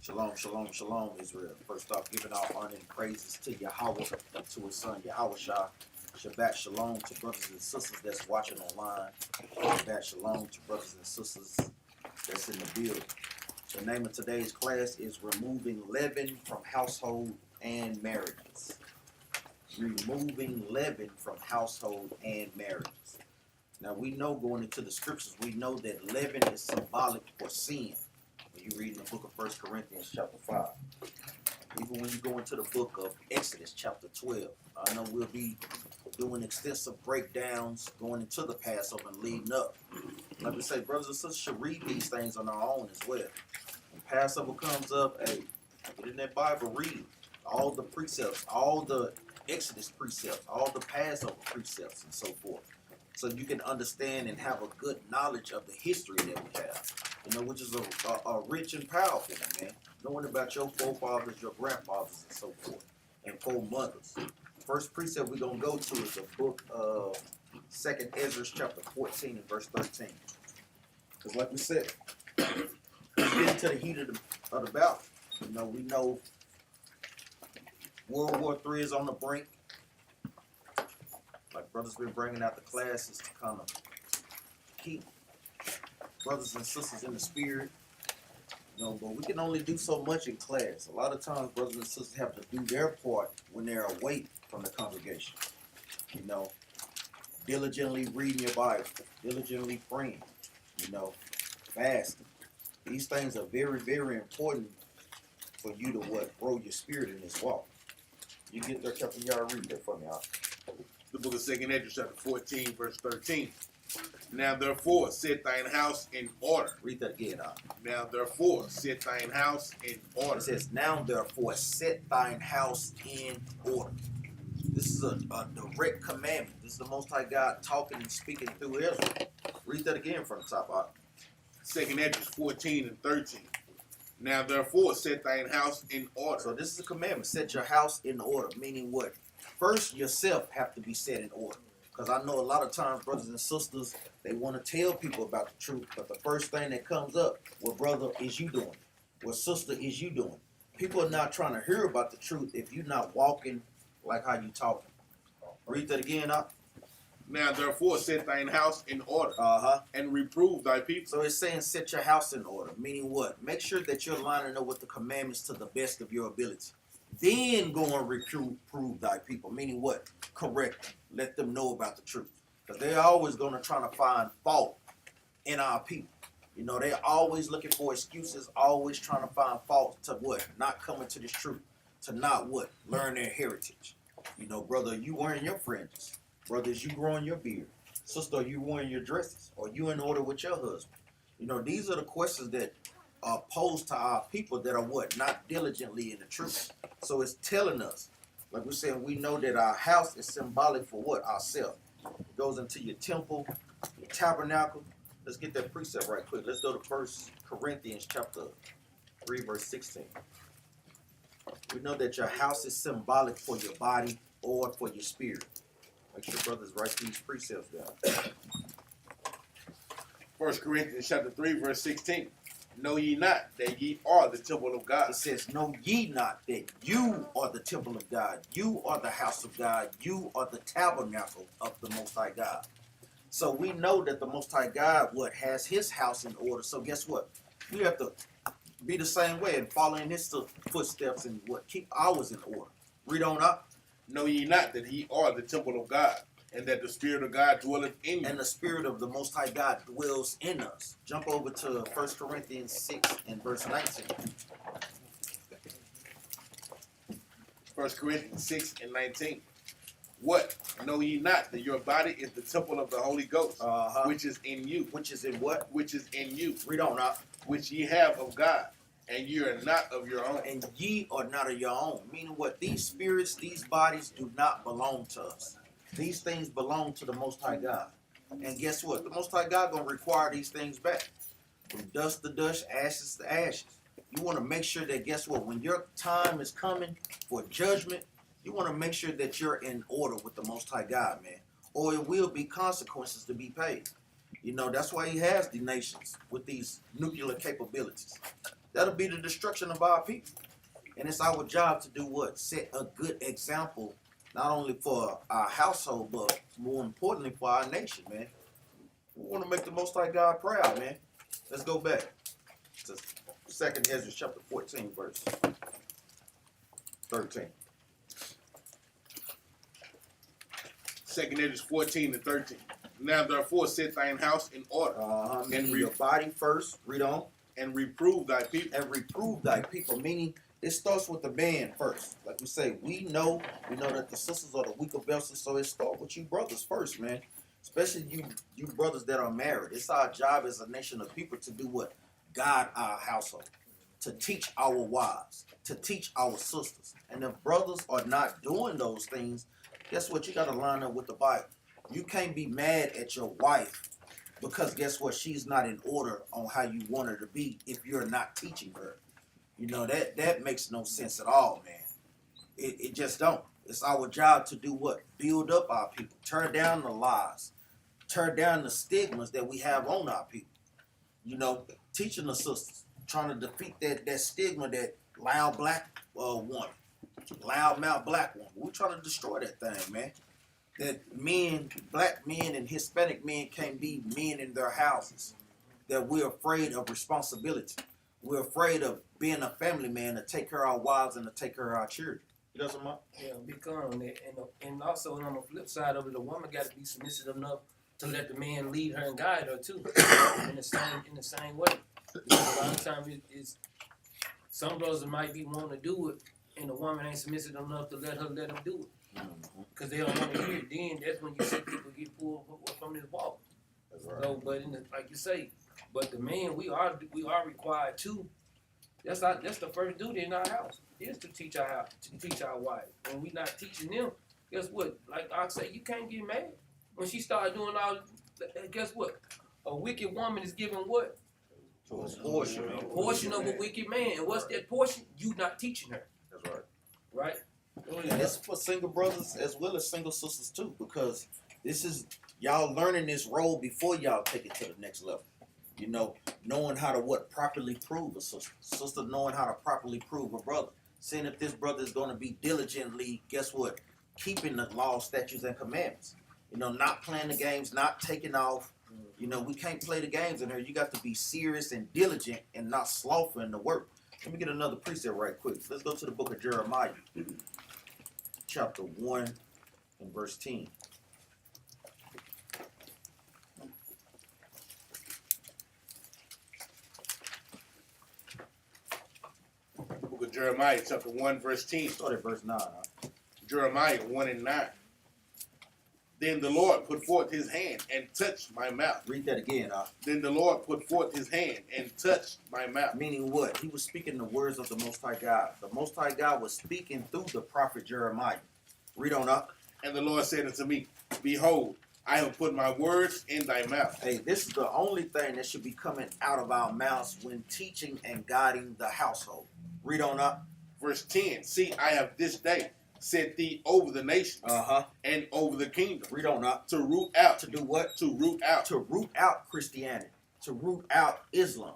Shalom, shalom, shalom, Israel. First off, giving all honor and praises to Yahweh, to his son Yahweh Shah. Shabbat shalom to brothers and sisters that's watching online. Shabbat shalom to brothers and sisters that's in the building. The name of today's class is Removing Leaven from Household and Marriages. Removing leaven from household and marriages. Now we know, going into the scriptures, we know that leaven is symbolic for sin. When you read in the book of 1 Corinthians chapter 5. Even when you go into the book of Exodus chapter 12. I know we'll be doing extensive breakdowns going into the Passover and leading up. Like we say, brothers and sisters should read these things on our own as well. When Passover comes up, hey, get in that Bible, read all the precepts, all the Exodus precepts, all the Passover precepts, and so forth. So you can understand and have a good knowledge of the history that we have, which is a rich and powerful one, man. Knowing about your forefathers, your grandfathers, and so forth, and foremothers. First precept we're going to go to is the book of 2nd Ezra chapter 14 and verse 13. Because like we said, getting to the heat of the battle. We know World War III is on the brink. Like brothers been bringing out the classes to kind of keep brothers and sisters in the spirit. But we can only do so much in class. A lot of times brothers and sisters have to do their part when they're away from the congregation. Diligently reading your Bible, diligently praying, fasting. These things are very, very important for you to grow your spirit in this walk. You get there, Captain, y'all read that for me, y'all. The book of 2nd Ezra, chapter 14, verse 13. Now therefore, set thine house in order. Read that again, Now therefore, set thine house in order. It says, now therefore, set thine house in order. This is a direct commandment. This is the Most High God talking and speaking through Ezra. Read that again from the top out. 2nd Ezra 14 and 13. Now therefore, set thine house in order. So this is a commandment. Set your house in order. Meaning what? First, yourself have to be set in order. Because I know a lot of times, brothers and sisters, they want to tell people about the truth. But the first thing that comes up, what brother is you doing? What sister is you doing? People are not trying to hear about the truth if you're not walking like how you talking. Read that again, up. Now therefore, set thine house in order. And reprove thy people. So it's saying set your house in order. Meaning what? Make sure that you're lining up with the commandments to the best of your ability. Then go and reprove thy people. Meaning what? Correct them. Let them know about the truth. Because they're always going to try to find fault in our people. They're always looking for excuses, always trying to find fault to what? Not coming to this truth. To not what? Learn their heritage. Brother, you wearing your fringes. Brothers, you growing your beard. Sister, you wearing your dresses. Or you in order with your husband. These are the questions that are posed to our people that are what? Not diligently in the truth. So it's telling us, like we're saying, we know that our house is symbolic for what? Ourselves. It goes into your temple, your tabernacle. Let's get that precept right quick. Let's go to 1 Corinthians chapter 3, verse 16. We know that your house is symbolic for your body or for your spirit. Make sure brothers write these precepts down. 1 Corinthians chapter 3, verse 16. Know ye not that ye are the temple of God? It says, know ye not that you are the temple of God. You are the house of God. You are the tabernacle of the Most High God. So we know that the Most High God has his house in order. So guess what? We have to be the same way and follow in his footsteps and keep ours in order. Read on up. Know ye not that ye are the temple of God, and that the Spirit of God dwelleth in you? And the Spirit of the Most High God dwells in us. Jump over to 1 Corinthians 6 and verse 19. 1 Corinthians 6 and 19. What? Know ye not that your body is the temple of the Holy Ghost, which is in you? Which is in what? Which is in you. Read on up. Which ye have of God, and ye are not of your own. And ye are not of your own. Meaning what? These spirits, these bodies do not belong to us. These things belong to the Most High God. And guess what? The Most High God going to require these things back. From dust to dust, ashes to ashes. You want to make sure that, guess what? When your time is coming for judgment, you want to make sure that you're in order with the Most High God, man. Or it will be consequences to be paid. That's why he has the nations with these nuclear capabilities. That'll be the destruction of our people. And it's our job to do what? Set a good example, not only for our household, but more importantly for our nation, man. We want to make the Most High God proud, man. Let's go back to 2nd Ezra chapter 14, verse 13. 2nd Ezra 14 and 13. Now therefore set thine house in order, And your body first. Read on. and reprove thy people. And reprove thy people, meaning it starts with the man first. Like we say, we know that the sisters are the weaker vessels, so it starts with you brothers first, man. Especially you brothers that are married. It's our job as a nation of people to do what? Guide our household, to teach our wives, to teach our sisters. And if brothers are not doing those things, guess what? You got to line up with the Bible. You can't be mad at your wife because guess what? She's not in order on how you want her to be if you're not teaching her. You know, that makes no sense at all, man. It just don't. It's our job to do what? Build up our people. Tear down the lies. Tear down the stigmas that we have on our people. You know, teaching the sisters. Trying to defeat that stigma, that loud black woman. Loud mouth black woman. We're trying to destroy that thing, man. That men, black men and Hispanic men can't be men in their houses. That we're afraid of responsibility. We're afraid of being a family man to take care of our wives and to take care of our children. You know what I'm Yeah, become that, and also on the flip side of it, the woman got to be submissive enough to let the man lead her and guide her too, in the same way. Because a lot of times it's some brothers might be wanting to do it, and the woman ain't submissive enough to let them do it, because they don't want to hear it. Then that's when you see people get pulled from this walk. That's right. So, but like you say, but the man we are required to. That's the first duty in our house is to teach our wives. When we not teaching them, guess what? Like I say, you can't get mad when she start doing all. Guess what? A wicked woman is giving what? A portion. A portion of a wicked man. And what's that portion? You not teaching her. That's right. Right? And it's for single brothers as well as single sisters too, because this is y'all learning this role before y'all take it to the next level. You know, knowing how to properly prove a sister. Sister knowing how to properly prove a brother. Seeing if this brother is going to be diligently, guess what? Keeping the law, statutes, and commandments. You know, not playing the games, not taking off. You know, we can't play the games in here. You got to be serious and diligent and not slothful in the work. Let me get another precept right quick. Let's go to the book of Jeremiah, chapter 1 and verse 10. Book of Jeremiah, chapter 1, verse 10. Start at verse 9. Huh? Jeremiah 1 and 9. Then the Lord put forth his hand and touched my mouth. Read that again. Then the Lord put forth his hand and touched my mouth. Meaning what? He was speaking the words of the Most High God. The Most High God was speaking through the prophet Jeremiah. Read on up. And the Lord said unto me, Behold, I have put my words in thy mouth. Hey, this is the only thing that should be coming out of our mouths when teaching and guiding the household. Read on up. Verse 10. See, I have this day set thee over the nations and over the kingdom. Read on up. To root out. To do what? To root out. To root out Christianity. To root out Islam.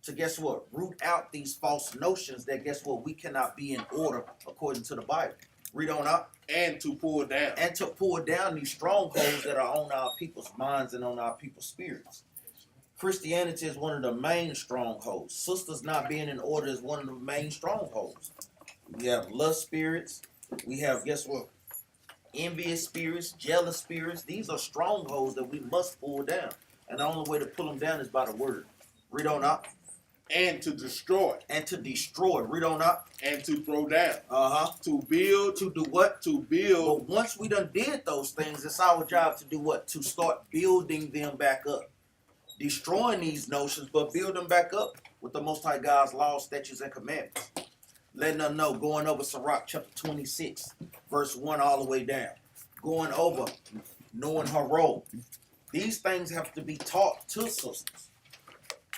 To guess what? Root out these false notions that guess what? We cannot be in order according to the Bible. Read on up. And to pull down. And to pull down these strongholds that are on our people's minds and on our people's spirits. Christianity is one of the main strongholds. Sisters not being in order is one of the main strongholds. We have lust spirits. We have, guess what? Envious spirits, jealous spirits. These are strongholds that we must pull down. And the only way to pull them down is by the word. Read on up. And to destroy. And to destroy. Read on up. And to throw down. To build. To do what? To build. But once we done did those things, it's our job to do what? To start building them back up. Destroying these notions, but build them back up with the Most High God's laws, statutes, and commandments. Letting them know, going over Sirach chapter 26, verse 1 all the way down. Going over, knowing her role. These things have to be taught to sisters.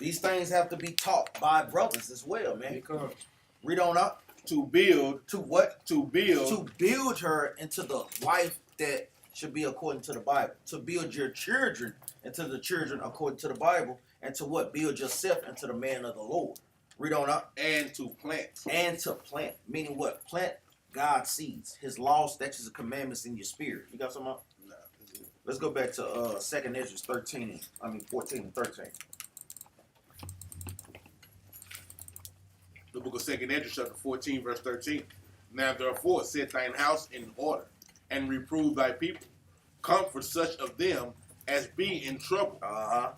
These things have to be taught by brothers as well, man. Because Read on up. To build. To what? To build. To build her into the wife that should be according to the Bible. To build your children into the children according to the Bible. And to what? Build yourself into the man of the Lord. Read on up. And to plant. And to plant. Meaning what? Plant God's seeds. His laws, statutes, and commandments in your spirit. You got something up? No. Let's go back to 2nd Ezra 14 and 13. The book of 2nd Ezra, chapter 14, verse 13. Now therefore set thine house in order, and reprove thy people. Comfort such of them as be in trouble.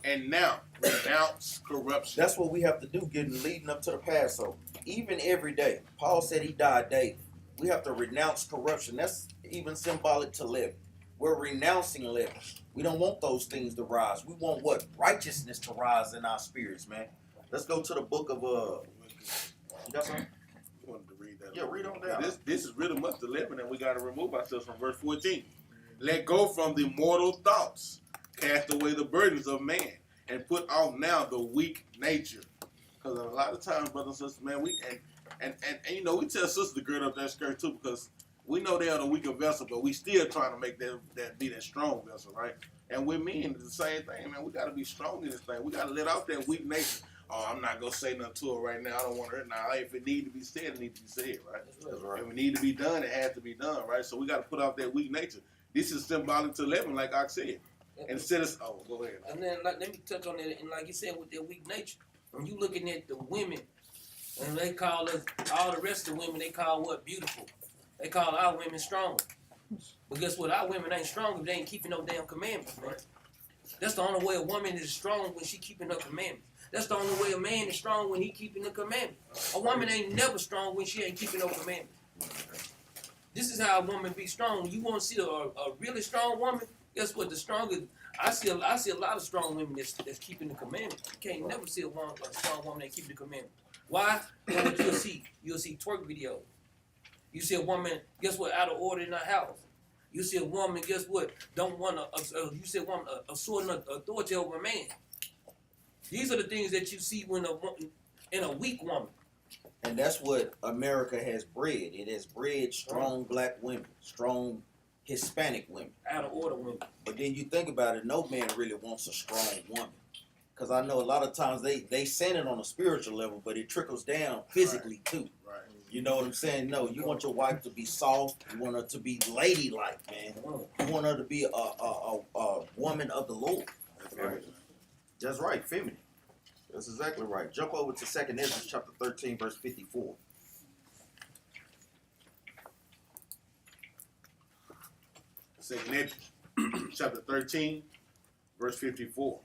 And now renounce corruption. That's what we have to do leading up to the Passover. Even every day. Paul said he died daily. We have to renounce corruption. That's even symbolic to leaven. We're renouncing leaven. We don't want those things to rise. We want what? Righteousness to rise in our spirits, man. Let's go to the book of you got something? You wanted to read that? Yeah, read on down. This is really much the leaven, and we got to remove ourselves from verse 14. Let go from the mortal thoughts. Cast away the burdens of man, and put off now the weak nature. Because a lot of times, brothers and sisters, man, we and you know, we tell sisters to gird up that skirt too, because we know they are the weaker vessel, but we still trying to make that be that strong vessel, right? And with men, it's the same thing, man. We got to be strong in this thing. We got to let out that weak nature. Oh, I'm not gonna say nothing to her right now. I don't want her. Now, if it need to be said, it needs to be said, right? That's right. If it need to be done, it has to be done, right? So we got to put off that weak nature. This is symbolic to leaven, like I said. Instead of go ahead. And then let me touch on that. And like you said, with their weak nature, when you looking at the women, and they call us all the rest of the women, they call what beautiful. They call our women strong. But guess what? Our women ain't strong if they ain't keeping no damn commandments, man. That's the only way a woman is strong, when she keeping her commandments. That's the only way a man is strong, when he keeping the commandments. A woman ain't never strong when she ain't keeping no commandments. This is how a woman be strong. You want to see a really strong woman? Guess what? The strongest, I see a lot of strong women that's keeping the commandments. You can't never see a strong woman that keep the commandments. Why? Because what you'll see twerk videos. You see a woman, guess what, out of order in her house. You see a woman, guess what, don't want you see a woman asserting authority over a man. These are the things that you see in a weak woman. And that's what America has bred. It has bred strong black women, strong Hispanic women. Out of order women. But then you think about it, no man really wants a strong woman. Because I know a lot of times they send it on a spiritual level, but it trickles down physically too. Right. You know what I'm saying? No, you want your wife to be soft. You want her to be ladylike, man. You want her to be a woman of the Lord. That's right. That's right, feminine. That's exactly right. Jump over to 2nd Ezra chapter 13, verse 54. Second Ezra, chapter 13, verse 54.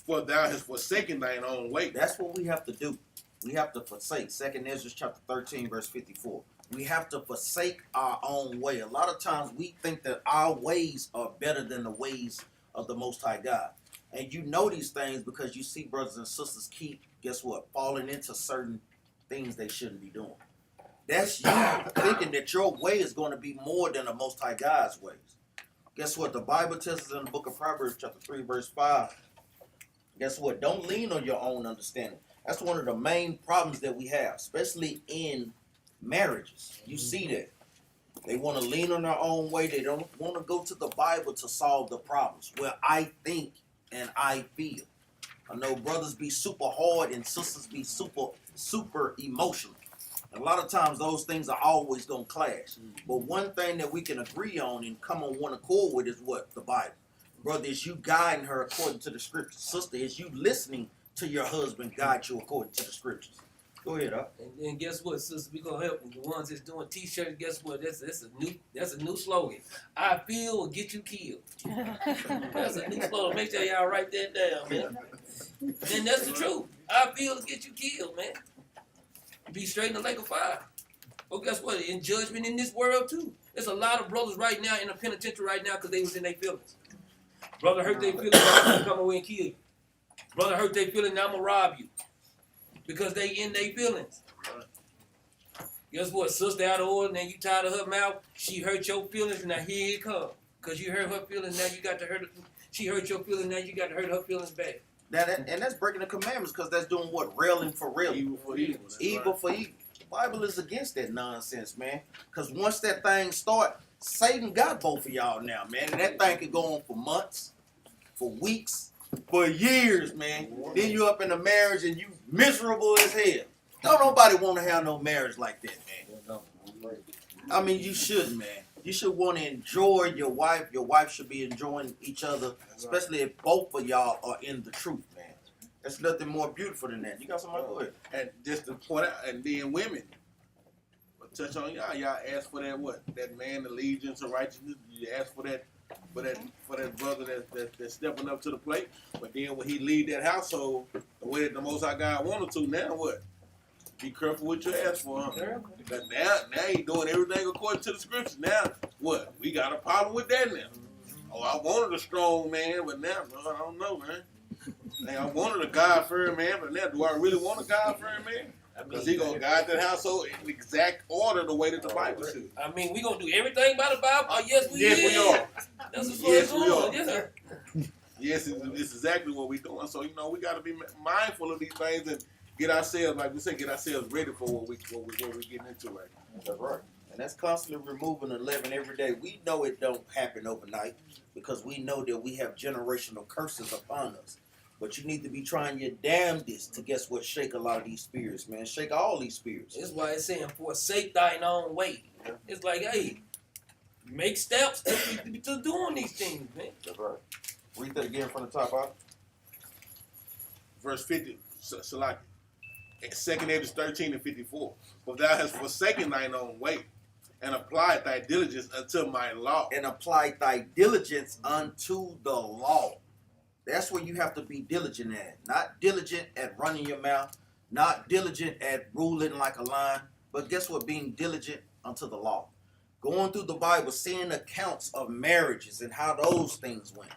For thou hast forsaken thine own way. That's what we have to do. We have to forsake. 2nd Ezra chapter 13, verse 54. We have to forsake our own way. A lot of times we think that our ways are better than the ways of the Most High God. And you know these things because you see brothers and sisters keep, guess what, falling into certain things they shouldn't be doing. That's you thinking that your way is going to be more than the Most High God's ways. Guess what? The Bible tells us in the book of Proverbs chapter 3, verse 5. Guess what? Don't lean on your own understanding. That's one of the main problems that we have, especially in marriages. You see that. They want to lean on their own way. They don't want to go to the Bible to solve the problems. Well, I think and I feel. I know brothers be super hard and sisters be super emotional. A lot of times those things are always going to clash. But one thing that we can agree on and come on one accord with is what? The Bible. Brother, is you guiding her according to the scriptures. Sister, is you listening to your husband guide you according to the scriptures. Go ahead, huh? And then guess what, sister? We gonna help the ones that's doing t-shirts. Guess what? That's a new slogan. I feel will get you killed. That's a new slogan. Make sure y'all write that down, man. And that's the truth. I feel will get you killed, man. Be straight in the lake of fire. Well, guess what? In judgment in this world too. There's a lot of brothers right now in the penitentiary right now because they was in their feelings. Brother hurt their feelings, I'm gonna come away and kill you. Brother hurt their feelings, now I'm gonna rob you. Because they in their feelings. Guess what? Sister out of order, and you tired of her mouth. She hurt your feelings, and now here it comes. Because you hurt her feelings, now you got to hurt her. She hurt your feelings, now you got to hurt her feelings back. And that's breaking the commandments because that's doing what? Railing for railing. Evil for evil. Evil for evil. The Bible is against that nonsense, man. Because once that thing start, Satan got both of y'all now, man. And that thing could go on for months, for weeks, for years, man. Then you up in a marriage and you miserable as hell. Don't nobody want to have no marriage like that, man. I mean, you should, man. You should want to enjoy your wife. Your wife should be enjoying each other, especially if both of y'all are in the truth, man. There's nothing more beautiful than that. You got somebody? Go ahead. And just to point out, and then women, touch on y'all. Y'all ask for that what? That man, allegiance to righteousness. You ask for that brother that's stepping up to the plate. But then when he lead that household the way that the Most High God wanted to, now what? Be careful what you ask for, huh? But now he doing everything according to the scriptures. Now what? We got a problem with that now. Oh, I wanted a strong man, but now I don't know, man. Hey, I wanted a God-fearing man, but now do I really want a God-fearing man? Because he gonna guide that household in the exact order the way that the Bible says. I mean, we gonna do everything by the Bible. Oh, yes, we Yes, we are. That's what Yes, we are. Yes, Yes, it's exactly what we're doing. So we got to be mindful of these things and get ourselves, like we said, get ourselves ready for what we're getting into right now. That's right. And that's constantly removing the leaven every day. We know it don't happen overnight because we know that we have generational curses upon us. But you need to be trying your damnedest to guess what, shake a lot of these spirits, man. Shake all these spirits. That's why it's saying, forsake thine own way. It's like, hey, make steps to doing these things, man. That's right. Read that again from the top out. Verse 50, Salaki. 2 Edges 13 and 54. For thou hast forsaken thine own way, and applied thy diligence unto my law. And apply thy diligence unto the law. That's where you have to be diligent at. Not diligent at running your mouth. Not diligent at ruling like a lion. But guess what? Being diligent unto the law. Going through the Bible, seeing accounts of marriages and how those things went.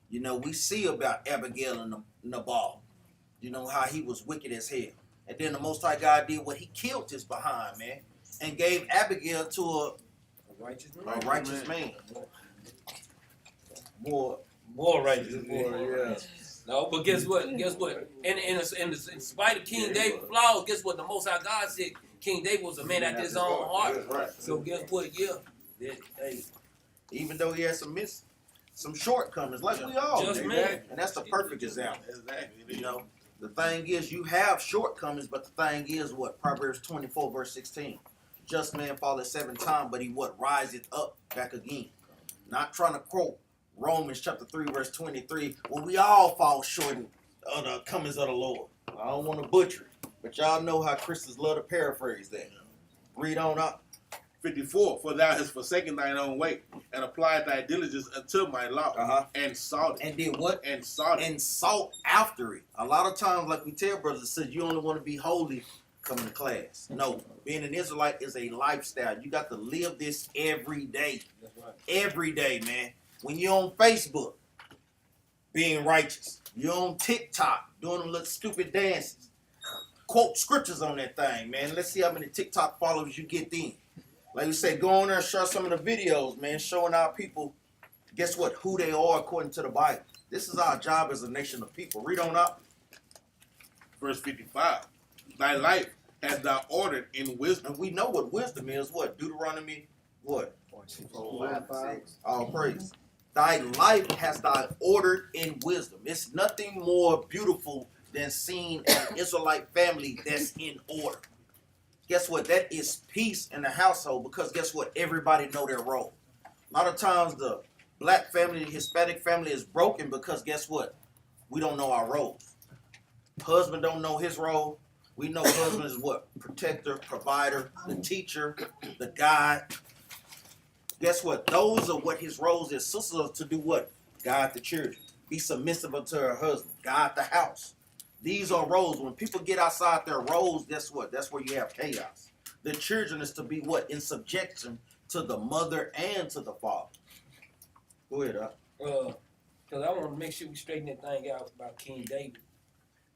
You know, we see about Abigail and Nabal. You know, how he was wicked as hell. And then the Most High God did what? He killed his behind, man. And gave Abigail to a righteous man. More righteous. Yeah. No, but guess what? Guess what? In spite of King David's flaws, guess what? The Most High God said King David was a man after his own heart. Right. So guess what? Yeah. Hey, Even though he had some shortcomings, like we all just do. man. And that's the perfect example. Exactly. You know, the thing is, you have shortcomings, but the thing is what? Proverbs 24, verse 16. Just man falleth 7 times, but he what? Riseth up back again. Not trying to quote Romans chapter 3, verse 23, when we all fall short of the comings of the Lord. I don't want to butcher it, but y'all know how Christians love to paraphrase that. Read on up. 54. For thou hast forsaken thine own way, and applied thy diligence unto my law, and sought it. And did what? And sought it. And sought after it. A lot of times, like we tell brothers, it says you only want to be holy coming to class. No, being an Israelite is a lifestyle. You got to live this every day. That's right. Every day, man. When you're on Facebook, being righteous. You're on TikTok, doing them little stupid dances. Quote scriptures on that thing, man. Let's see how many TikTok followers you get then. Like we say, go on there and share some of the videos, man, showing our people, guess what, who they are according to the Bible. This is our job as a nation of people. Read on up. Verse 55. Thy life hast thou ordered in wisdom. And we know what wisdom is. What? Deuteronomy, what? All praise. Thy life hast thou ordered in wisdom. It's nothing more beautiful than seeing an Israelite family that's in order. Guess what? That is peace in the household because guess what? Everybody know their role. A lot of times the black family, the Hispanic family is broken because guess what? We don't know our roles. Husband don't know his role. We know husband is what? Protector, provider, the teacher, the guide. Guess what? Those are what his roles is. Sisters are to do what? Guide the children. Be submissive unto her husband. Guide the house. These are roles. When people get outside their roles, guess what? That's where you have chaos. The children is to be what? In subjection to the mother and to the father. Go ahead, Because I want to make sure we straighten that thing out about King David.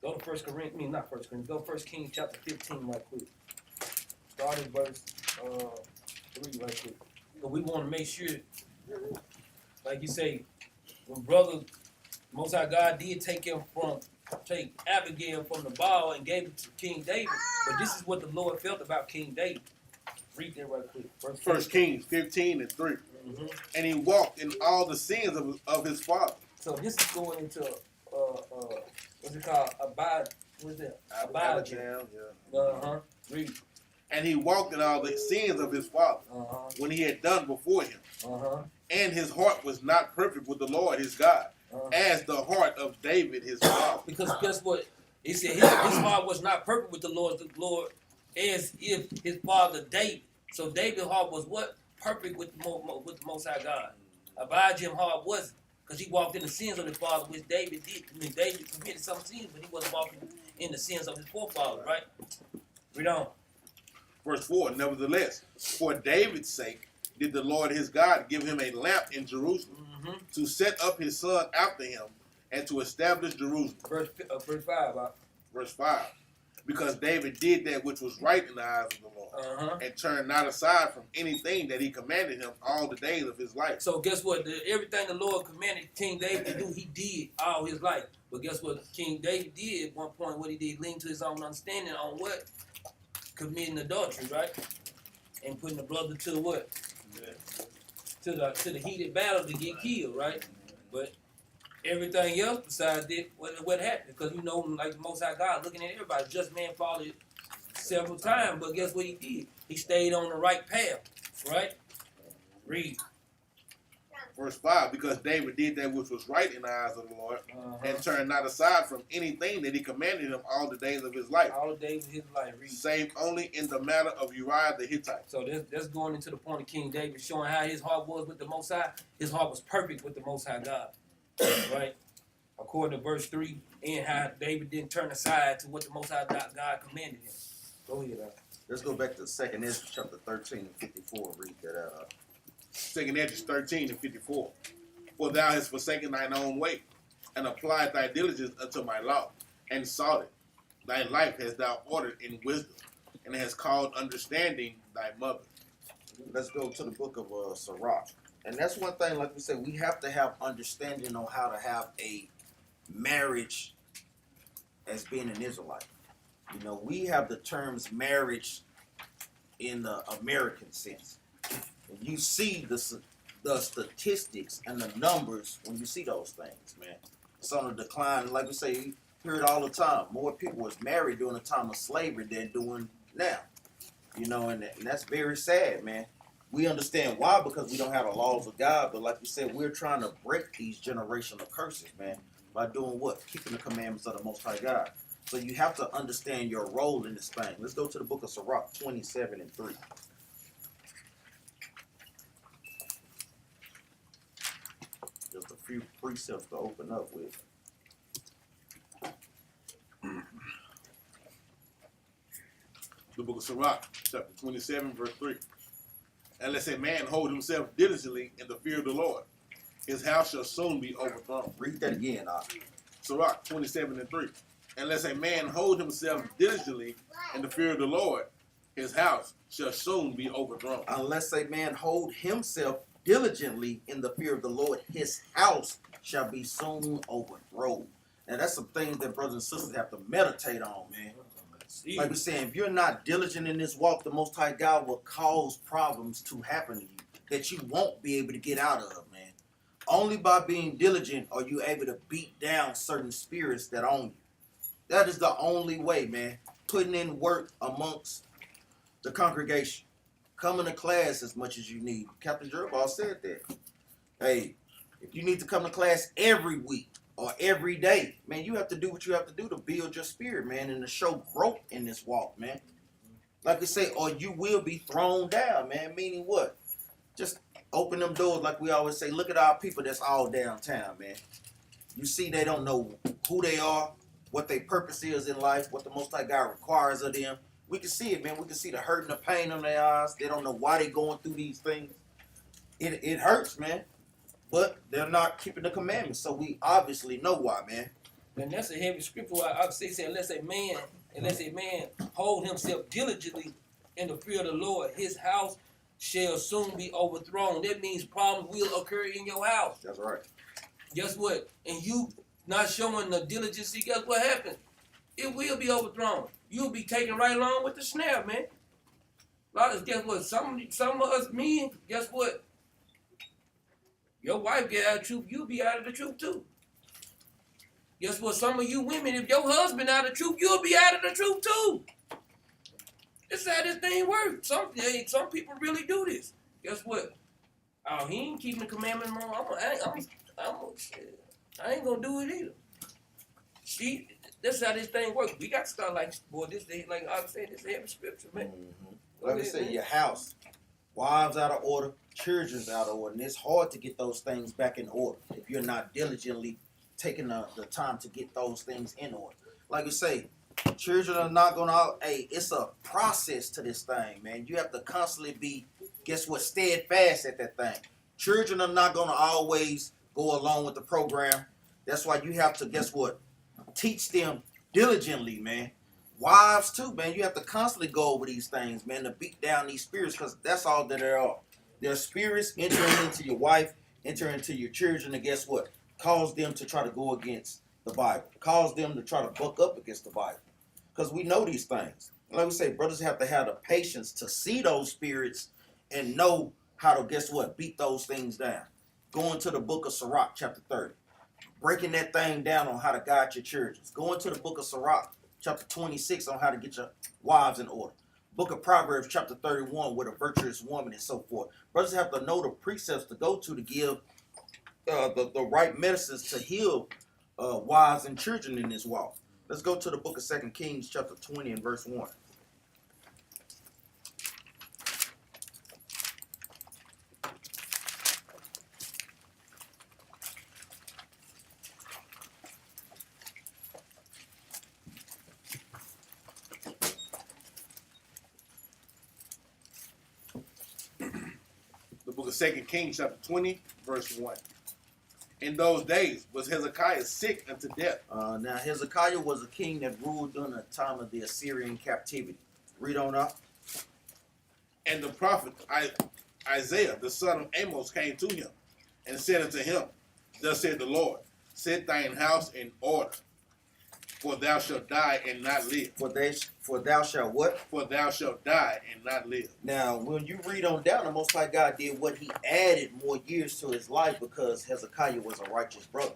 Go to 1 Corinthians, not 1 Corinthians, go to 1 Kings chapter 15 right quick. Start at verse 3 right quick. But we want to make sure, like you say, when brother Most High God did take Abigail from the ball and gave it to King David. But this is what the Lord felt about King David. Read that right quick. First Kings 15 and 3. Mm-hmm. And he walked in all the sins of his father. So this is going into what's it called? What's it? Abijah. Yeah. Read. And he walked in all the sins of his father when he had done before him. And his heart was not perfect with the Lord his God, as the heart of David his father. Because guess what? He said his heart was not perfect with the Lord, as if his father David. So David's heart was what? Perfect with the Most High God. Abijah's heart wasn't, because he walked in the sins of his father, which David did. I mean, David committed some sins, but he wasn't walking in the sins of his forefathers, right? Read on. Verse 4, nevertheless, for David's sake did the Lord his God give him a lamp in Jerusalem to set up his son after him and to establish Jerusalem. Verse 5. Verse 5, because David did that which was right in the eyes of the Lord and turned not aside from anything that he commanded him all the days of his life. So guess what? Everything the Lord commanded King David to do, he did all his life. But guess what? King David did at one point, what he did, lean to his own understanding on what? Committing adultery, right? And putting the brother to what? To the heated battle to get killed, right? But everything else besides that, what happened? Because you know, like the Most High God looking at everybody, just man followed several times, but guess what he did? He stayed on the right path, right? Read. Verse 5, because David did that which was right in the eyes of the Lord and turned not aside from anything that he commanded him all the days of his life. All the days of his life. Read. Save only in the matter of Uriah the Hittite. So that's going into the point of King David, showing how his heart was with the Most High. His heart was perfect with the Most High God, right? According to verse 3, and how David didn't turn aside to what the Most High God commanded him. Go ahead, Let's go back to 2nd Ezra chapter 13 and 54. Read that out. 2nd Ezra 13 and 54. For thou hast forsaken thine own way, and applied thy diligence unto my law, and sought it. Thy life hast thou ordered in wisdom, and hast called understanding thy mother. Let's go to the book of Sirach. And that's one thing, like we said, we have to have understanding on how to have a marriage as being an Israelite. You know, we have the terms marriage in the American sense. And you see the statistics and the numbers when you see those things, man. It's on a decline. Like we say, you hear it all the time. More people was married during the time of slavery than doing now. You know, and that's very sad, man. We understand why, because we don't have the laws of God. But like you said, we're trying to break these generational curses, man, by doing what? Keeping the commandments of the Most High God. So you have to understand your role in this thing. Let's go to the book of Sirach 27 and 3. Just a few precepts to open up with. The book of Sirach, chapter 27, verse 3. Unless a man hold himself diligently in the fear of the Lord, his house shall soon be overthrown. Read that again, Sirach 27 and 3. Unless a man hold himself diligently in the fear of the Lord, his house shall soon be overthrown. Unless a man hold himself diligently in the fear of the Lord, his house shall be soon overthrown. Now that's some things that brothers and sisters have to meditate on, man. Like we're saying, if you're not diligent in this walk, the Most High God will cause problems to happen to you that you won't be able to get out of, man. Only by being diligent are you able to beat down certain spirits that own you. That is the only way, man. Putting in work amongst the congregation. Coming to class as much as you need. Captain Jerbaugh said that. Hey, if you need to come to class every week or every day, man, you have to do what you have to do to build your spirit, man, and to show growth in this walk, man. Like I say, or you will be thrown down, man. Meaning what? Just open them doors like we always say. Look at our people that's all downtown, man. You see they don't know who they are, what their purpose is in life, what the Most High God requires of them. We can see it, man. We can see the hurt and the pain in their eyes. They don't know why they're going through these things. It hurts, man. But they're not keeping the commandments, so we obviously know why, man. And that's a heavy scripture. I say, unless a man hold himself diligently in the fear of the Lord, his house shall soon be overthrown. That means problems will occur in your house. That's right. Guess what? And you not showing the diligence, guess what happens? It will be overthrown. You'll be taken right along with the snare, man. Guess what? Some of us men, guess what? Your wife get out of the truth, you'll be out of the truth too. Guess what? Some of you women, if your husband out of the truth, you'll be out of the truth too. That's how this thing works. Some people really do this. Guess what? Oh, he ain't keeping the commandment more. I ain't gonna do it either. See, that's how this thing works. We got to start like, boy, this thing, like I said, this every scripture, man. Mm-hmm. Like I said, your house, wives out of order, children's out of order, and it's hard to get those things back in order if you're not diligently taking the time to get those things in order. Like you say, children are not gonna. Hey, it's a process to this thing, man. You have to constantly be, guess what, steadfast at that thing. Children are not gonna always go along with the program. That's why you have to, guess what, teach them diligently, man. Wives too, man. You have to constantly go over these things, man, to beat down these spirits, because that's all that they are. They're spirits entering into your wife, entering into your children, and guess what? Cause them to try to go against the Bible. Cause them to try to buck up against the Bible. Because we know these things. Like we say, brothers have to have the patience to see those spirits and know how to, guess what, beat those things down. Going to the book of Sirach, chapter 30. Breaking that thing down on how to guide your children. Going to the book of Sirach, chapter 26, on how to get your wives in order. Book of Proverbs, chapter 31, with a virtuous woman and so forth. Brothers have to know the precepts to go to give the right medicines to heal wives and children in this walk. Let's go to the book of 2 Kings, chapter 20, and verse 1. The book of 2 Kings, chapter 20, verse 1. In those days was Hezekiah sick unto death. Now Hezekiah was a king that ruled during the time of the Assyrian captivity. Read on up. And the prophet Isaiah, the son of Amos, came to him and said unto him, Thus said the Lord, set thine house in order, for thou shalt die and not live. For thou shalt what? For thou shalt die and not live. Now, when you read on down, the Most High God did what? He added more years to his life because Hezekiah was a righteous brother.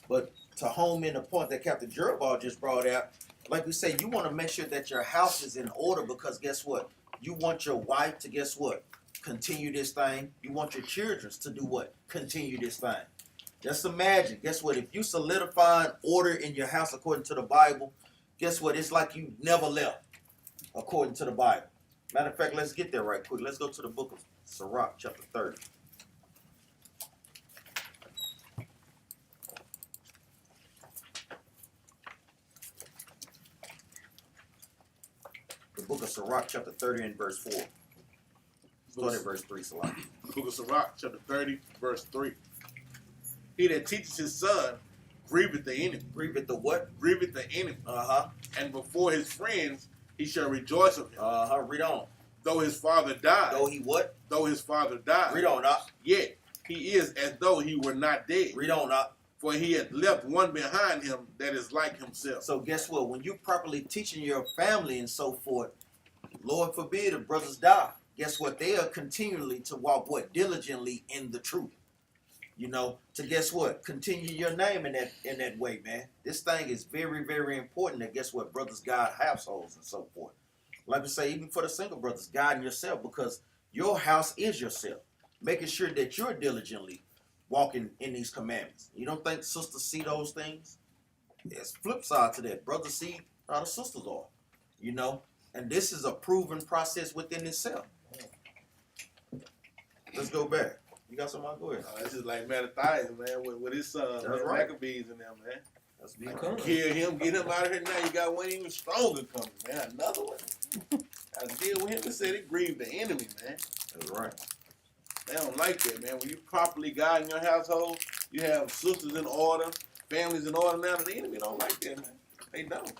But to home in the point that Captain Jerubal just brought out, like we say, you want to make sure that your house is in order because guess what? You want your wife to, guess what? Continue this thing. You want your children to do what? Continue this thing. Just imagine, guess what? If you solidify order in your house according to the Bible, guess what? It's like you never left according to the Bible. Matter of fact, let's get there right quick. Let's go to the book of Sirach, chapter 30. The book of Sirach, chapter 30 and verse 4. Start at verse 3, Salah. The book of Sirach, chapter 30, verse 3. He that teaches his son grieveth the enemy. Grieveth the what? Grieveth the enemy. Uh-huh. And before his friends he shall rejoice of him. Uh-huh. Read on. Though his father died. Though he what? Though his father died. Read on up. Yet he is as though he were not dead. Read on up. For he had left one behind him that is like himself. So guess what? When you properly teaching your family and so forth, Lord forbid if brothers die, guess what? They are continually to walk what? Diligently in the truth. You know, to guess what? Continue your name in that way, man. This thing is very, very important that guess what? Brothers guide households and so forth. Like I say, even for the single brothers, guiding yourself because your house is yourself. Making sure that you're diligently walking in these commandments. You don't think sisters see those things? There's flip side to that. Brothers see how the sisters are. You know? And this is a proven process within itself. Let's go back. You got something? Go ahead. This is like Mattathias, man, with his son, That's right. Maccabees and them, man. That's me. Kill him, get him out of here now. You got one even stronger coming, man. Another one. Got to deal with him and said it grieved the enemy, man. That's right. They don't like that, man. When you properly guide in your household, you have sisters in order, families in order now. The enemy don't like that, man. They don't.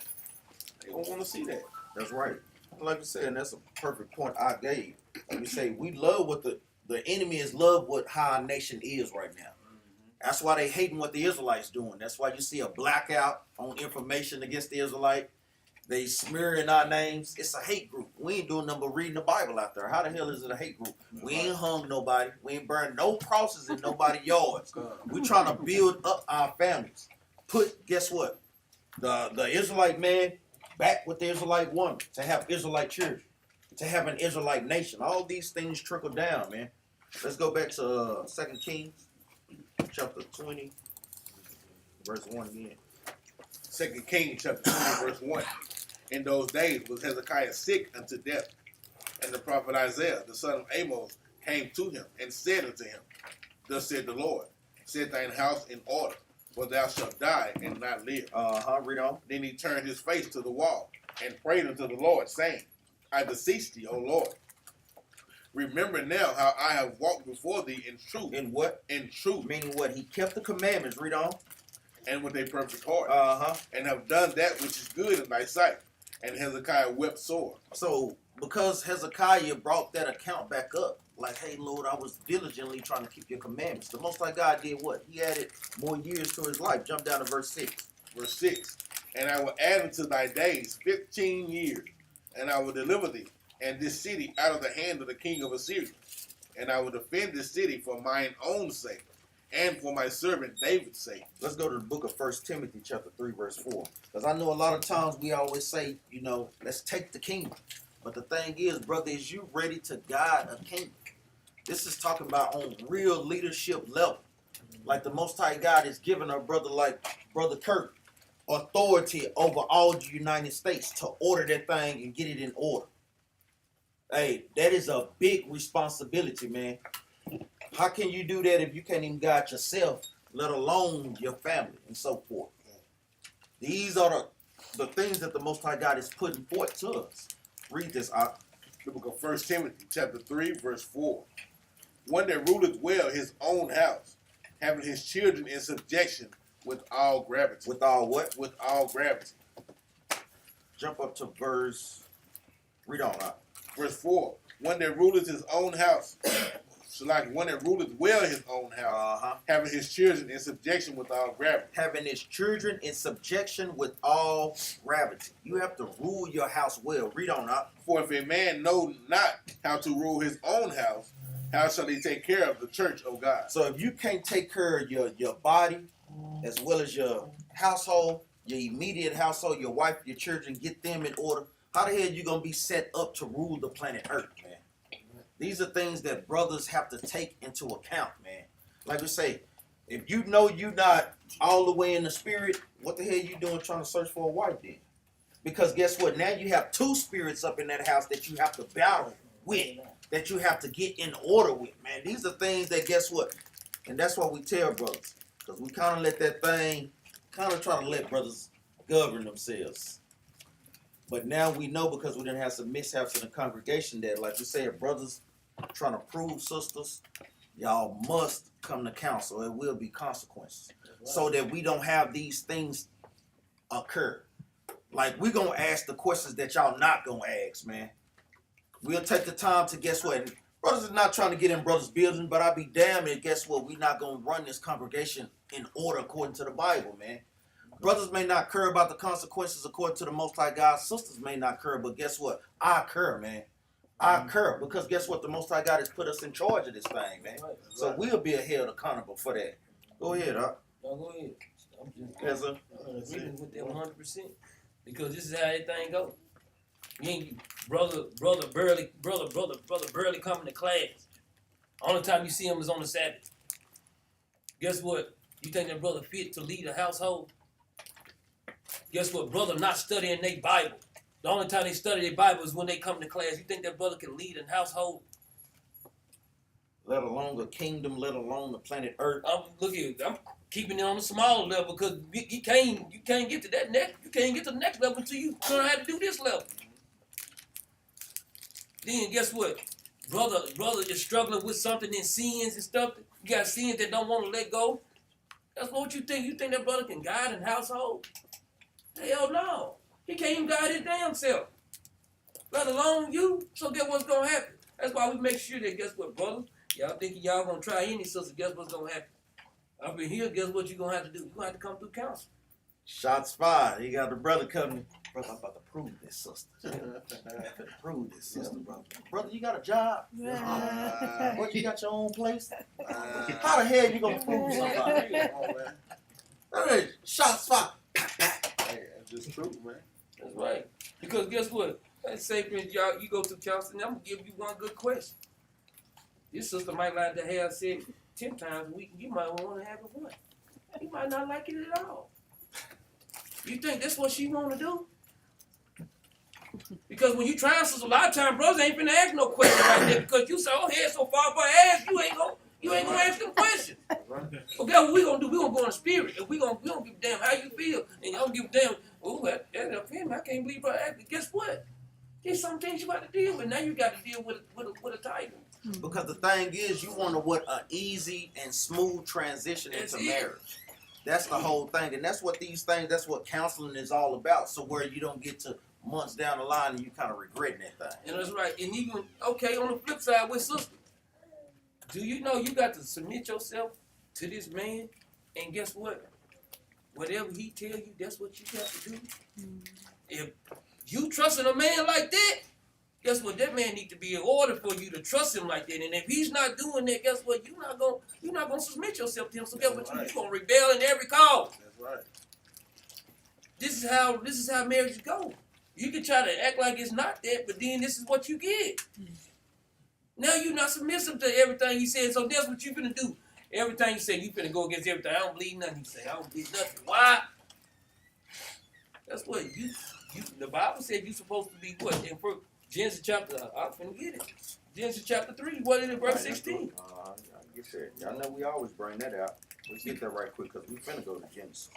They don't want to see that. That's right. Like you said, and that's a perfect point I gave. Like you say, we love what the enemy is love what how our nation is right now. That's why they hating what the Israelites doing. That's why you see a blackout on information against the Israelite. They smearing our names. It's a hate group. We ain't doing nothing but reading the Bible out there. How the hell is it a hate group? We ain't hung nobody. We ain't burned no crosses in nobody's yards. We trying to build up our families. put, guess what? The Israelite man back with the Israelite woman, to have Israelite children, to have an Israelite nation. All these things trickle down, man. Let's go back to 2 Kings chapter 20, verse 1 again. 2 Kings chapter 20, verse 1. In those days was Hezekiah sick unto death, and the prophet Isaiah, the son of Amos, came to him and said unto him, Thus said the Lord, set thine house in order, for thou shalt die and not live. Read on. Then he turned his face to the wall and prayed unto the Lord, saying, I beseech thee, O Lord, remember now how I have walked before thee in truth. In what? In truth. Meaning what? He kept the commandments. Read on. And with a perfect heart. And have done that which is good in thy sight. And Hezekiah wept sore. So, because Hezekiah brought that account back up, like, hey, Lord, I was diligently trying to keep your commandments. The Most High God did what? He added more years to his life. Jump down to verse 6. Verse 6. And I will add unto thy days 15 years, and I will deliver thee and this city out of the hand of the king of Assyria. And I will defend this city for mine own sake, and for my servant David's sake. Let's go to the book of 1 Timothy chapter 3, verse 4. Because I know a lot of times we always say, you know, let's take the kingdom. But the thing is, brother, is you ready to guide a kingdom? This is talking about on real leadership level. Like the Most High God is giving a brother like Brother Kirk authority over all the United States to order that thing and get it in order. Hey, that is a big responsibility, man. How can you do that if you can't even guide yourself, let alone your family and so forth? These are the things that the Most High God is putting forth to us. Read this out. The book of 1 Timothy chapter 3, verse 4. One that ruleth well his own house, having his children in subjection with all gravity. With all what? With all gravity. Jump up to verse. Read on out. Verse 4. One that ruleth his own house. So like one that ruleth well his own house, having his children in subjection with all gravity. Having his children in subjection with all gravity. You have to rule your house well. Read on out. For if a man know not how to rule his own house, how shall he take care of the church of God? So if you can't take care of your body, as well as your household, your immediate household, your wife, your children, get them in order, how the hell you going to be set up to rule the planet Earth, man? These are things that brothers have to take into account, man. Like we say, if you know you're not all the way in the spirit, what the hell you doing trying to search for a wife then? Because guess what? Now you have two spirits up in that house that you have to battle with, that you have to get in order with, man. These are things that, guess what? And that's what we tell brothers. Because we kind of let that thing, kind of try to let brothers govern themselves. But now we know, because we didn't have some mishaps in the congregation, that, like we said, brothers trying to prove sisters, y'all must come to counsel. It will be consequences. Right. So that we don't have these things occur. Like, we're going to ask the questions that y'all not going to ask, man. We'll take the time to, guess what? Brothers are not trying to get in brothers' building, but I'll be damned if, guess what? We're not going to run this congregation in order according to the Bible, man. Brothers may not care about the consequences according to the Most High God. Sisters may not care, but guess what? I care, man. I care, because guess what? The Most High God has put us in charge of this thing, man. Right. So we'll be held accountable for that. Go ahead, huh? No, go ahead. I'm just yes, sir. agreeing with that 100%. Because this is how everything goes. You ain't brother barely coming to class. Only time you see him is on the Sabbath. Guess what? You think that brother fit to lead a household? Guess what? Brother not studying their Bible. The only time they study their Bible is when they come to class. You think that brother can lead a household? Let alone a kingdom, let alone the planet Earth. Look here, I'm keeping it on a small level, because you can't get to that next. You can't get to the next level until you learn how to do this level. Then guess what? Brother is struggling with something in sins and stuff. You got sins that don't want to let go. That's what you think. You think that brother can guide in household? Hell no. He can't even guide his damn self. Let alone you. So guess what's going to happen? That's why we make sure that, guess what, brother? Y'all thinking y'all going to try any sister, guess what's going to happen? Up in here, guess what you're going to have to do? You're going to have to come through counsel. Shots fired. You got the brother coming. Brother, I'm about to prove this sister. I'm about to prove this sister, brother. Brother, you got a job? What, you got your own place? How the hell you going to prove somebody? Shots fired. Hey, that's just true, man. That's right. Because guess what? Let's say, for instance, y'all, you go to counseling, I'm going to give you one good question. Your sister might like to have sex 10 times a week. You might want to have it once. You might not like it at all. You think that's what she want to do? Because when you try sisters, a lot of times brothers ain't finna ask no questions like that because you say, oh, head so far for ass, you ain't gonna ask them questions. Okay, what we gonna do? We gonna go in the spirit, and we don't give a damn how you feel, and you don't give a damn. Oh, that him. I can't believe her acting. Guess what? There's some things you got to deal with. Now you got to deal with a title. Because the thing is, you want an easy and smooth transition That's into it. marriage. That's the whole thing, and that's what counseling is all about. So where you don't get to months down the line and you kind of regretting that thing. And that's right. And even okay, on the flip side with sisters, do you know you got to submit yourself to this man? And guess what? Whatever he tell you, that's what you got to do. If you trusting a man like that, guess what? That man need to be in order for you to trust him like that. And if he's not doing that, guess what? You're not gonna submit yourself to him. So guess what? You're gonna rebel in every cause. That's right. This is how marriage go. You can try to act like it's not that, but then this is what you get. Now you're not submissive to everything he said, so that's what you finna do. Everything you say, you finna go against everything. I don't believe nothing you say. I don't believe nothing. Why? That's what you the Bible said you're supposed to be what? In Genesis chapter, I'm finna get it. Genesis chapter 3, what is it, verse 16? I get that. Y'all know we always bring that out. Let's get that right quick because we finna go to Genesis.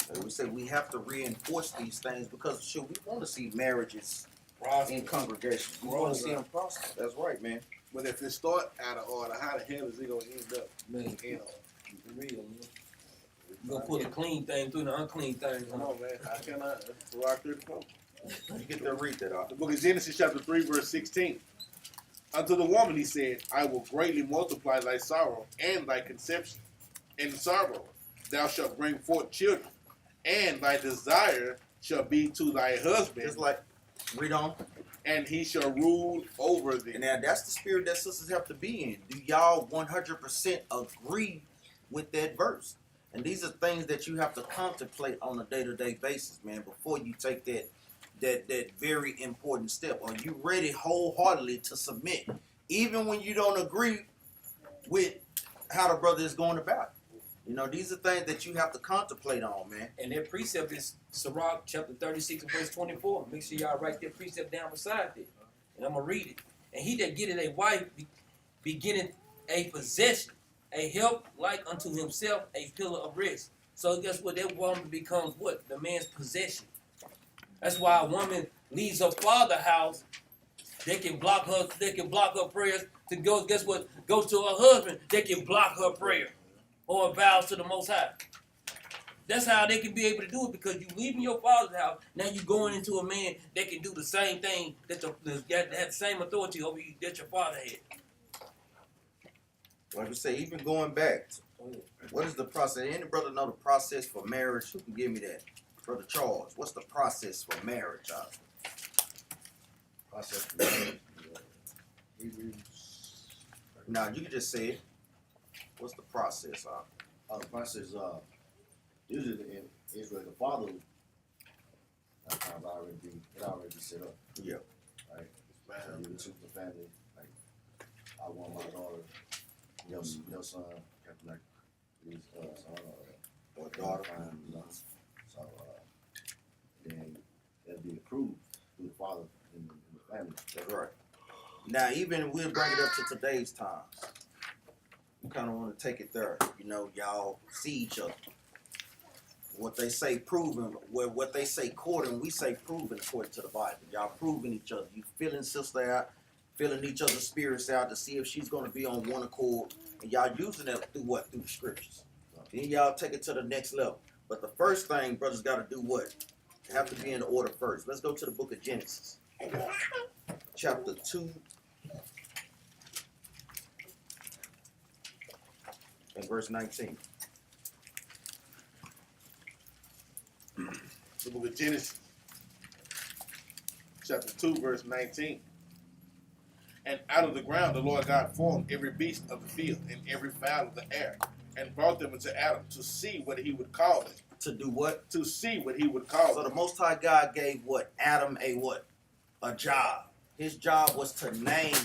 Like we say we have to reinforce these things because we want to see marriages in congregations. We want to see them prosper. That's right, man. But if it start out of order, how the hell is it gonna end up? Man, You know, for real, man. You gonna put a clean thing through the unclean thing. come on, man. How can I? That's Rock 34. You get to read that off. The book of Genesis, chapter 3, verse 16. Unto the woman he said, I will greatly multiply thy sorrow and thy conception. In sorrow thou shalt bring forth children, and thy desire shall be to thy husband, Just like, read on. and he shall rule over thee. And now that's the spirit that sisters have to be in. Do y'all 100% agree with that verse? And these are things that you have to contemplate on a day-to-day basis, man, before you take that very important step. Are you ready wholeheartedly to submit, even when you don't agree with how the brother is going about it? You know, these are things that you have to contemplate on, man. And that precept is Sirach chapter 36 and verse 24. Make sure y'all write that precept down beside it. And I'm going to read it. And he that getteth a wife beginneth a possession, a help like unto himself, a pillar of rest. So guess what? That woman becomes what? The man's possession. That's why a woman leaves her father's house. They can block her prayers to go. Guess what? Go to her husband. They can block her prayer or vows to the Most High. That's how they can be able to do it because you leaving your father's house. Now you going into a man that can do the same thing that have the same authority over you that your father had. Like we say, even going back, what is the process? Any brother know the process for marriage? Who can give me that? Brother Charles, what's the process for marriage? Process for marriage. Hebrews. Now, you can just say it. What's the process? The process, usually in Israel, the father already be set up. Yeah. Right? So you would choose the family, like, I want my daughter, your son, like, his son or daughter, you know. So then that'll be approved through the father in the family. That's right. Now, even we'll bring it up to today's times. We kind of want to take it there. You know, y'all see each other. What they say proving, what they say courting, we say proving according to the Bible. Y'all proving each other. You feeling sister out, feeling each other's spirits out to see if she's going to be on one accord. And y'all using that through what? Through the scriptures. Then y'all take it to the next level. But the first thing, brothers got to do what? They have to be in order first. Let's go to the book of Genesis. Chapter 2. And verse 19. The book of Genesis, chapter 2, verse 19. And out of the ground the Lord God formed every beast of the field and every fowl of the air, and brought them unto Adam to see what he would call it. To do what? To see what he would call So it. the Most High God gave what? Adam a what? A job. His job was to name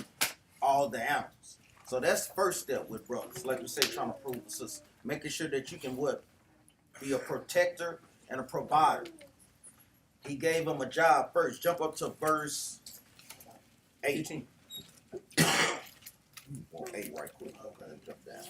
all the animals. So that's the first step with brothers. Like we say, trying to prove sister. Making sure that you can what? Be a protector and a provider. He gave him a job first. Jump up to verse 18. 8 right quick. Okay, jump down.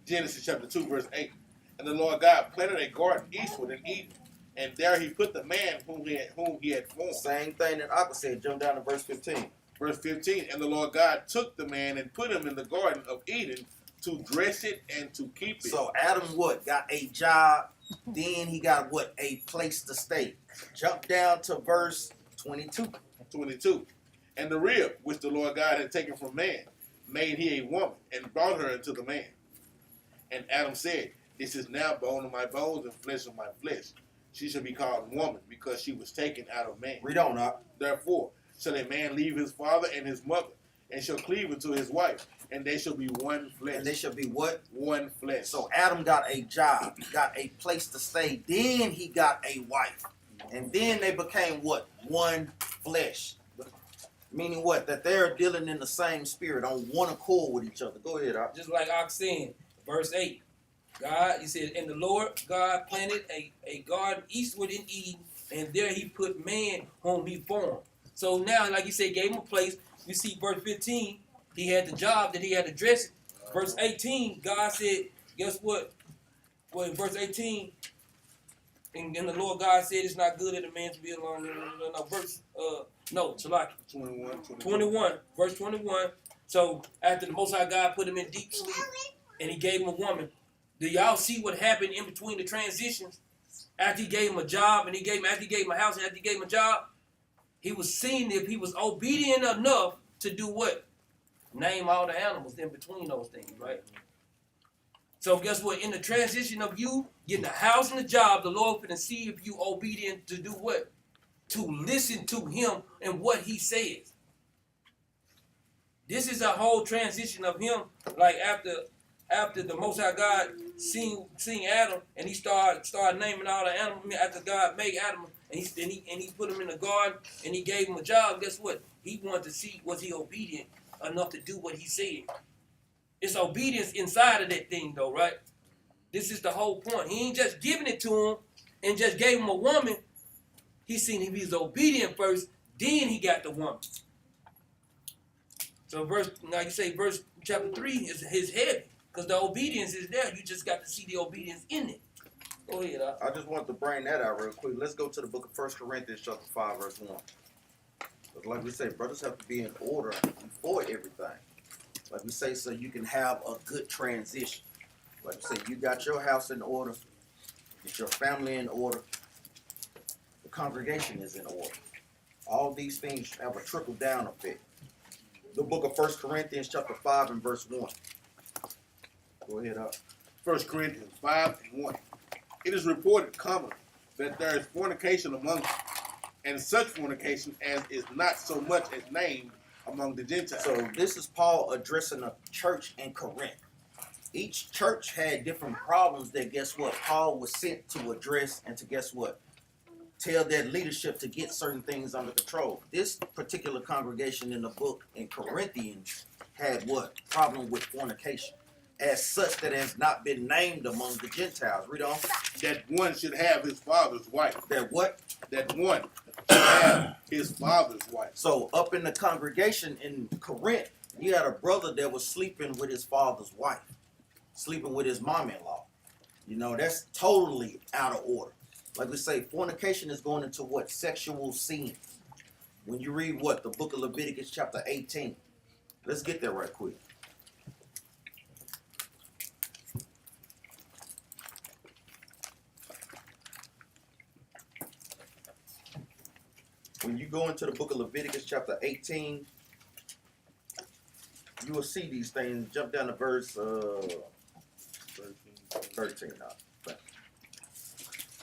Genesis chapter 2, verse 8. And the Lord God planted a garden eastward in Eden, and there he put the man whom he had formed. Same thing that Akka said. Jump down to verse 15. Verse 15. And the Lord God took the man and put him in the garden of Eden to dress it and to keep it. So Adam what? Got a job. Then he got what? A place to stay. Jump down to verse 22. 22. And the rib which the Lord God had taken from man made he a woman and brought her unto the man. And Adam said, This is now bone of my bones and flesh of my flesh. She shall be called woman because she was taken out of man. Read on up. Therefore shall a man leave his father and his mother, and shall cleave unto his wife, and they shall be one flesh. And they shall be what? One flesh. So Adam got a job, got a place to stay. Then he got a wife. And then they became what? One flesh. Meaning what? That they're dealing in the same spirit, on one accord with each other. Go ahead, Ak. Just like Ox said, verse 8. God, he said, and the Lord God planted a garden eastward in Eden, and there he put man whom he formed. So now, like he said, gave him a place. We see verse 15, he had the job that he had to dress it. Verse 18, God said, guess what? Well, in verse 18, and the Lord God said it's not good that a man to be alone. Salaki. 21, verse 21. So after the Most High God put him in deep sleep and he gave him a woman, do y'all see what happened in between the transitions? After he gave him a job and after he gave him a house and after he gave him a job, he was seeing if he was obedient enough to do what? Name all the animals in between those things, right? So guess what? In the transition of you getting a house and a job, the Lord finna see if you obedient to do what? To listen to him and what he says. This is a whole transition of him, like after the Most High God seen Adam and he started naming all the animals after God made Adam and he put him in the garden and he gave him a job. Guess what? He wanted to see, was he obedient enough to do what he said. It's obedience inside of that thing though, right? This is the whole point. He ain't just giving it to him and just gave him a woman. He seen if he's obedient first, then he got the woman. So verse chapter 3 is heavy because the obedience is there. You just got to see the obedience in it. Go ahead. I just want to bring that out real quick. Let's go to the book of 1 Corinthians chapter 5, verse 1. But like we say, brothers have to be in order before everything. Like we say, so you can have a good transition. Like we say, you got your house in order, get your family in order, the congregation is in order. All these things have a trickle down effect. The book of 1 Corinthians chapter 5 and verse 1. Go ahead up. 1 Corinthians 5 and 1. It is reported commonly that there is fornication among you, and such fornication as is not so much as named among the Gentiles. So this is Paul addressing a church in Corinth. Each church had different problems that, guess what, Paul was sent to address and to, guess what, tell that leadership to get certain things under control. This particular congregation in the book in Corinthians had what? Problem with fornication. As such that has not been named among the Gentiles. Read on. That one should have his father's wife. That what? That one should have his father's wife. So up in the congregation in Corinth, you had a brother that was sleeping with his father's wife. Sleeping with his mom-in-law. You know, that's totally out of order. Like we say, fornication is going into what? Sexual sin. When you read what? The book of Leviticus chapter 18. Let's get there right quick. When you go into the book of Leviticus chapter 18, you will see these things. Jump down to verse 13.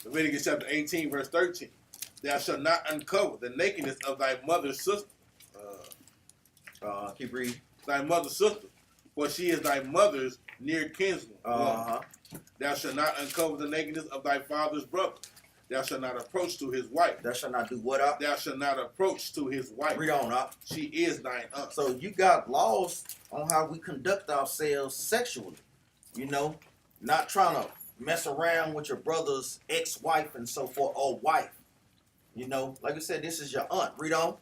Leviticus chapter 18, verse 13. Thou shalt not uncover the nakedness of thy mother's sister. Keep reading. Thy mother's sister, for she is thy mother's near kinswoman. Uh-huh. Thou shalt not uncover the nakedness of thy father's brother. Thou shalt not approach to his wife. Thou shalt not do what up? Thou shalt not approach to his wife. Read on up. She is thine aunt. So you got laws on how we conduct ourselves sexually. You know, not trying to mess around with your brother's ex-wife and so forth, or wife. You know, like I said, this is your aunt. Read on.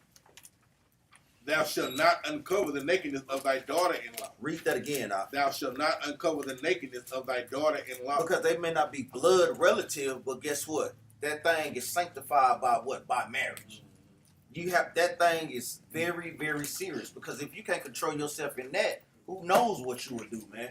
Thou shalt not uncover the nakedness of thy daughter-in-law. Read that again, Thou shalt not uncover the nakedness of thy daughter-in-law. because they may not be blood relative, but guess what? That thing is sanctified by what? By marriage. You have that thing is very, very serious, because if you can't control yourself in that, who knows what you would do, man?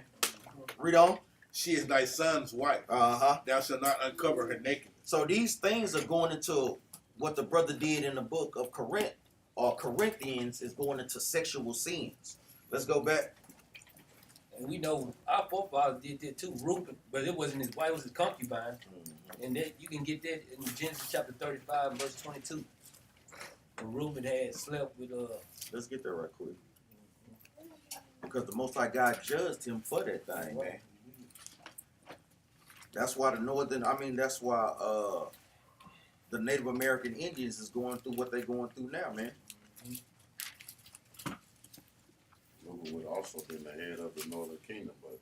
Read on. She is thy son's wife. Uh-huh. Thou shalt not uncover her nakedness. So these things are going into what the brother did in the book of Corinth, or Corinthians, is going into sexual sins. Let's go back. And we know our forefathers did that too, Reuben, but it wasn't his wife, it was his concubine. And that you can get that in Genesis chapter 35 and verse 22. When Reuben had slept with Let's get there right quick. Because the Most High God judged him for that thing, man. That's why that's why the Native American Indians is going through what they're going through now, man. Reuben would also been the head of the Northern Kingdom, but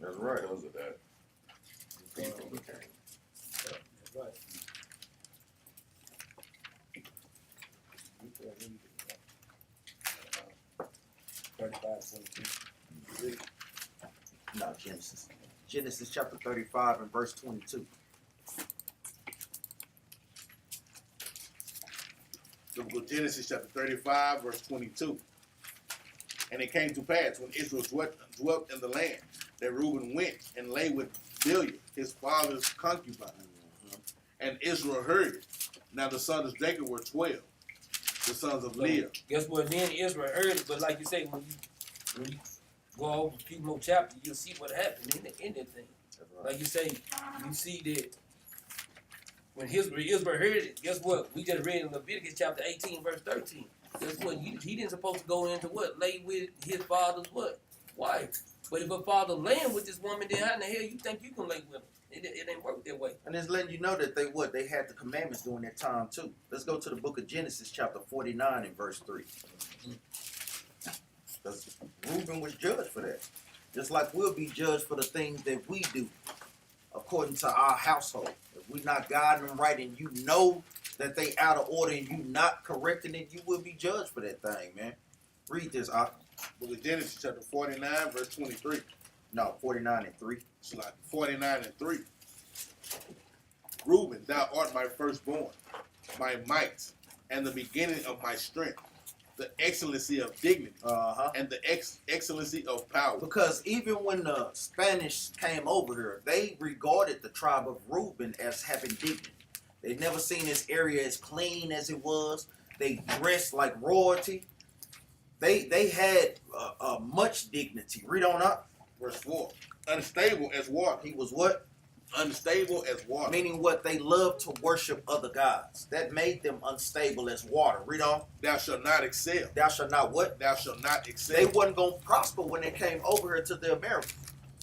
That's right. because of that, people became. That's right. 35:22. No, Genesis. Genesis chapter 35 and verse 22. The book of Genesis chapter 35, verse 22. And it came to pass when Israel dwelt in the land that Reuben went and lay with Bilhah, his father's concubine. And Israel heard it. Now the sons of Jacob were 12, the sons of Leah. Guess what? Then Israel heard it, but like you say, when you go over a few more chapters, you'll see what happened in that thing. Like you say, you see that when Israel heard it, guess what? We just read in Leviticus chapter 18, verse 13. Guess what? He didn't supposed to go into what? Lay with his father's what? Wife. But if a father laying with this woman, then how in the hell you think you can lay with him? It ain't work that way. And it's letting you know that they had the commandments during that time too. Let's go to the book of Genesis chapter 49 and verse 3. Because Reuben was judged for that. Just like we'll be judged for the things that we do according to our household. If we're not guiding them right and you know that they out of order and you not correcting it, you will be judged for that thing, man. Read this, Book of Genesis chapter 49, verse 23. No, 49 and 3. It's like 49 and 3. Reuben, thou art my firstborn, my might, and the beginning of my strength, the excellency of dignity, and the excellency of power. Because even when the Spanish came over here, they regarded the tribe of Reuben as having dignity. They never seen this area as clean as it was. They dressed like royalty. They had much dignity. Read on up. Verse 4. Unstable as water. He was what? Unstable as water. Meaning what? They loved to worship other gods. That made them unstable as water. Read on. Thou shalt not excel. Thou shalt not what? Thou shalt not excel. They wasn't going to prosper when they came over here to the Americas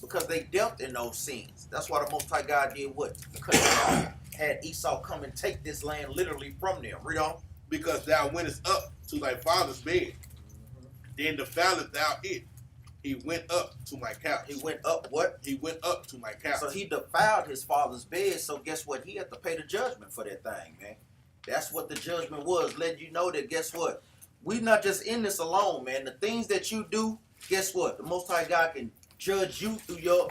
because they dealt in those sins. That's why the Most High God did what? Cut them off. Had Esau come and take this land literally from them. Read on. Because thou wentest up to thy father's bed, then defiled thou it. He went up to my couch. He went up what? He went up to my couch. So he defiled his father's bed, so guess what? He had to pay the judgment for that thing, man. That's what the judgment was, letting you know that guess what? We not just in this alone, man. The things that you do, guess what? The Most High God can judge you through your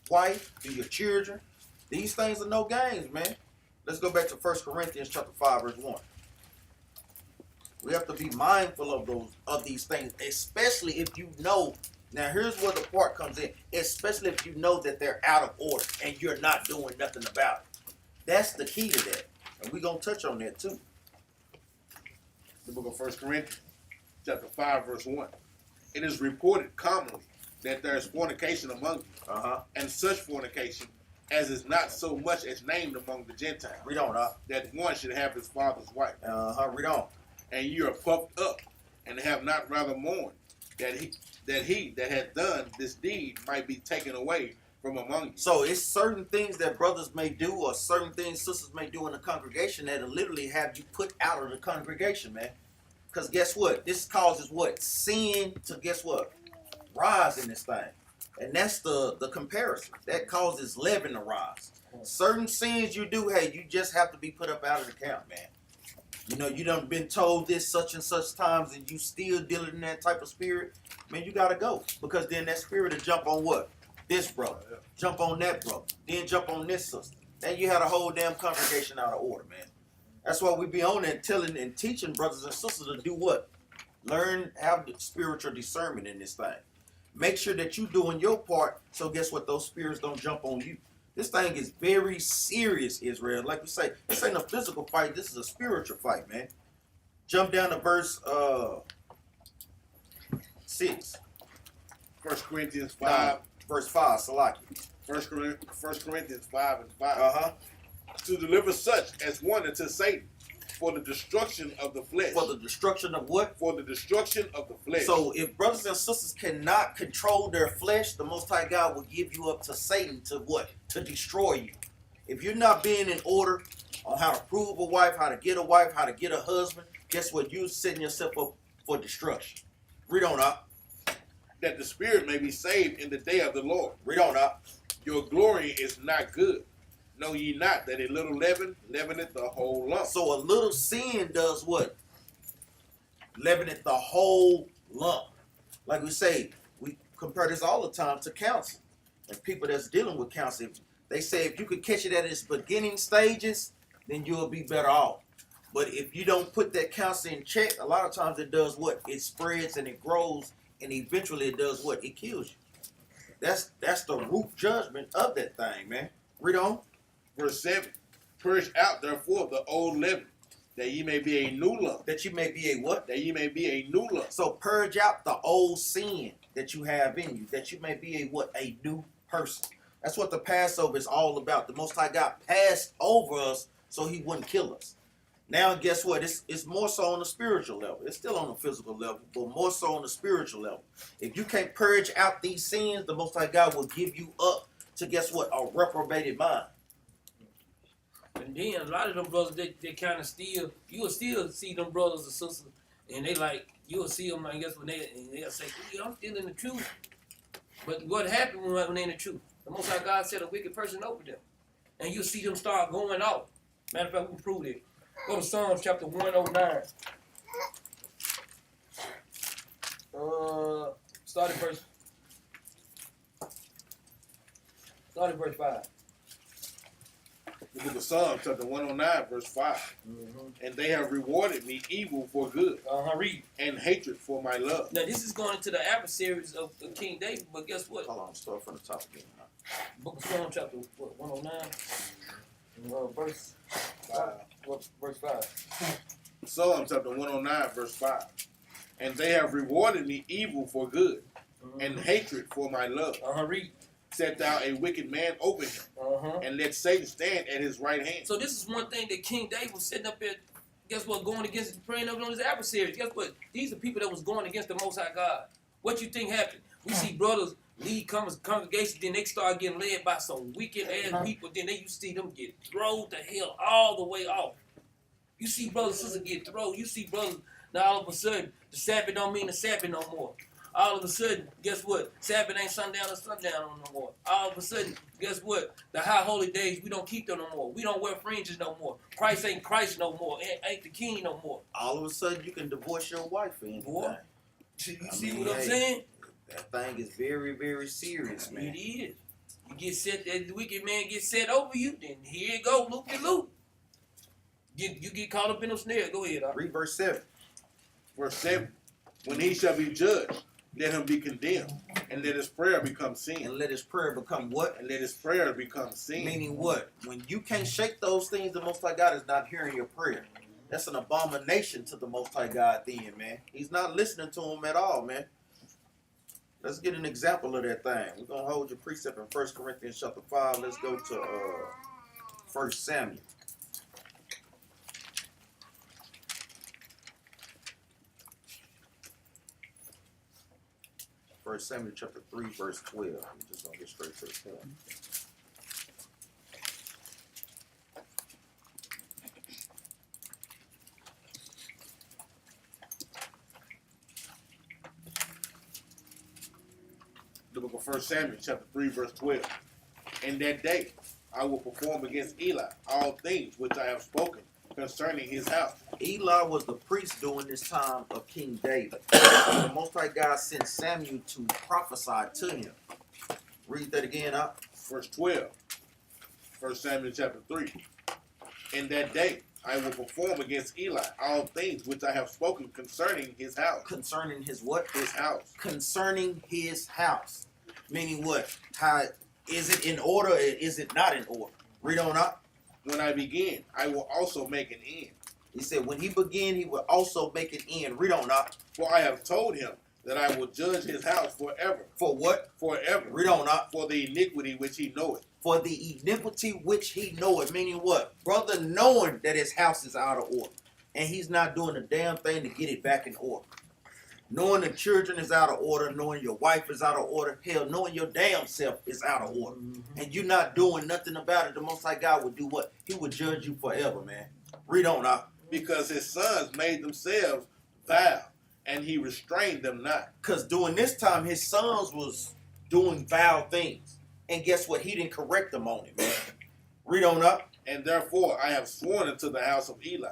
wife, through your children. These things are no games, man. Let's go back to 1 Corinthians chapter 5, verse 1. We have to be mindful of these things, especially if you know. Now, here's where the part comes in, especially if you know that they're out of order and you're not doing nothing about it. That's the key to that. And we're going to touch on that too. The book of 1 Corinthians, chapter 5, verse 1. It is reported commonly that there is fornication among you, and such fornication as is not so much as named among the Gentiles. Read on, that one should have his father's wife. Read on. And you are puffed up and have not rather mourned that he that had done this deed might be taken away from among you. So it's certain things that brothers may do or certain things sisters may do in the congregation that'll literally have you put out of the congregation, man. Because guess what? This causes what? Sin to, guess what? Rise in this thing. And that's the comparison. That causes leaven to rise. Certain sins you do, hey, you just have to be put up out of the camp, man. You know, you done been told this such and such times and you still dealing in that type of spirit, man, you gotta go. Because then that spirit will jump on what? This brother. Jump on that brother. Then jump on this sister. And you had a whole damn congregation out of order, man. That's why we be on there telling and teaching brothers and sisters to do what? Learn, have the spiritual discernment in this thing. Make sure that you doing your part, so guess what? Those spirits don't jump on you. This thing is very serious, Israel. Like we say, this ain't a physical fight. This is a spiritual fight, man. Jump down to verse 6. 1 Corinthians 5. Verse 5, Salaki. 1 Corinthians 5 and 5. Uh-huh. To deliver such as one unto Satan for the destruction of the flesh. For the destruction of what? For the destruction of the flesh. So if brothers and sisters cannot control their flesh, the Most High God will give you up to Satan to what? To destroy you. If you're not being in order on how to prove a wife, how to get a wife, how to get a husband, guess what? You're setting yourself up for destruction. Read on up. That the spirit may be saved in the day of the Lord. Read on up. Your glory is not good. Know ye not that a little leaven leaveneth the whole lump? So a little sin does what? Leaveneth the whole lump. Like we say, we compare this all the time to counsel. And people that's dealing with counsel, they say if you could catch it at its beginning stages, then you'll be better off. But if you don't put that counsel in check, a lot of times it does what? It spreads and it grows, and eventually it does what? It kills you. That's the root judgment of that thing, man. Read on. Verse 7. Purge out therefore the old leaven, that ye may be a new lump. That you may be a what? That ye may be a new lump. So purge out the old sin that you have in you, that you may be a what? A new person. That's what the Passover is all about. The Most High God passed over us so he wouldn't kill us. Now, guess what? It's more so on the spiritual level. It's still on the physical level, but more so on the spiritual level. If you can't purge out these sins, the Most High God will give you up to, guess what? A reprobated mind. And then a lot of them brothers, they kind of still, you will still see them brothers and sisters, and they like, you will see them, I guess, when they'll say, yeah, I'm still in the truth. But what happened when they in the truth? The Most High God set a wicked person over them. And you'll see them start going off. Matter of fact, we can prove it. Go to Psalms chapter 109. Start at verse 5. The book of Psalms, chapter 109, verse 5. And they have rewarded me evil for good, Read. and hatred for my love. Now this is going into the adversaries of King David, but guess what? Hold on, start from the top again. Book of Psalms chapter 109, verse 5. Verse 5. Psalms chapter 109, verse 5. And they have rewarded me evil for good, and hatred for my love. Read. Set thou a wicked man over him, and let Satan stand at his right hand. So this is one thing that King David was sitting up there, guess what, going against, praying over on his adversaries. Guess what? These are people that was going against the Most High God. What you think happened? We see brothers lead congregations, then they start getting led by some wicked-ass people, then you see them get thrown to hell all the way off. You see brothers and sisters get thrown. You see brothers, now all of a sudden, the Sabbath don't mean the Sabbath no more. All of a sudden, guess what? Sabbath ain't sundown or sundown no more. All of a sudden, guess what? The high holy days, we don't keep them no more. We don't wear fringes no more. Christ ain't Christ no more. Ain't the king no more. All of a sudden, you can divorce your wife for anything. Boy, you see what I'm saying? That thing is very, very serious, man. It is. You get set, that wicked man gets set over you, then here you go, loop-de-loop. You get caught up in them snares. Go ahead, Read verse 7. Verse 7. When he shall be judged, let him be condemned, and let his prayer become sin. And let his prayer become what? And let his prayer become sin. Meaning what? When you can't shake those things, the Most High God is not hearing your prayer. That's an abomination to the Most High God then, man. He's not listening to him at all, man. Let's get an example of that thing. We're going to hold your precept in 1 Corinthians chapter 5. Let's go to 1 Samuel. 1 Samuel chapter 3, verse 12. We're just gonna get straight to the point. The book of 1 Samuel, chapter 3, verse 12. In that day I will perform against Eli all things which I have spoken concerning his house. Eli was the priest during this time of King David. The Most High God sent Samuel to prophesy to him. Read that again up. Verse 12. 1 Samuel chapter 3. In that day I will perform against Eli all things which I have spoken concerning his house. Concerning his what? His house. Concerning his house. Meaning what? How is it in order or is it not in order? Read on up. When I begin, I will also make an end. He said when he began, he will also make an end. Read on up. For I have told him that I will judge his house forever. For what? Forever. Read on up. For the iniquity which he knoweth. For the iniquity which he knoweth. Meaning what? Brother knowing that his house is out of order. And he's not doing a damn thing to get it back in order. Knowing the children is out of order, knowing your wife is out of order, hell, knowing your damn self is out of order. And you're not doing nothing about it, the Most High God would do what? He would judge you forever, man. Read on now. Because his sons made themselves vile, and he restrained them not. Because during this time, his sons was doing vile things. And guess what? He didn't correct them on it, man. Read on up. And therefore I have sworn unto the house of Eli,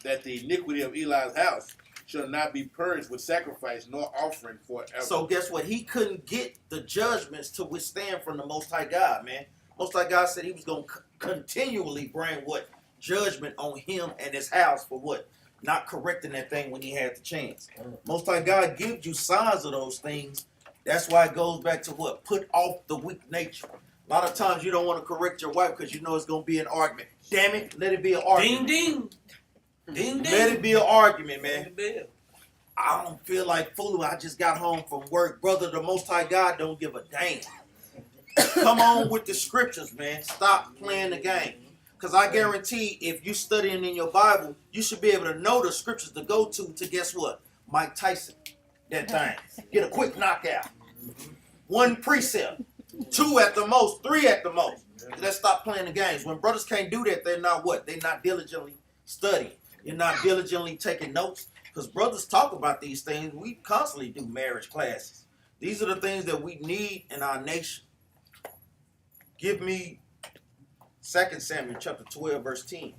that the iniquity of Eli's house shall not be purged with sacrifice nor offering forever. So guess what? He couldn't get the judgments to withstand from the Most High God, man. Most High God said he was going to continually bring what? Judgment on him and his house for what? Not correcting that thing when he had the chance. Most High God gives you signs of those things. That's why it goes back to what? Put off the weak nature. A lot of times you don't want to correct your wife because you know it's going to be an argument. Damn it, let it be an argument. Ding ding. Ding ding. Let it be an argument, man. Ring the bell. I don't feel like fooling. I just got home from work. Brother, the Most High God don't give a damn. Come on with the scriptures, man. Stop playing the game. Because I guarantee if you're studying in your Bible, you should be able to know the scriptures to go to guess what? Mike Tyson. That thing. Get a quick knockout. One precept. 2 at the most. 3 at the most. Let's stop playing the games. When brothers can't do that, they're not what? They're not diligently studying. You're not diligently taking notes. Because brothers talk about these things. We constantly do marriage classes. These are the things that we need in our nation. Give me 2 Samuel chapter 12, verse 10.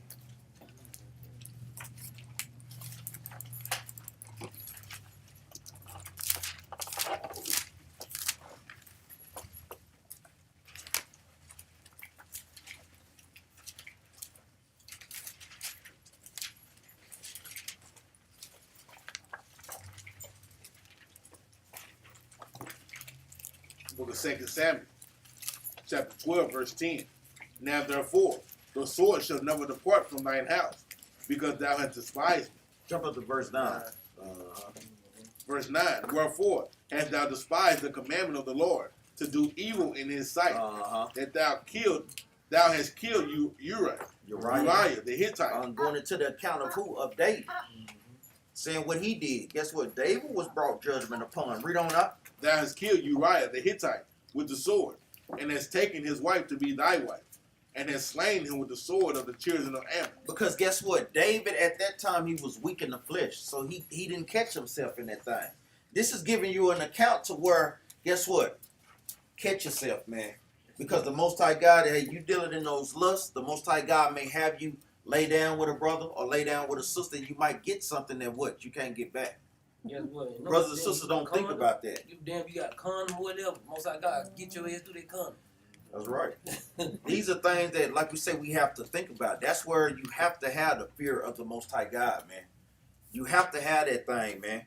Book of 2 Samuel, chapter 12, verse 10. Now therefore, the sword shall never depart from thine house, because thou hast despised me. Jump up to verse 9. Verse 9. Wherefore hast thou despised the commandment of the Lord, to do evil in his sight, that thou hast killed Uriah the Hittite. I'm going into the account of who? Of David. Saying what he did. Guess what? David was brought judgment upon. Read on up. Thou hast killed Uriah the Hittite with the sword, and hast taken his wife to be thy wife, and hast slain him with the sword of the children of Ammon. Because guess what? David at that time, he was weak in the flesh. So he didn't catch himself in that thing. This is giving you an account to where, guess what? Catch yourself, man. Because the Most High God, hey, you dealing in those lusts, the Most High God may have you lay down with a brother or lay down with a sister. You might get something that what? You can't get back. Guess what? Brothers and sisters don't think about that. You got condom or whatever. Most I got get your ass through that condom. That's right. These are things that, like we say, we have to think about. That's where you have to have the fear of the Most High God, man. You have to have that thing, man.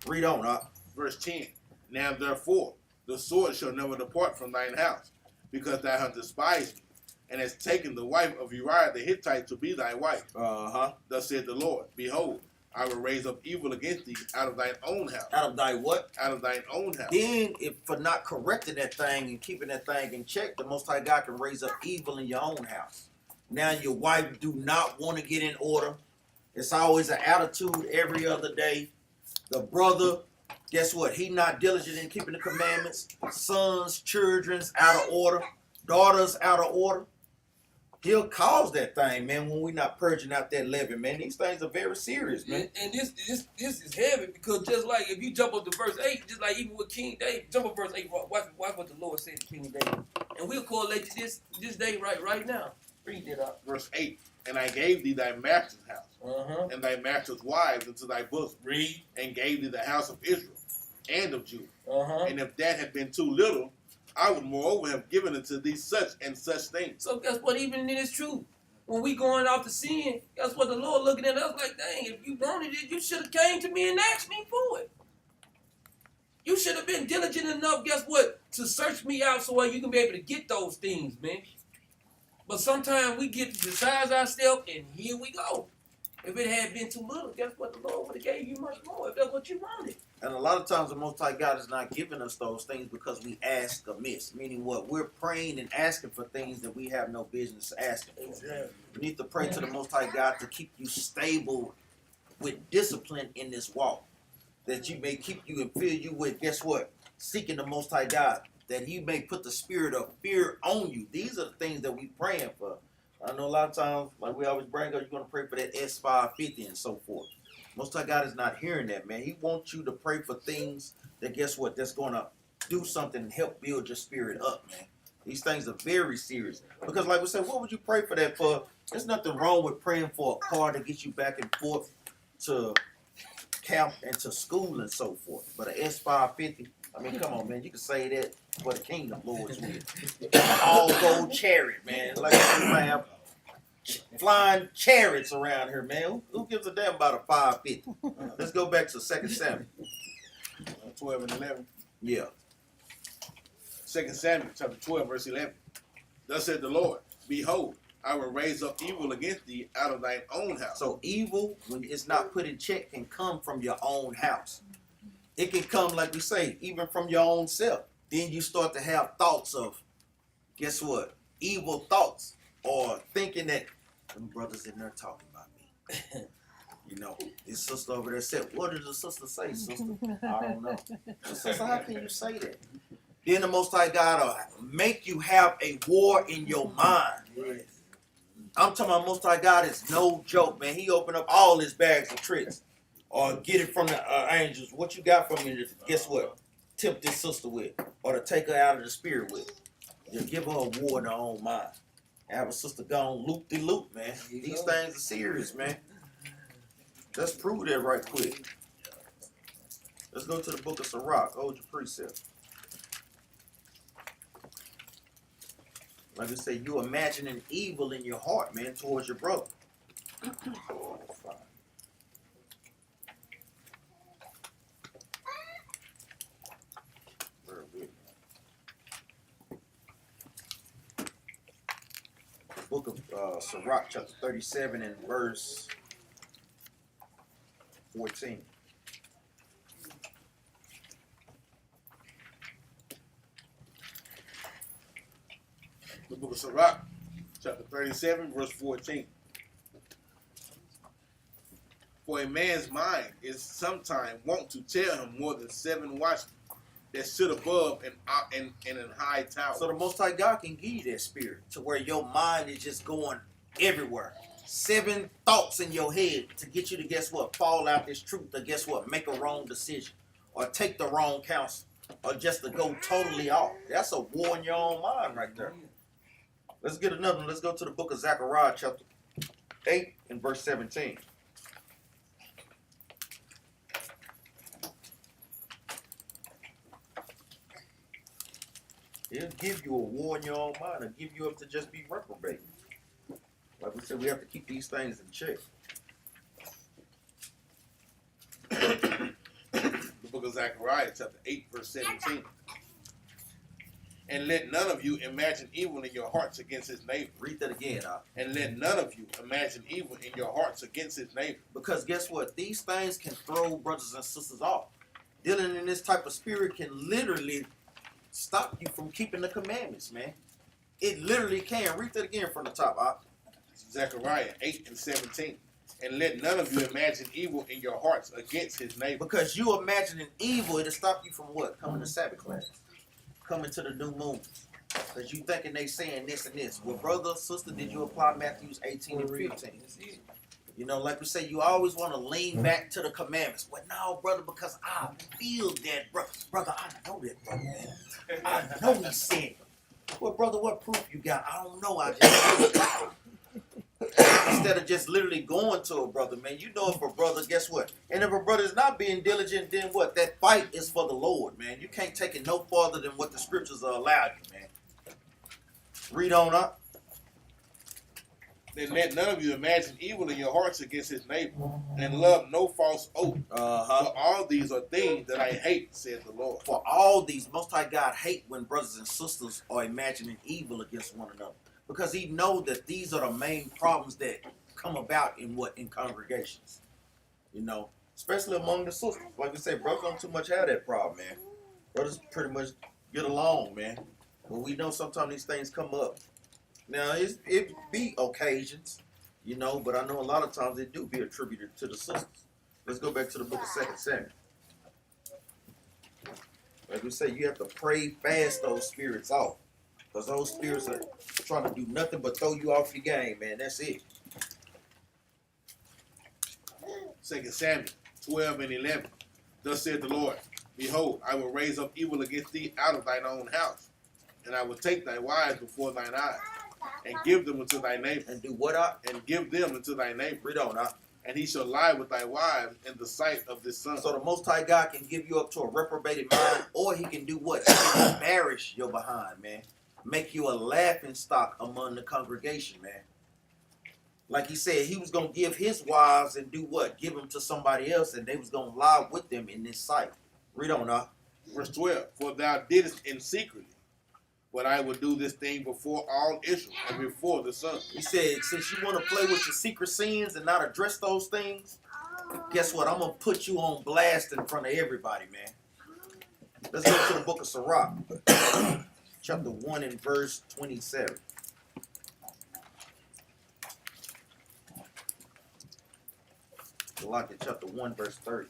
Read on up. Verse 10. Now therefore, the sword shall never depart from thine house, because thou hast despised me, and hast taken the wife of Uriah the Hittite to be thy wife. Thus saith the Lord, behold, I will raise up evil against thee out of thine own house. Out of thy what? Out of thine own house. Then, if for not correcting that thing and keeping that thing in check, the Most High God can raise up evil in your own house. Now your wife do not want to get in order. It's always an attitude every other day. The brother guess what? He not diligent in keeping the commandments. Sons, children's out of order. Daughters out of order. He'll cause that thing, man, when we're not purging out that leaven, man. These things are very serious, man. And this is heavy because just like if you jump up to verse 8, just like even with King David, jump up verse 8, watch what the Lord said to King David. And we'll correlate to this day right now. Read that up. Verse 8, and I gave thee thy master's house, and thy master's wives into thy bosom. Read. And gave thee the house of Israel and of Judah. And And if that had been too little, I would moreover have given unto thee such and such things. So guess what? Even in this truth, when we going out to sin, guess what? The Lord looking at us like, dang, if you wanted it, you should have came to me and asked me for it. You should have been diligent enough, guess what, to search me out so you can be able to get those things, man. But sometimes we get to decide ourselves, and here we go. If it had been too little, guess what? The Lord would have gave you much more if that's what you wanted. And a lot of times the Most High God is not giving us those things because we ask amiss. Meaning what? We're praying and asking for things that we have no business asking for. Exactly. You need to pray to the Most High God to keep you stable with discipline in this walk. That you may keep you and fill you with, guess what? Seeking the Most High God. That He may put the spirit of fear on you. These are the things that we praying for. I know a lot of times, like we always bring up, you're going to pray for that S550 and so forth. Most High God is not hearing that, man. He wants you to pray for things that, guess what, that's going to do something and help build your spirit up, man. These things are very serious. Because like we said, what would you pray for that for? There's nothing wrong with praying for a car to get you back and forth to camp and to school and so forth. But an S550, I mean, come on, man. You can say that for the kingdom, Lord's will. All gold chariot, man. Like we have flying chariots around here, man. Who gives a damn about a 550? Let's go back to 2 Samuel. 12 and 11. Yeah. 2 Samuel chapter 12, verse 11. Thus said the Lord, behold, I will raise up evil against thee out of thine own house. So evil, when it's not put in check, can come from your own house. It can come, like we say, even from your own self. Then you start to have thoughts of, guess what? Evil thoughts. Or thinking that them brothers in there talking about me. You know, his sister over there said, what did the sister say, sister? I don't know. Sister, how can you say that? Then the Most High God will make you have a war in your mind. Yes. I'm talking about Most High God is no joke, man. He opened up all his bags of tricks. Or get it from the angels. What you got from me to, guess what? Tempt this sister with. Or to take her out of the spirit with. You give her a war in her own mind. Have a sister gone loop-de-loop, man. These things are serious, man. Let's prove that right quick. Let's go to the book of Sirach. Hold your precept. Like I say, you imagining evil in your heart, man, towards your brother. Book of Sirach, chapter 37 and verse 14. The book of Sirach, chapter 37, verse 14. For a man's mind is sometime wont to tell him more than 7 watchmen that sit above and in high tower. So the Most High God can give you that spirit to where your mind is just going everywhere. 7 thoughts in your head to get you to, guess what, fall out this truth, or guess what, make a wrong decision, or take the wrong counsel, or just to go totally off. That's a war in your own mind right there. Let's get another one. Let's go to the book of Zechariah, chapter 8 and verse 17. It'll give you a war in your own mind and give you up to just be reprobate. Like we said, we have to keep these things in check. The book of Zechariah, chapter 8, verse 17. And let none of you imagine evil in your hearts against his neighbor. Read that again, And let none of you imagine evil in your hearts against his neighbor. because guess what? These things can throw brothers and sisters off. Dealing in this type of spirit can literally stop you from keeping the commandments, man. It literally can. Read that again from the top, Zechariah 8 and 17. And let none of you imagine evil in your hearts against his neighbor. Because you imagining evil, it'll stop you from what? Coming to Sabbath class. Coming to the new moon. Because you thinking they saying this and this. Well, brother, sister, did you apply Matthews 18 and 15? You know, like we say, you always want to lean back to the commandments. Well, no, brother, because I feel that, brother. Brother, I know that, brother, man. I know he said. Well, brother, what proof you got? I don't know. I just instead of just literally going to a brother, man, you know if a brother, guess what? And if a brother is not being diligent, then what? That fight is for the Lord, man. You can't take it no farther than what the scriptures are allowed you, man. Read on up. Then let none of you imagine evil in your hearts against his neighbor, and love no false oath. For all these are things that I hate, said the Lord. For all these, Most High God hate when brothers and sisters are imagining evil against one another. Because he knows that these are the main problems that come about in congregations. You know, especially among the sisters. Like we say, brothers don't too much have that problem, man. Brothers pretty much get along, man. But we know sometimes these things come up. Now, it be occasions, you know, but I know a lot of times it do be attributed to the sisters. Let's go back to the book of 2 Samuel. Like we say, you have to pray fast those spirits off. Because those spirits are trying to do nothing but throw you off your game, man. That's it. 2 Samuel 12 and 11. Thus said the Lord, behold, I will raise up evil against thee out of thine own house, and I will take thy wives before thine eyes, and give them unto thy neighbor. And do what up? And give them unto thy neighbor. Read on up. And he shall lie with thy wives in the sight of this son. So the Most High God can give you up to a reprobated mind, or he can do what? He can embarrass your behind, man. Make you a laughing stock among the congregation, man. Like he said, he was going to give his wives and do what? Give them to somebody else, and they was going to lie with them in this sight. Read on up. Verse 12. For thou didst in secret, but I will do this thing before all Israel and before the sun. He said, since you want to play with your secret sins and not address those things, guess what? I'm going to put you on blast in front of everybody, man. Let's go to the book of Sirach, chapter 1 and verse 27. Sirach chapter 1, verse 30.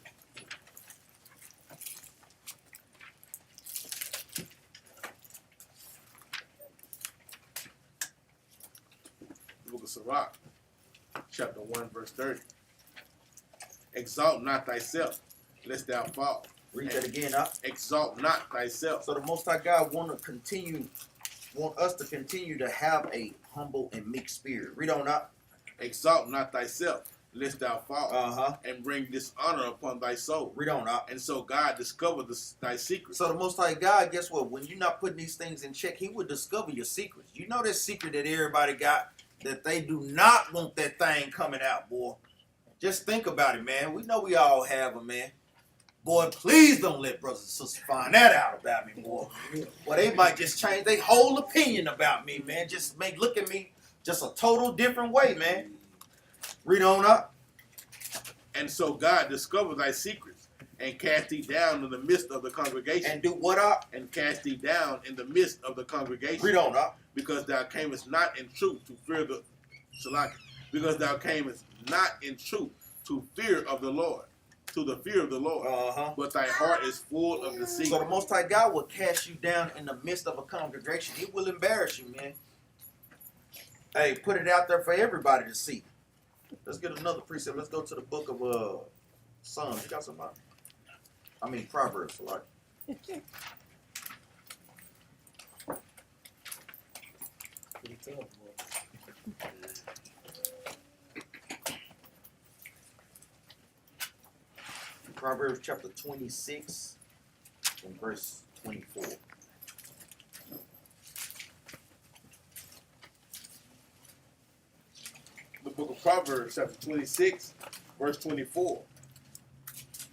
Book of Sirach, chapter 1, verse 30. Exalt not thyself, lest thou fall. Read that again up. Exalt not thyself. So the Most High God want us to continue to have a humble and meek spirit. Read on up. Exalt not thyself, lest thou fall, and bring dishonor upon thy soul. Read on up. And so God discovered thy secrets. So the Most High God, guess what? When you're not putting these things in check, he would discover your secrets. You know that secret that everybody got, that they do not want that thing coming out, boy. Just think about it, man. We know we all have them, man. Boy, please don't let brothers and sisters find that out about me, boy. Well, they might just change their whole opinion about me, man. Just look at me just a total different way, man. Read on up. And so God discovered thy secrets, and cast thee down in the midst of the congregation. And do what up? And cast thee down in the midst of the congregation. Read on up. Because thou camest not in truth to fear the Shalak. Because thou camest not in truth to fear of the Lord. To the fear of the Lord. But thy heart is full of deceit. So the Most High God will cast you down in the midst of a congregation. He will embarrass you, man. Hey, put it out there for everybody to see. Let's get another precept. Let's go to the book of Psalms. You got somebody? I mean Proverbs, like. Proverbs chapter 26 and verse 24. The book of Proverbs chapter 26, verse 24.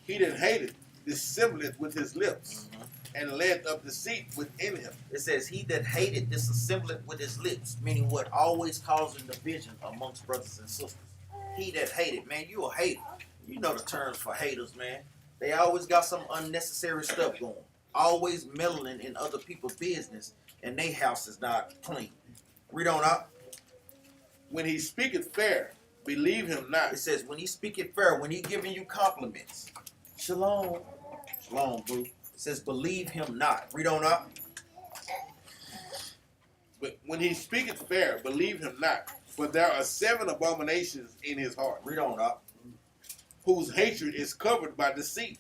He that hateth dissembleth with his lips, and layeth up deceit within him. It says, he that hated dissembleth with his lips, meaning what? Always causing division amongst brothers and sisters. He that hated, man, you a hater. You know the terms for haters, man. They always got some unnecessary stuff going. Always meddling in other people's business, and their house is not clean. Read on up. When he speaketh fair, believe him not. It says when he speaking fair, when he giving you compliments. Shalom. Shalom, boo. It says believe him not. Read on up. But when he speaketh fair, believe him not. For there are 7 abominations in his heart, Read on up. whose hatred is covered by deceit.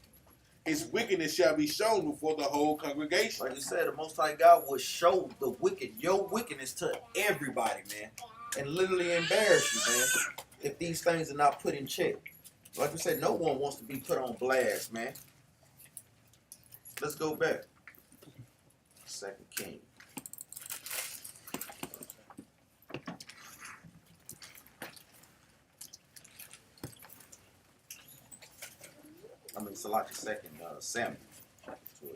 His wickedness shall be shown before the whole congregation. Like you said, the Most High God will show the wicked, your wickedness to everybody, man. And literally embarrass you, man, if these things are not put in check. Like I said, no one wants to be put on blast, man. Let's go back. 2 King. I mean, it's like the 2 Samuel, chapter 12.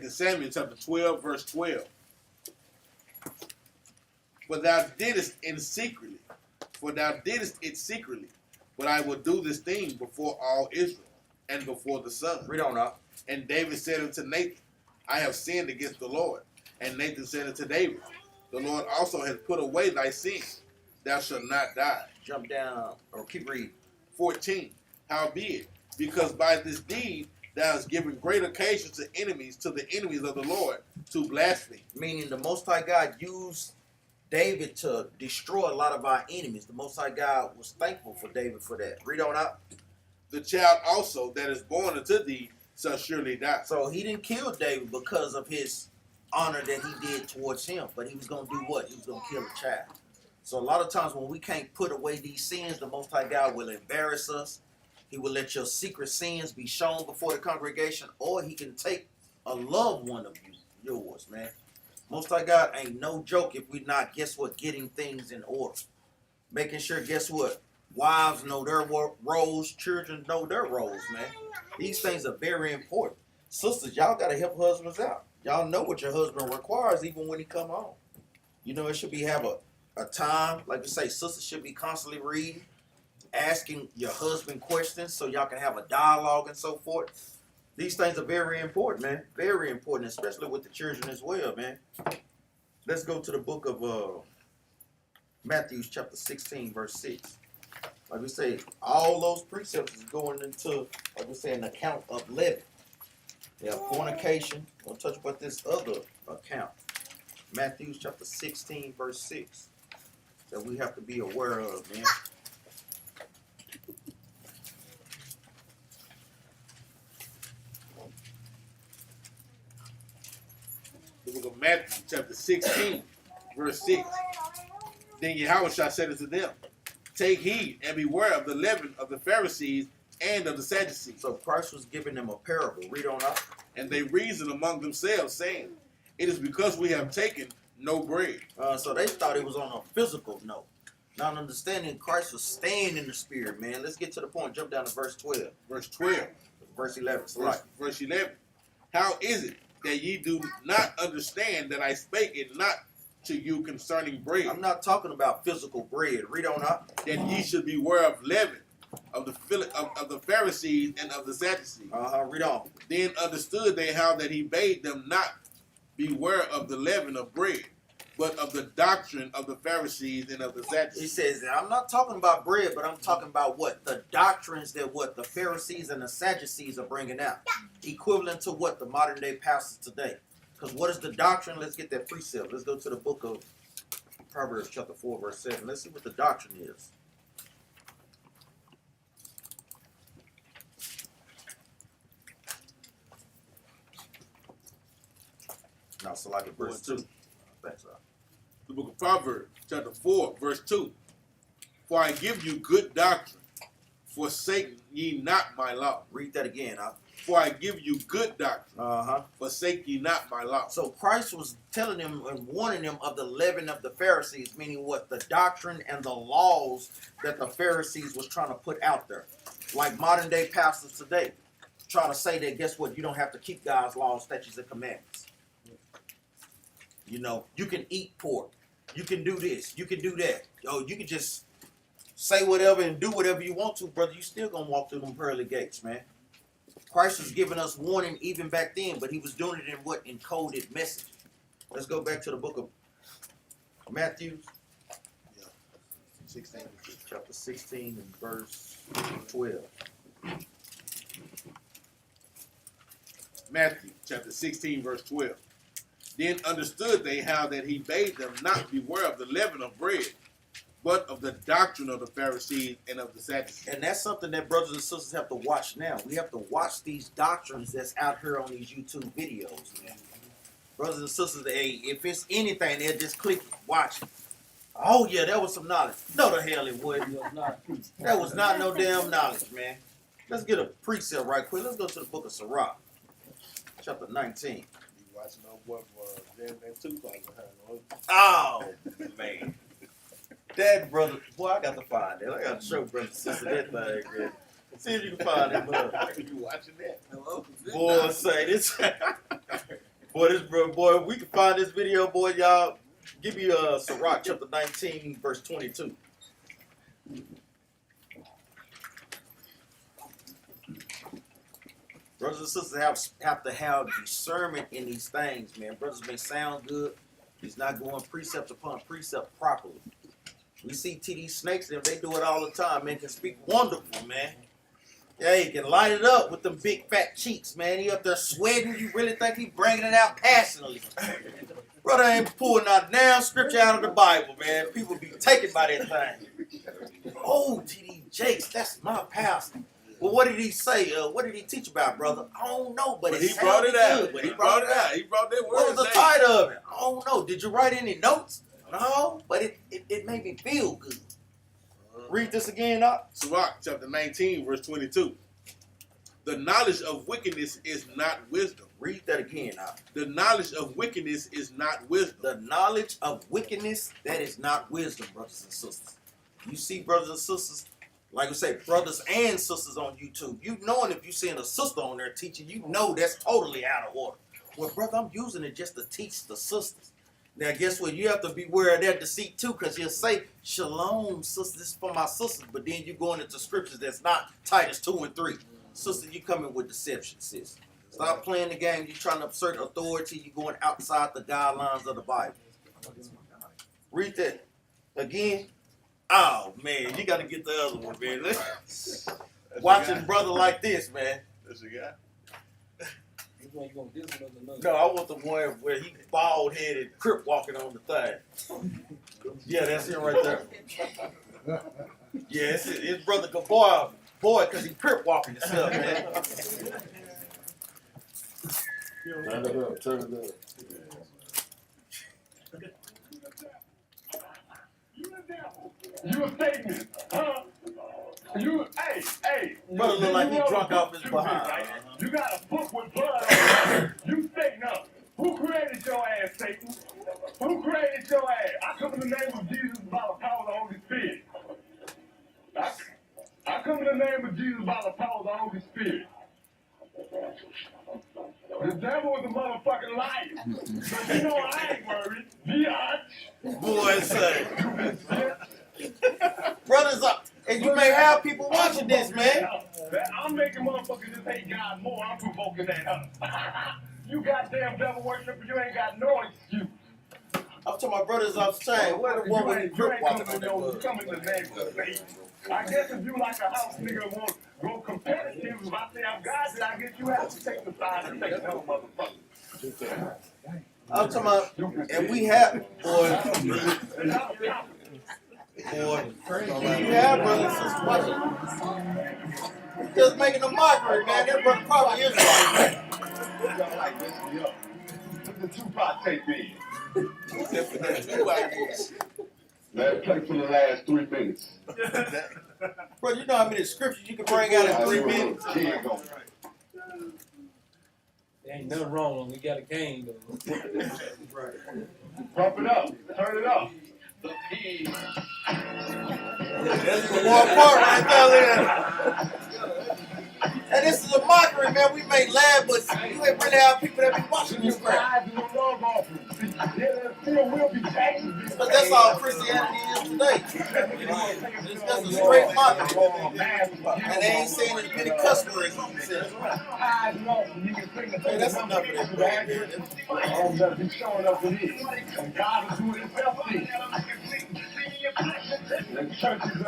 2 Samuel chapter 12, verse 12. For thou didst it secretly, but I will do this thing before all Israel and before the sun. Read on up. And David said unto Nathan, I have sinned against the Lord. And Nathan said unto David, the Lord also has put away thy sin. Thou shalt not die. Jump down, or keep reading. 14. Howbeit, because by this deed thou hast given great occasion to the enemies of the Lord, to blaspheme. Meaning the Most High God used David to destroy a lot of our enemies. The Most High God was thankful for David for that. Read on up. The child also that is born unto thee shall surely die. So he didn't kill David because of his honor that he did towards him, but he was going to do what? He was going to kill a child. So a lot of times when we can't put away these sins, the Most High God will embarrass us. He will let your secret sins be shown before the congregation, or he can take a loved one of yours, man. Most High God ain't no joke if we not, guess what, getting things in order. Making sure, guess what, wives know their roles, children know their roles, man. These things are very important. Sisters, y'all got to help husbands out. Y'all know what your husband requires even when he come home. You know, it should be have a time, like you say, sisters should be constantly reading, asking your husband questions so y'all can have a dialogue and so forth. These things are very important, man. Very important, especially with the children as well, man. Let's go to the book of Matthew chapter 16, verse 6. Like we say, all those precepts is going into, like we say, an account of Leaven. Yeah, fornication. We'll touch about this other account. Matthew chapter 16, verse 6. That we have to be aware of, man. The book of Matthew, chapter 16, verse 6. Then Yahushua said unto them, take heed and beware of the leaven of the Pharisees and of the Sadducees. So Christ was giving them a parable. Read on up. And they reasoned among themselves, saying, it is because we have taken no bread. So they thought it was on a physical note. Not understanding Christ was staying in the spirit, man. Let's get to the point. Jump down to verse 12. Verse 12. Verse 11. So Verse 11. How is it that ye do not understand that I spake it not to you concerning bread? I'm not talking about physical bread. Read on up. That ye should beware of leaven, of the Pharisees and of the Sadducees. Read on. Then understood they how that he bade them not beware of the leaven of bread, but of the doctrine of the Pharisees and of the He Sadducees. says, I'm not talking about bread, but I'm talking about what? The doctrines that what the Pharisees and the Sadducees are bringing out. Equivalent to what the modern day pastors today. Because what is the doctrine? Let's get that precept. Let's go to the book of Proverbs chapter 4, verse 7. Let's see what the doctrine is. Now, so like verse 2. Thanks, sir. The book of Proverbs, chapter 4, verse 2. For I give you good doctrine, forsake ye not my law. Read that again, huh? For I give you good doctrine, forsake ye not my law. So Christ was telling them and warning them of the leaven of the Pharisees, meaning what? The doctrine and the laws that the Pharisees was trying to put out there. Like modern day pastors today, trying to say that, guess what? You don't have to keep God's laws, statutes, and commandments. You know, you can eat pork. You can do this. You can do that. Oh, you can just say whatever and do whatever you want to, brother. You still gonna walk through them pearly gates, man. Christ was giving us warning even back then, but he was doing it in what? Encoded message. Let's go back to the book of Matthew. 16. Chapter 16 and verse 12. Matthew chapter 16, verse 12. Then understood they how that he bade them not beware of the leaven of bread, but of the doctrine of the Pharisees and of the Sadducees. And that's something that brothers and sisters have to watch now. We have to watch these doctrines that's out here on these YouTube videos, man. Brothers and sisters, hey, if it's anything, they'll just click it, watch it. Oh yeah, that was some knowledge. No the hell it wasn't. That was not no damn knowledge, man. Let's get a precept right quick. Let's go to the book of Sirach, chapter 19. You watching no boy Jam that Tupac behind. Oh man. That brother, boy, I got to find that. I got to show brother and sister that thing, man. See if you can find that, brother. You watching that? Boy, say this. Boy, this brother, boy, if we can find this video, boy, y'all. Give me Sirach chapter 19, verse 22. Brothers and sisters have to have discernment in these things, man. Brothers may sound good. He's not going precept upon precept properly. We see TD Snakes, them, they do it all the time, man. Can speak wonderful, man. Yeah, he can light it up with them big fat cheeks, man. He up there sweating. You really think he bringing it out passionately? Brother ain't pulling out damn scripture out of the Bible, man. People be taken by that thing. Oh, TD Jakes, that's my pastor. Well, what did he say? What did he teach about, brother? I don't know, but he brought it out. But He brought it out. He brought that word. What was the title of it? I don't know. Did you write any notes? No, but it made me feel good. Read this again, up. Sirach chapter 19, verse 22. The knowledge of wickedness is not wisdom. Read that again, up. The knowledge of wickedness is not wisdom. The knowledge of wickedness, that is not wisdom, brothers and sisters. You see, brothers and sisters, like we say, brothers and sisters on YouTube. You knowing if you seeing a sister on there teaching, you know that's totally out of order. Well, brother, I'm using it just to teach the sisters. Now, guess what? You have to beware of that deceit, too, because you'll say, shalom, sister, this is for my sisters, but then you're going into scriptures that's not Titus 2 and 3. Sister, you coming with deception, sis. Stop playing the game. You're trying to assert authority. You're going outside the guidelines of the Bible. Read that again. Oh, man, you got to get the other one, man. Watching brother like this, man. That's the guy. No, I want the one where he bald-headed, crip walking on the thing. Yeah, that's him right there. Yeah, it's brother Gaboy, boy, because he crip walking and stuff, man. Turn it up, turn it up. You a statement, huh? You, hey. Brother look like he drunk off his stupid, behind. right? You got a book with blood on it. You Satan up. Who created your ass, Satan? Who created your ass? I come in the name of Jesus by the power of the Holy Spirit. I come in the name of Jesus by the power of the Holy Spirit. The devil is a motherfucking liar. So you know I ain't worried. Biatch. Boy, say. Brothers up. And you may have people watching this, man. I'm making motherfuckers just hate God more. I'm provoking that up. You goddamn devil worshiper, you ain't got no excuse. I'm talking about brothers off the chain. Where the one with the grip walking on that You bug? come in the name of faith. I guess if you like a house nigga won't go competitive, if I say I'm God, then I guess you have to take the side and take another motherfucker. I'm talking about, and we have, boy, you have brothers and sisters watching. Just making a mockery, man. That brother probably is right. Y'all like this me up. Put the Tupac tape in. Let it play for the last 3 minutes. Bro, you know how many scriptures you can bring out in 3 minutes? Kid gon' There ain't nothing wrong when we got a cane, though. pump it up. Turn it up. That's the one part right there. And this is a mockery, man. We make laugh, but you ain't really have people that be watching this crap. But that's all Christianity is today. It's just a straight mockery. And they ain't saying as many cuss words. Hey, that's enough of that, bro. I'm gonna be showing up for this. And God will do it himself for you. The church is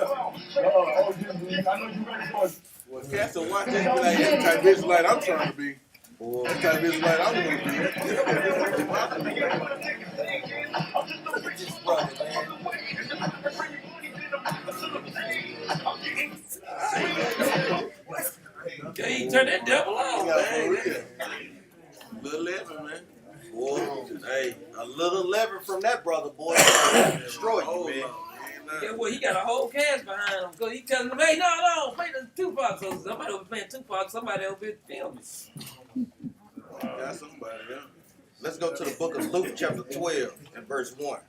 I know you ready for it. Well, cats will watch that and be like, that's the type of Israelite I'm trying to be. Boy, That's the type of Israelite I want to be. look at this brother, man. Yeah, he turned that devil off, Yeah, man. for real. Little Leaven, man. Boy, hey, a little lever from that brother, boy. Destroy you, man. Yeah, well, he got a whole cast behind him because he telling them, hey, no, play the Tupac. So somebody was playing Tupac, somebody over here filming. Got somebody, yeah. Let's go to the book of Luke, chapter 12, and verse 1.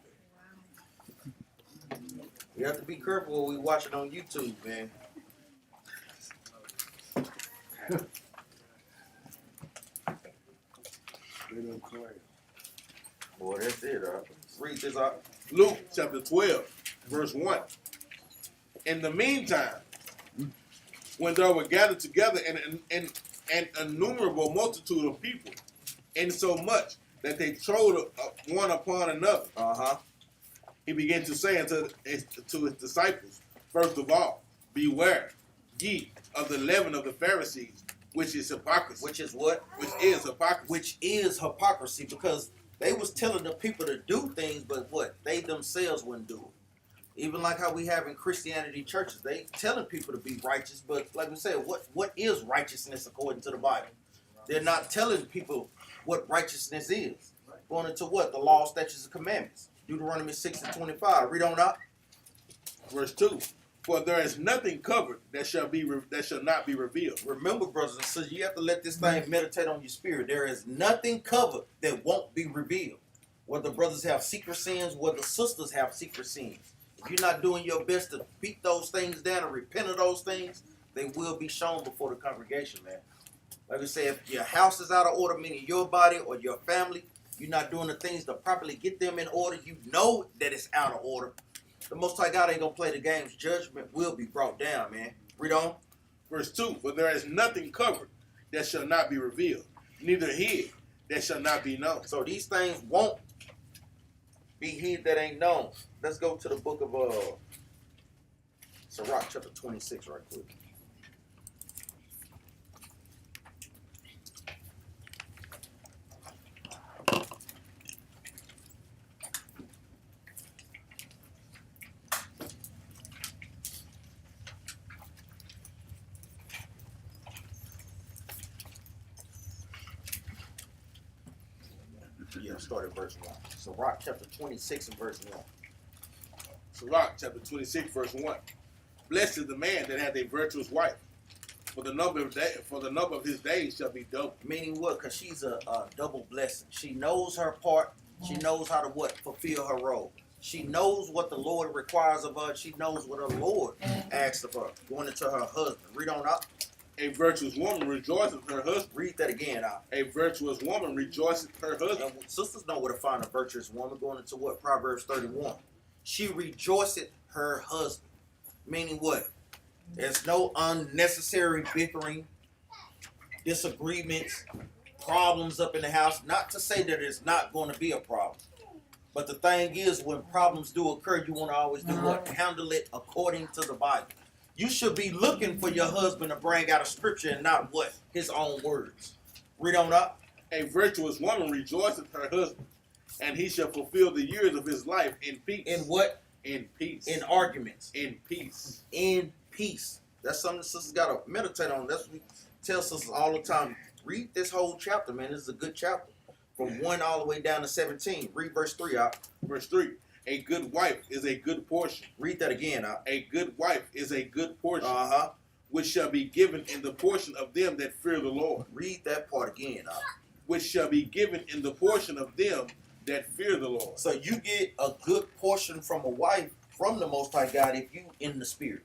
We have to be careful when we watch it on YouTube, man. Boy, that's it. Read this out. Luke chapter 12, verse 1. In the meantime, when there were gathered together an innumerable multitude of people, insomuch that they trod one upon another, he began to say unto his disciples, first of all, beware ye of the leaven of the Pharisees, which is hypocrisy. Which is what? Which is hypocrisy. Which is hypocrisy, because they was telling the people to do things, but what? They themselves wouldn't do it. Even like how we have in Christianity churches, they telling people to be righteous, but like we said, what is righteousness according to the Bible? They're not telling people what righteousness is. Going into what? The law, statutes, and commandments. Deuteronomy 6 and 25. Read on up. Verse 2. For there is nothing covered that shall not be revealed. Remember, brothers and sisters, you have to let this thing meditate on your spirit. There is nothing covered that won't be revealed. Whether brothers have secret sins, whether sisters have secret sins. If you're not doing your best to beat those things down and repent of those things, they will be shown before the congregation, man. Like I say, if your house is out of order, meaning your body or your family, you're not doing the things to properly get them in order, you know that it's out of order. The Most High God ain't going to play the games. Judgment will be brought down, man. Read on. Verse 2. For there is nothing covered that shall not be revealed, neither hid that shall not be known. So these things won't be hid that ain't known. Let's go to the book of Sirach, chapter 26 right quick. Yeah, start at verse 1. Sirach, chapter 26 and verse 1. Sirach chapter 26, verse 1. Blessed is the man that hath a virtuous wife, for the number of his days shall be double. Meaning what? Because she's a double blessing. She knows her part. She knows how to what? Fulfill her role. She knows what the Lord requires of her. She knows what her Lord asks of her. Going into her husband. Read on up. A virtuous woman rejoiceth her husband. Read that again out. A virtuous woman rejoiceth her husband. And sisters know where to find a virtuous woman. Going into what? Proverbs 31. She rejoiceth her husband. Meaning what? There's no unnecessary bickering, disagreements, problems up in the house. Not to say that it's not going to be a problem. But the thing is, when problems do occur, you want to always do what? Handle it according to the Bible. You should be looking for your husband to bring out a scripture and not what? His own words. Read on up. A virtuous woman rejoiceth her husband, and he shall fulfill the years of his life in peace. In what? In peace. In arguments. In peace. In peace. That's something the sisters got to meditate on. That's what we tell sisters all the time. Read this whole chapter, man. This is a good chapter. From 1 all the way down to 17. Read verse 3 out. Verse 3. A good wife is a good portion. Read that again out. A good wife is a good portion, Uh-huh. which shall be given in the portion of them that fear the Lord. Read that part again out. Which shall be given in the portion of them that fear the Lord. So you get a good portion from a wife from the Most High God if you in the spirit.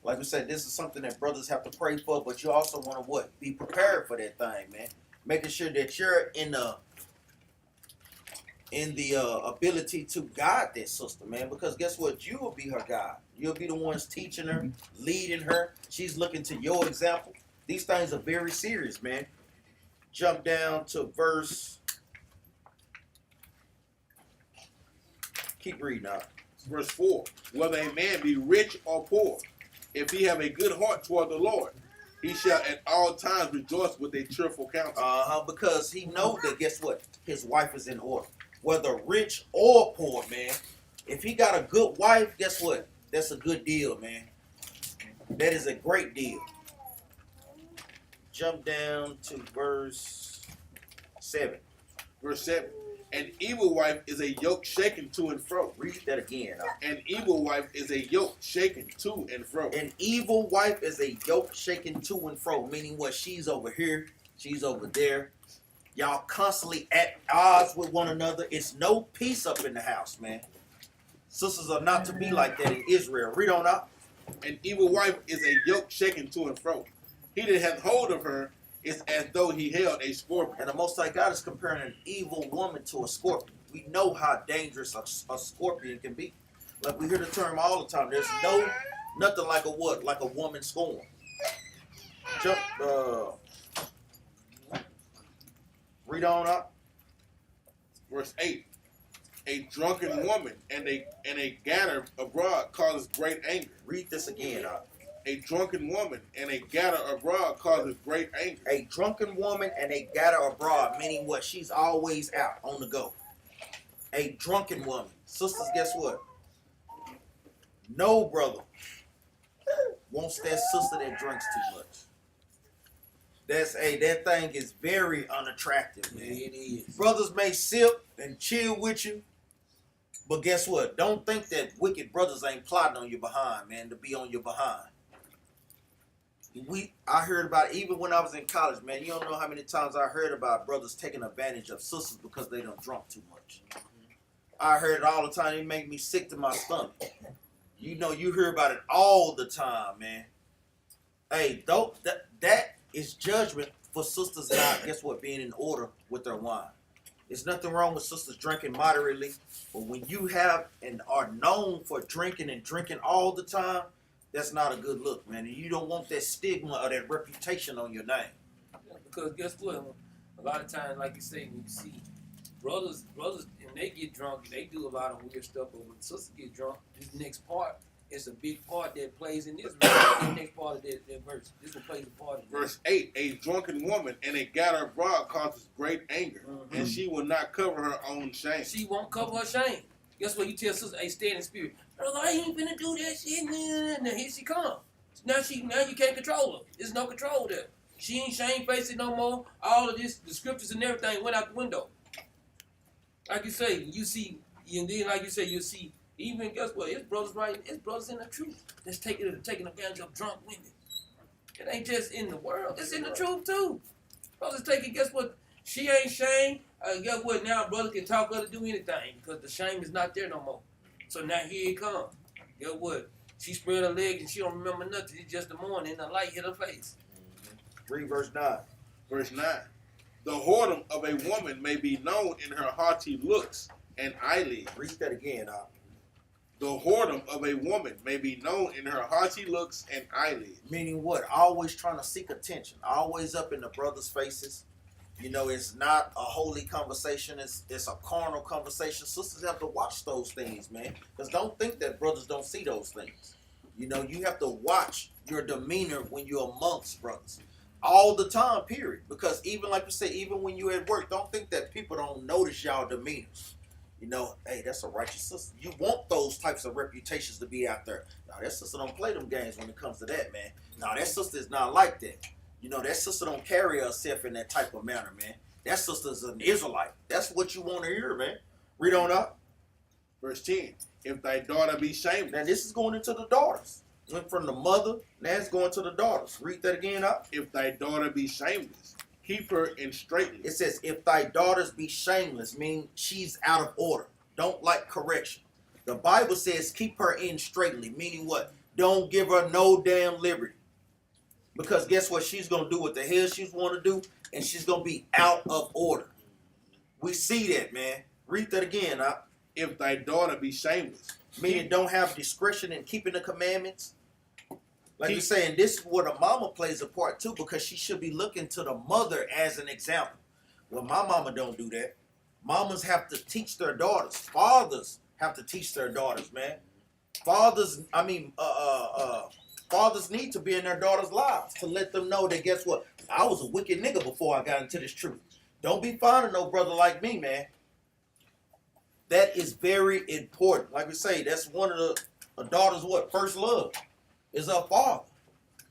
Like we said, this is something that brothers have to pray for, but you also want to what? Be prepared for that thing, man. Making sure that you're in the ability to guide that sister, man. Because guess what? You will be her guide. You'll be the ones teaching her, leading her. She's looking to your example. These things are very serious, man. Jump down to verse. Keep reading now. Verse 4. Whether a man be rich or poor, if he have a good heart toward the Lord, he shall at all times rejoice with a cheerful countenance. Because he know that, guess what? His wife is in order. Whether rich or poor, man. If he got a good wife, guess what? That's a good deal, man. That is a great deal. Jump down to verse 7. Verse 7. An evil wife is a yoke shaken to and fro. Read that again. An evil wife is a yoke shaken to and fro. An evil wife is a yoke shaken to and fro, meaning what? She's over here, she's over there. Y'all constantly at odds with one another. It's no peace up in the house, man. Sisters are not to be like that in Israel. Read on up. An evil wife is a yoke shaken to and fro. He that hath hold of her is as though he held a scorpion. And the Most High God is comparing an evil woman to a scorpion. We know how dangerous a scorpion can be. Like we hear the term all the time. There's nothing like a what? Like a woman scorn. Jump. Read on up. Verse 8. A drunken woman and a gatter abroad causes great anger. Read this again up. A drunken woman and a gatter abroad causes great anger. A drunken woman and a gatter abroad, meaning what? She's always out on the go. A drunken woman. Sisters, guess what? No brother wants that sister that drinks too much. That thing is very unattractive, man. It is. Brothers may sip and chill with you, but guess what? Don't think that wicked brothers ain't plotting on your behind, man, to be on your behind. I heard about it even when I was in college, man. You don't know how many times I heard about brothers taking advantage of sisters because they done drunk too much. I heard it all the time. It make me sick to my stomach. You know, you hear about it all the time, man. Hey, that is judgment for sisters not, guess what, being in order with their wine. There's nothing wrong with sisters drinking moderately, but when you have and are known for drinking and drinking all the time, that's not a good look, man. And you don't want that stigma or that reputation on your name. Yeah, because guess what? A lot of times, like you say, when you see brothers, when they get drunk, they do a lot of weird stuff. But when sisters get drunk, this next part is a big part that plays in this verse. The next part of that verse. This one plays a part in Verse 8. A drunken woman and a gatter abroad causes great anger, and she will not cover her own shame. She won't cover her shame. Guess what? You tell sister, hey, stay in the spirit. Brother, I ain't finna do that shit. Now here she come. Now you can't control her. There's no control there. She ain't shamefaced no more. All of this, the scriptures and everything went out the window. Like you say, you see, and then like you say, you see, even guess what? His brothers right, his brothers in the truth. That's taking advantage of drunk women. It ain't just in the world. It's in the truth too. Brothers taking, guess what? She ain't shame. Guess what? Now brother can talk her to do anything because the shame is not there no more. So now here it comes. Guess what? She spread her legs and she don't remember nothing. It's just the morning and the light hit her face. Read verse 9. Verse 9. The whoredom of a woman may be known in her haughty looks and eyelids. Read that again, The whoredom of a woman may be known in her haughty looks and eyelids. Meaning what? Always trying to seek attention. Always up in the brothers' faces. You know, it's not a holy conversation. It's a carnal conversation. Sisters have to watch those things, man. Because don't think that brothers don't see those things. You know, you have to watch your demeanor when you're amongst brothers. All the time, period. Because even like you say, even when you're at work, don't think that people don't notice y'all demeanors. You know, hey, that's a righteous sister. You want those types of reputations to be out there. Now, that sister don't play them games when it comes to that, man. Now, that sister is not like that. You know, that sister don't carry herself in that type of manner, man. That sister's an Israelite. That's what you want to hear, man. Read on up. Verse 10. If thy daughter be shameless. Now, this is going into the daughters. Went from the mother, now it's going to the daughters. Read that again up. If thy daughter be shameless, keep her in straightness. It says, if thy daughters be shameless, meaning she's out of order. Don't like correction. The Bible says, keep her in straightly, meaning what? Don't give her no damn liberty. Because guess what? She's going to do what the hell she's want to do, and she's going to be out of order. We see that, man. Read that again. If thy daughter be shameless. Meaning don't have discretion in keeping the commandments. Like you're saying, this is where the mama plays a part too, because she should be looking to the mother as an example. Well, my mama don't do that. Mamas have to teach their daughters. Fathers have to teach their daughters, man. Fathers need to be in their daughters' lives to let them know that, guess what? I was a wicked nigga before I got into this truth. Don't be finding no brother like me, man. That is very important. Like we say, that's one of a daughter's first love is her father.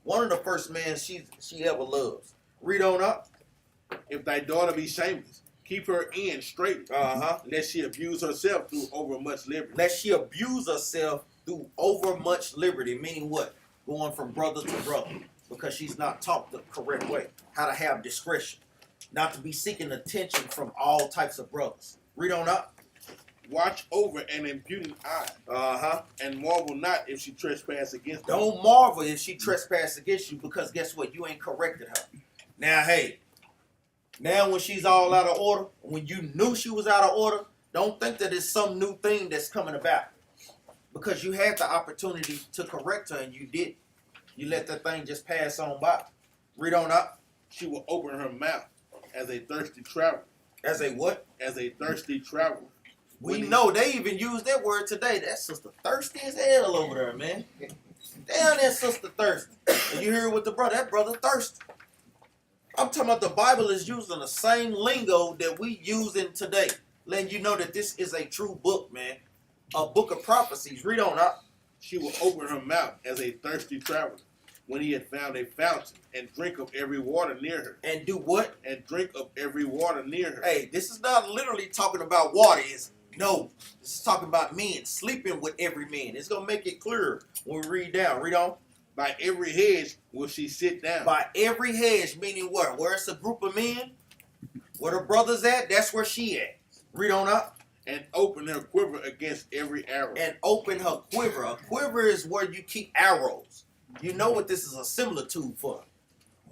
One of the first men she ever loves. Read on up. If thy daughter be shameless, keep her in straight. Lest she abuse herself through overmuch liberty. Lest she abuse herself through overmuch liberty, meaning what? Going from brother to brother. Because she's not taught the correct way. How to have discretion. Not to be seeking attention from all types of brothers. Read on up. Watch over an impudent eye. And marvel not if she trespass against you. Don't marvel if she trespass against you, because guess what? You ain't corrected her. Now, hey. Now when she's all out of order, when you knew she was out of order, don't think that it's some new thing that's coming about. Because you had the opportunity to correct her and you didn't. You let that thing just pass on by. Read on up. She will open her mouth as a thirsty traveler. As a what? As a thirsty traveler. We know they even use that word today. That sister thirsty as hell over there, man. Damn, that sister thirsty. And you hear it with the brother. That brother thirsty. I'm talking about the Bible is using the same lingo that we using today. Letting you know that this is a true book, man. A book of prophecies. Read on up. She will open her mouth as a thirsty traveler when he had found a fountain, and drink of every water near her. And do what? And drink of every water near her. Hey, this is not literally talking about water. No, this is talking about men sleeping with every man. It's going to make it clearer when we read down. Read on. By every hedge will she sit down. By every hedge, meaning what? Where it's a group of men, where the brothers at, that's where she at. Read on up. And open her quiver against every arrow. And open her quiver. A quiver is where you keep arrows. You know what this is a similitude for.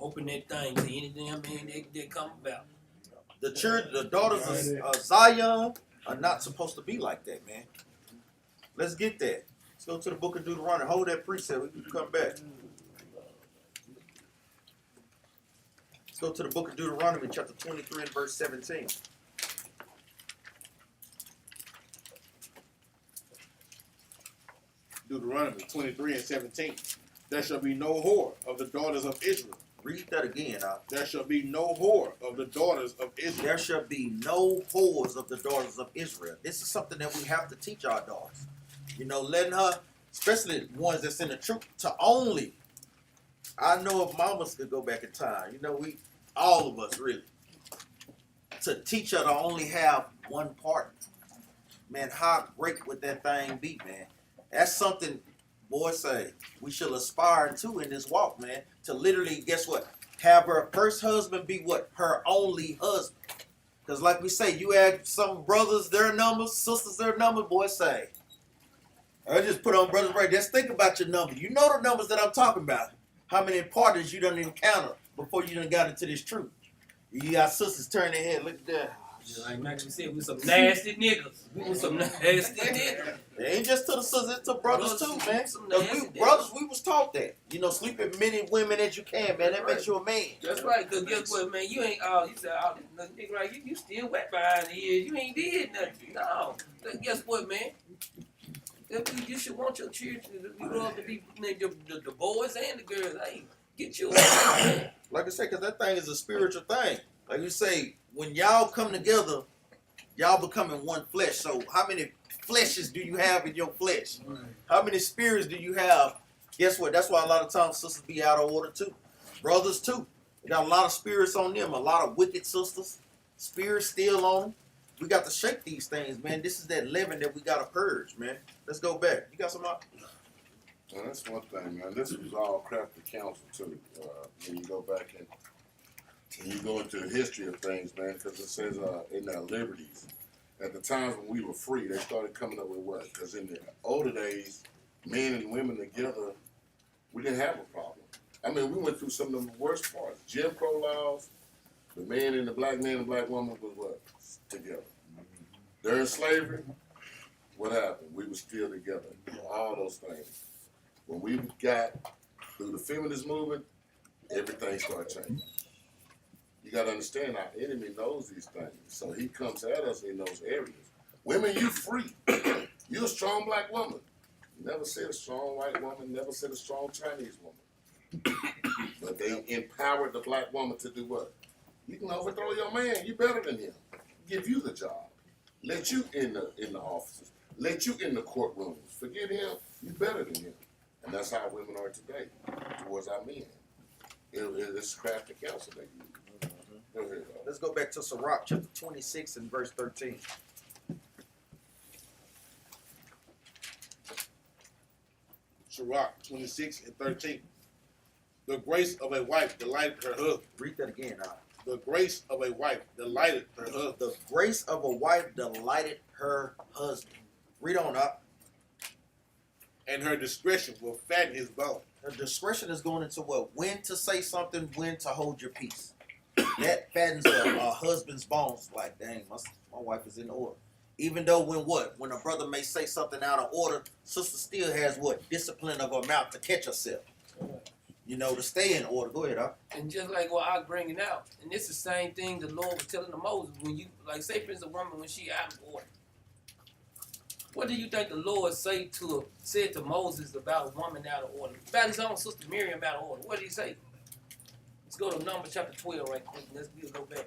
Open that thing to any damn man that come about. The church, the daughters of Zion are not supposed to be like that, man. Let's get that. Let's go to the book of Deuteronomy. Hold that precept. We can come back. Let's go to the book of Deuteronomy, chapter 23 and verse 17. Deuteronomy 23 and 17. There shall be no whore of the daughters of Israel. Read that again. There shall be no whore of the daughters of Israel. There shall be no whores of the daughters of Israel. This is something that we have to teach our daughters. You know, letting her, especially ones that's in the truth, to only. I know if mamas could go back in time, you know, all of us really, to teach her to only have one partner. Man, how great would that thing be, man? That's something, boys say, we should aspire to in this walk, man. To literally, guess what? Have her first husband be what? Her only husband. Because like we say, you add some brothers their numbers, sisters their numbers, boys say. I just put on brothers right. Just think about your numbers. You know the numbers that I'm talking about. How many partners you done encounter before you done got into this truth. You got sisters turning their head. Look at that. Just like Max said, we some nasty niggas. We was some nasty niggas. It ain't just to the sisters, it's to brothers too, man. Some Because nasty brothers, we was taught that. You know, sleep with many women as you can, man. That makes you a man. That's right, because guess what, man? You ain't all, you said, all this nigga right, you still wet behind the ears. You ain't did nothing. No. But guess what, man? You should want your children to grow up to be the boys and the girls. Hey, get you a man. Like I said, because that thing is a spiritual thing. Like you say, when y'all come together, y'all becoming one flesh. So how many fleshes do you have in your flesh? How many spirits do you have? Guess what? That's why a lot of times sisters be out of order too. Brothers too. They got a lot of spirits on them. A lot of wicked sisters. Spirits still on them. We got to shake these things, man. This is that leaven that we got to purge, man. Let's go back. You got some out? Well, that's one thing, man. This was all crafted counsel too. When you go back and you go into the history of things, man, because it says in our liberties, at the times when we were free, they started coming up with what? Because in the older days, men and women together, we didn't have a problem. I mean, we went through some of the worst parts. Jim Crow laws, the man and the black man and black woman was what? Together. During slavery, what happened? We were still together. All those things. When we got through the feminist movement, everything started changing. You got to understand, our enemy knows these things, so he comes at us in those areas. Women, you free. You're a strong black woman. Never said a strong white woman, never said a strong Chinese woman. But they empowered the black woman to do what? You can overthrow your man. You better than him. Give you the job. Let you in the offices. Let you in the courtrooms. Forget him. You better than him. And that's how women are today towards our men. It's crafty counsel they use. Go ahead. Let's go back to Sirach chapter 26 and verse 13. Sirach 26 and 13. The grace of a wife delighted her husband. Read that again now. The grace of a wife delighted her husband. The grace of a wife delighted her husband. Read on up. And her discretion will fatten his bone. Her discretion is going into what? When to say something, when to hold your peace. That fattens a husband's bones. Like, dang, my wife is in order. Even though when a brother may say something out of order, sister still has what? Discipline of her mouth to catch herself. You know, to stay in order. Go ahead, huh? And just like what I bring it out, and it's the same thing the Lord was telling to Moses when you, like, say for instance, a woman when she out of order. What do you think the Lord said to Moses about a woman out of order? About his own sister Miriam out of order. What did he say? Let's go to Numbers chapter 12 right quick. Let's go back.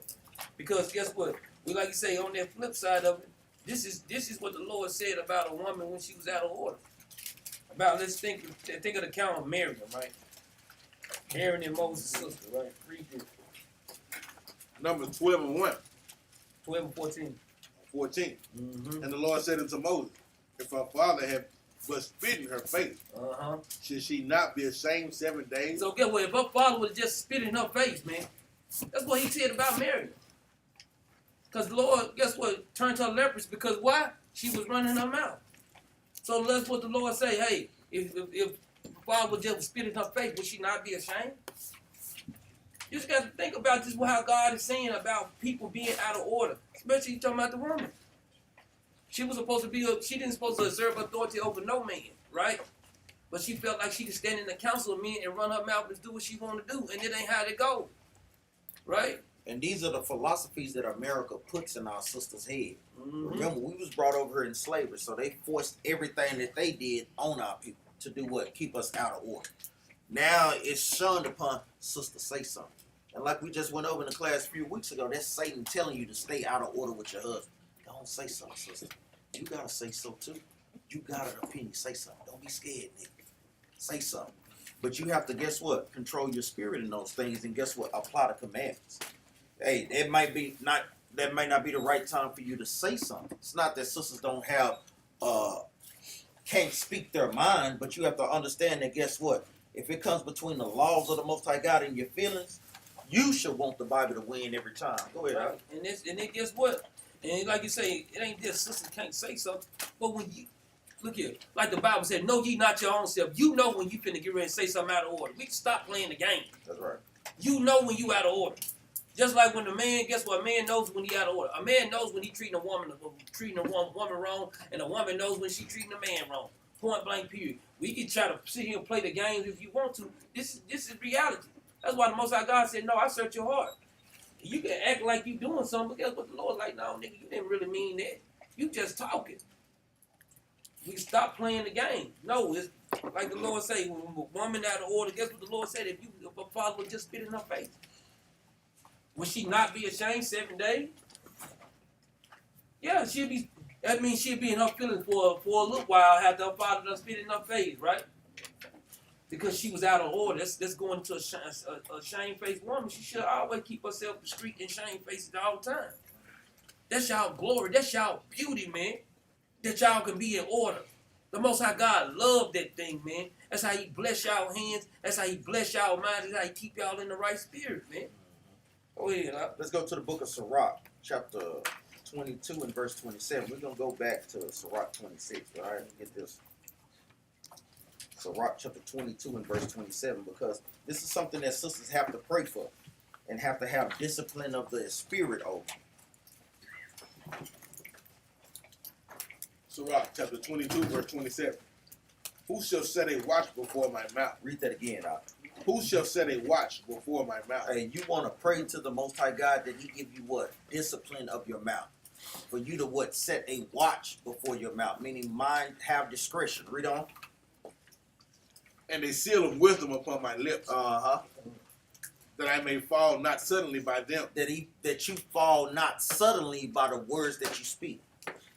Because guess what? We like you say on that flip side of it, this is what the Lord said about a woman when she was out of order. About let's think of the account of Miriam, right? Aaron and Moses' sister, right? Read this. Numbers 12 and 1. 12 and 14. 14. Mm-hmm. And the Lord said unto Moses, if her father had but spit in her face, Uh-huh. should she not be ashamed 7 days? So guess what? If her father would just spit in her face, man, that's what he said about Mary. Because the Lord, guess what, turned her leprous because why? She was running her mouth. So that's what the Lord say, hey, if father would just spit in her face, would she not be ashamed? You just got to think about this, how God is saying about people being out of order, especially you talking about the woman. She was supposed to be, she didn't supposed to exert authority over no man, right? But she felt like she could stand in the council of men and run her mouth and do what she wanted to do, and it ain't how it go, right? And these are the philosophies that America puts in our sisters' head. Mm-hmm. Remember, we was brought over here in slavery, so they forced everything that they did on our people to do what? Keep us out of order. Now it's shunned upon, sister, say something. And like we just went over in the class a few weeks ago, that's Satan telling you to stay out of order with your husband. Don't say something, sister. You gotta say so too. You got an opinion, say something. Don't be scared, nigga. Say something. But you have to, guess what? Control your spirit in those things, and guess what? Apply the commandments. Hey, that might not be the right time for you to say something. It's not that sisters don't have can't speak their mind, but you have to understand that, guess what? If it comes between the laws of the Most High God and your feelings, you should want the Bible to win every time. Go ahead, Right. And then guess what? And like you say, it ain't just sisters can't say something, but when you look here, like the Bible said, know ye not your own self. You know when you finna get ready and say something out of order. We can stop playing the game. That's right. You know when you out of order. Just like when the man, guess what? A man knows when he out of order. A man knows when he treating a woman wrong, and a woman knows when she treating a man wrong. Point blank period. We can try to sit here and play the games if you want to. This is reality. That's why the Most High God said, no, I search your heart. You can act like you doing something, but guess what? The Lord's like, no, nigga, you didn't really mean that. You just talking. We stop playing the game. No, it's like the Lord say, when a woman out of order, guess what the Lord said? If a father would just spit in her face, would she not be ashamed 7 days? Yeah, she'll be. That means she'll be in her feelings for a little while after her father done spit in her face, right? Because she was out of order. That's going to a shame-faced woman. She should always keep herself discreet and shame-faced all the time. That's y'all glory. That's y'all beauty, man. That y'all can be in order. The Most High God loved that thing, man. That's how he bless y'all hands. That's how he bless y'all minds. That's how he keep y'all in the right spirit, man. Go ahead, huh? Let's go to the book of Sirach, chapter 22 and verse 27. We're going to go back to Sirach 26, all right? Get this. Sirach chapter 22 and verse 27, because this is something that sisters have to pray for and have to have discipline of the spirit over. Sirach chapter 22, verse 27. Who shall set a watch before my mouth? Read that again, Doc. Who shall set a watch before my mouth? Hey, you want to pray to the Most High God that He give you what? Discipline of your mouth. For you to what? Set a watch before your mouth. Meaning mind have discretion. Read on. And a seal of wisdom upon my lips, Uh-huh. that I may fall not suddenly by them. That you fall not suddenly by the words that you speak.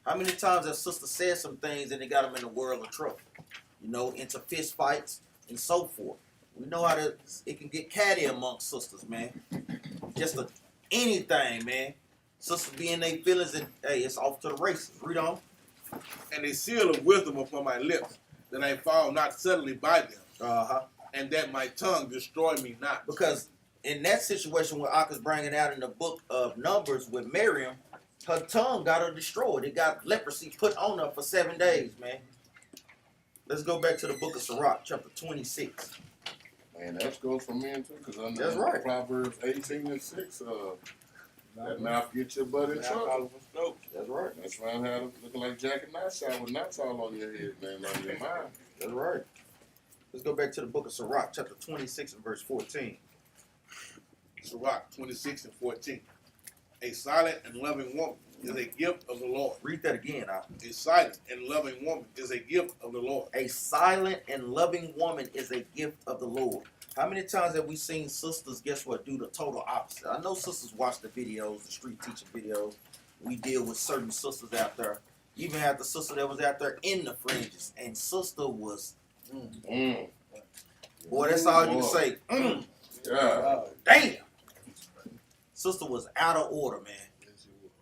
How many times have sister said some things and it got them in the world of trouble? You know, into fist fights and so forth. We know how it can get catty amongst sisters, man. Just anything, man. Sisters be in their feelings and, hey, it's off to the races. Read on. And a seal of wisdom upon my lips, that I fall not suddenly by them. Uh-huh. And that my tongue destroy me not. Because in that situation where Akka's bringing out in the book of Numbers with Miriam, her tongue got her destroyed. It got leprosy put on her for 7 days, man. Let's go back to the book of Sirach, chapter 26. Man, that goes for men too, because under That's right. Proverbs 18:6, that mouth get your butt in trouble. That's right. That's around how looking like Jack and Knotshot with knots all on your head, man, on your mind. That's right. Let's go back to the book of Sirach, chapter 26 and verse 14. Sirach 26 and 14. A silent and loving woman is a gift of the Lord. Read that again, Akka. A silent and loving woman is a gift of the Lord. A silent and loving woman is a gift of the Lord. How many times have we seen sisters, guess what, do the total opposite? I know sisters watch the videos, the street teaching videos. We deal with certain sisters out there. Even had the sister that was out there in the fringes. And sister was, boy, that's all you can say. Yeah. Damn. Sister was out of order, man.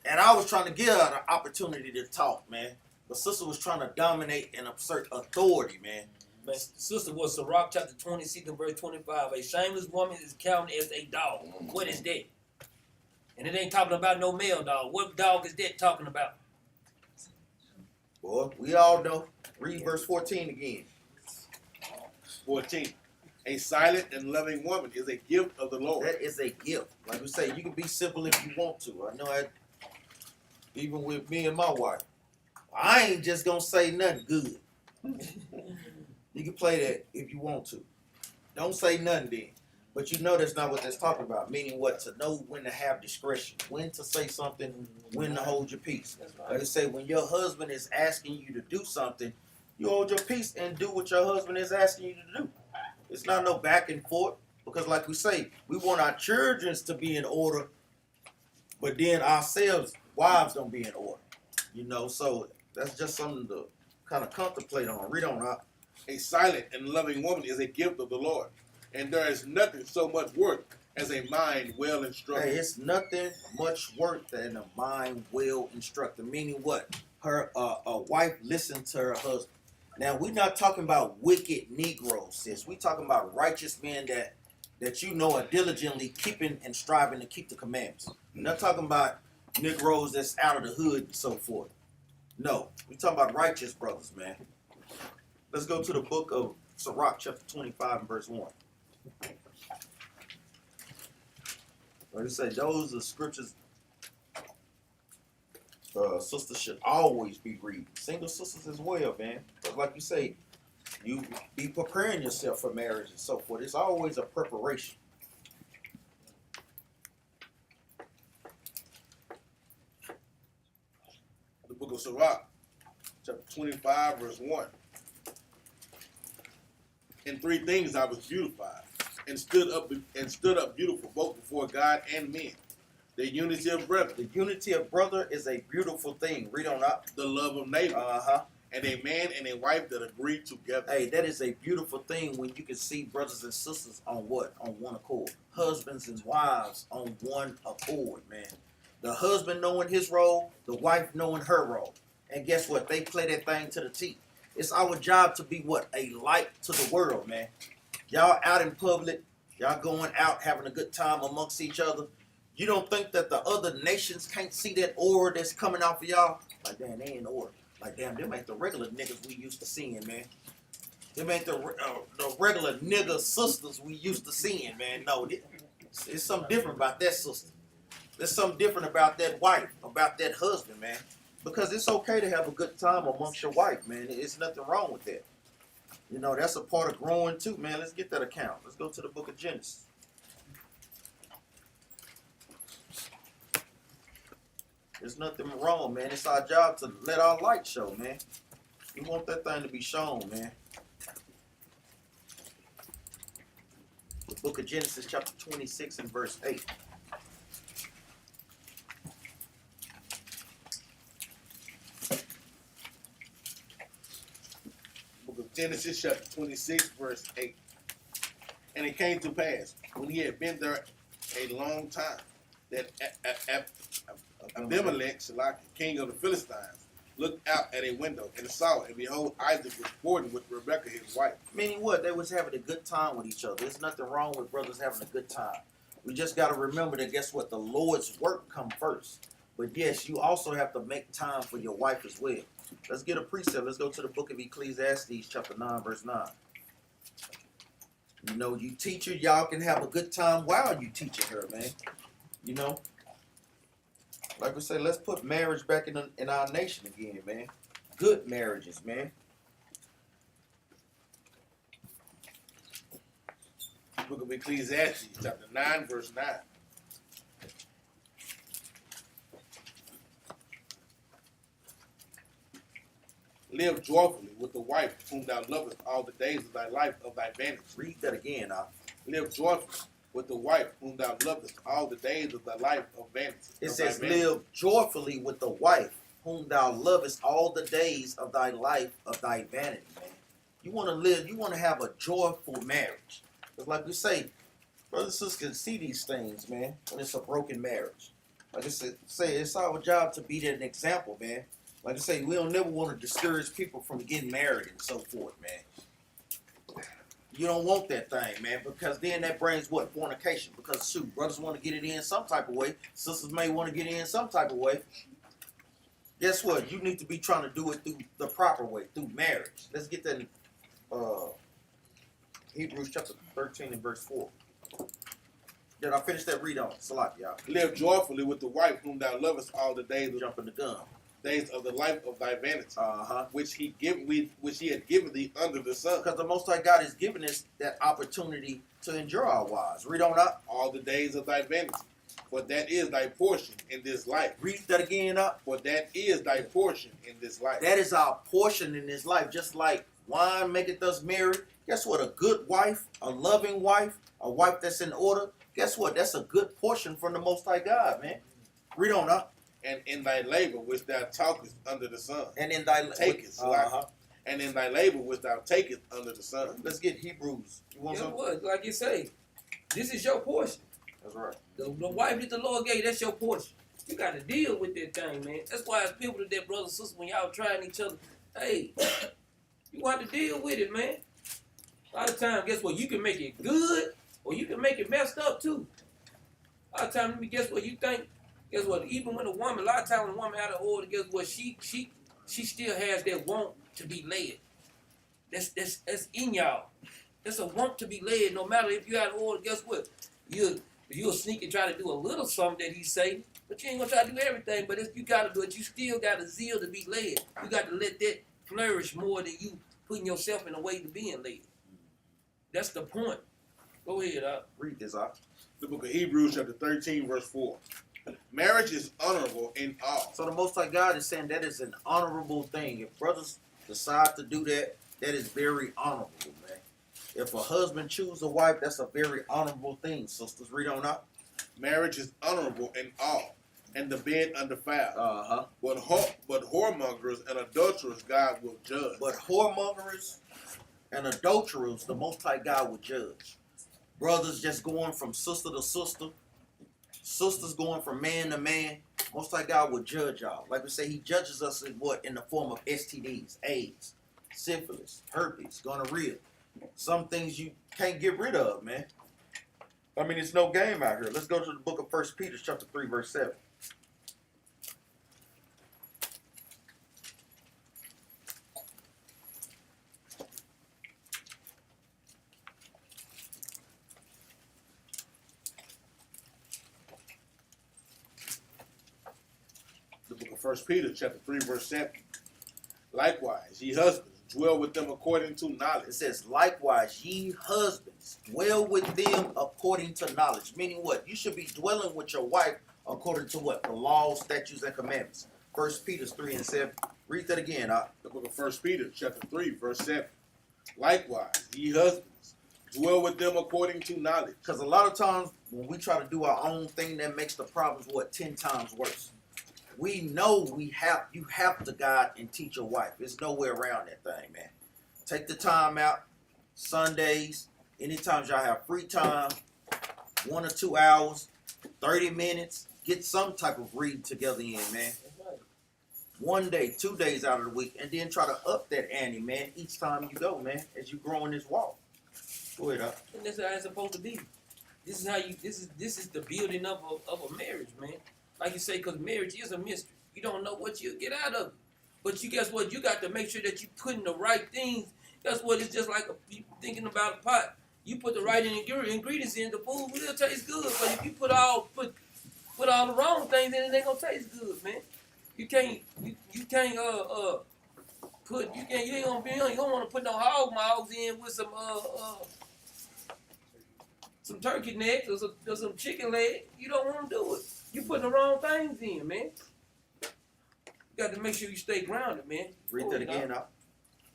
And I was trying to give her the opportunity to talk, man. But sister was trying to dominate and assert authority, man. Man, sister was Sirach chapter 26 and verse 25. A shameless woman is counted as a dog. What is that? And it ain't talking about no male dog. What dog is that talking about? Boy, we all know. Read verse 14 again. 14. A silent and loving woman is a gift of the Lord. That is a gift. Like we say, you can be simple if you want to. I know that even with me and my wife. I ain't just gonna say nothing good. You can play that if you want to. Don't say nothing then. But you know that's not what that's talking about. Meaning what? To know when to have discretion. When to say something, when to hold your peace. Like I say, when your husband is asking you to do something, you hold your peace and do what your husband is asking you to do. It's not no back and forth. Because like we say, we want our children to be in order, but then ourselves, wives, don't be in order. You know, so that's just something to kind of contemplate on. Read on out. A silent and loving woman is a gift of the Lord. And there is nothing so much worth as a mind well instructed. Hey, it's nothing much worth than a mind well instructed. Meaning what? Her a wife listened to her husband. Now we're not talking about wicked Negroes, sis. We talking about righteous men that you know are diligently keeping and striving to keep the commandments. We're not talking about Negroes that's out of the hood and so forth. No, we're talking about righteous brothers, man. Let's go to the book of Sirach, chapter 25 and verse 1. Like I say, those are scriptures sisters should always be reading. Single sisters as well, man. But like you say, you be preparing yourself for marriage and so forth. It's always a preparation. The book of Sirach, chapter 25, verse 1. In 3 things I was beautified, and stood up beautiful, both before God and men. The unity of brethren. The unity of brother is a beautiful thing. Read on up. The love of neighbor. And a man and a wife that agree together. Hey, that is a beautiful thing when you can see brothers and sisters on what? On one accord. Husbands and wives on one accord, man. The husband knowing his role, the wife knowing her role. And guess what? They play that thing to the T. It's our job to be what? A light to the world, man. Y'all out in public, y'all going out having a good time amongst each other. You don't think that the other nations can't see that aura that's coming off of y'all? Like, damn, they in order. Like, damn, them ain't the regular niggas we used to seeing, man. Them ain't the regular nigga sisters we used to seeing, man. No, it's something different about that sister. There's something different about that wife, about that husband, man. Because it's okay to have a good time amongst your wife, man. There's nothing wrong with that. You know, that's a part of growing too, man. Let's get that account. Let's go to the book of Genesis. There's nothing wrong, man. It's our job to let our light show, man. We want that thing to be shown, man. The book of Genesis, chapter 26 and verse 8. Book of Genesis, chapter 26, verse 8. And it came to pass, when he had been there a long time, that Abimelech, king of the Philistines, looked out at a window and saw, and behold, Isaac was sporting with Rebekah his wife. Meaning what? They was having a good time with each other. There's nothing wrong with brothers having a good time. We just got to remember that, guess what? The Lord's work come first. But yes, you also have to make time for your wife as well. Let's get a precept. Let's go to the book of Ecclesiastes, chapter 9, verse 9. You know, you teacher, y'all can have a good time while you teaching her, man. You know? Like we say, let's put marriage back in our nation again, man. Good marriages, man. Book of Ecclesiastes, chapter 9, verse 9. Live joyfully with the wife whom thou lovest all the days of thy life of thy vanity. Read that again, Live joyfully with the wife whom thou lovest all the days of thy life of vanity. It says, live joyfully with the wife whom thou lovest all the days of thy life of thy vanity, man. You want to live, you want to have a joyful marriage. Because like we say, brothers and sisters can see these things, man, when it's a broken marriage. Like I said, it's our job to be an example, man. Like I say, we don't never want to discourage people from getting married and so forth, man. You don't want that thing, man, because then that brings what? Fornication. Because, shoot, brothers want to get it in some type of way. Sisters may want to get it in some type of way. Guess what? You need to be trying to do it through the proper way, through marriage. Let's get that in Hebrews chapter 13 and verse 4. Did I finish that read on? Salat, y'all. Live joyfully with the wife whom thou lovest all the days of Jumping the gun. Days of the life of thy vanity, Uh-huh. which he had given thee under the sun. Because the Most High God is giving us that opportunity to enjoy our wives. Read on up. All the days of thy vanity, for that is thy portion in this life. Read that again up. For that is thy portion in this life. That is our portion in this life. Just like wine maketh us merry. Guess what? A good wife, a loving wife, a wife that's in order. Guess what? That's a good portion from the Most High God, man. Read on up. And in thy labor which thou talkest under the sun. And in thy takest. And in thy labor which thou takest under the sun. Let's get Hebrews. You want something? What? Like you say, this is your portion. That's right. The wife that the Lord gave, that's your portion. You got to deal with that thing, man. That's why as people that brothers and sisters, when y'all trying each other, hey, you got to deal with it, man. A lot of times, guess what? You can make it good or you can make it messed up too. A lot of times, guess what? You think, guess what? Even when a woman, a lot of times when a woman out of order, guess what? She still has that want to be led. That's in y'all. There's a want to be led. No matter if you out of order, guess what? You'll sneak and try to do a little something that he say, but you ain't gonna try to do everything. But if you gotta do it, you still got a zeal to be led. You got to let that flourish more than you putting yourself in a way to being led. That's the point. Go ahead, Read this out. The book of Hebrews chapter 13 verse 4. Marriage is honorable in all. So the Most High God is saying that is an honorable thing. If brothers decide to do that, that is very honorable, man. If a husband chooses a wife, that's a very honorable thing. Sisters, read on up. Marriage is honorable in all, and the bed undefiled. Uh-huh. But whoremongers and adulterers God will judge. But whoremongers and adulterers, the Most High God will judge. Brothers just going from sister to sister, sisters going from man to man, Most High God will judge y'all. Like we say, he judges us in what? In the form of STDs, AIDS, syphilis, herpes, gonorrhea. Some things you can't get rid of, man. I mean, it's no game out here. Let's go to the book of 1 Peter chapter 3, verse 7. The book of 1 Peter chapter 3 verse 7. Likewise, ye husbands, dwell with them according to It knowledge. says, likewise, ye husbands, dwell with them according to knowledge. Meaning what? You should be dwelling with your wife according to what? The laws, statutes, and commandments. 1 Peter 3 and 7. Read that again. The book of 1 Peter, chapter 3, verse 7. Likewise, ye husbands, dwell with them according to knowledge. Because a lot of times when we try to do our own thing, that makes the problems, what, 10 times worse. We know you have to guide and teach your wife. There's no way around that thing, man. Take the time out, Sundays, anytime y'all have free time, 1 or 2 hours, 30 minutes, get some type of reading together in, man. That's right. 1 day, 2 days out of the week, and then try to up that ante, man, each time you go, man, as you grow in this walk. Go ahead, And that's how it's supposed to be. This is how you. This is the building of a marriage, man. Like you say, because marriage is a mystery. You don't know what you'll get out of it. But you guess what? You got to make sure that you put in the right things. That's what it's just like you thinking about a pot. You put the right ingredients in, the food will taste good. But if you put all the wrong things in, it ain't gonna taste good, man. You can't you ain't gonna want to put no hog maws in with some turkey necks or some chicken leg. You don't want to do it. You putting the wrong things in, man. You got to make sure you stay grounded, man. Read that again.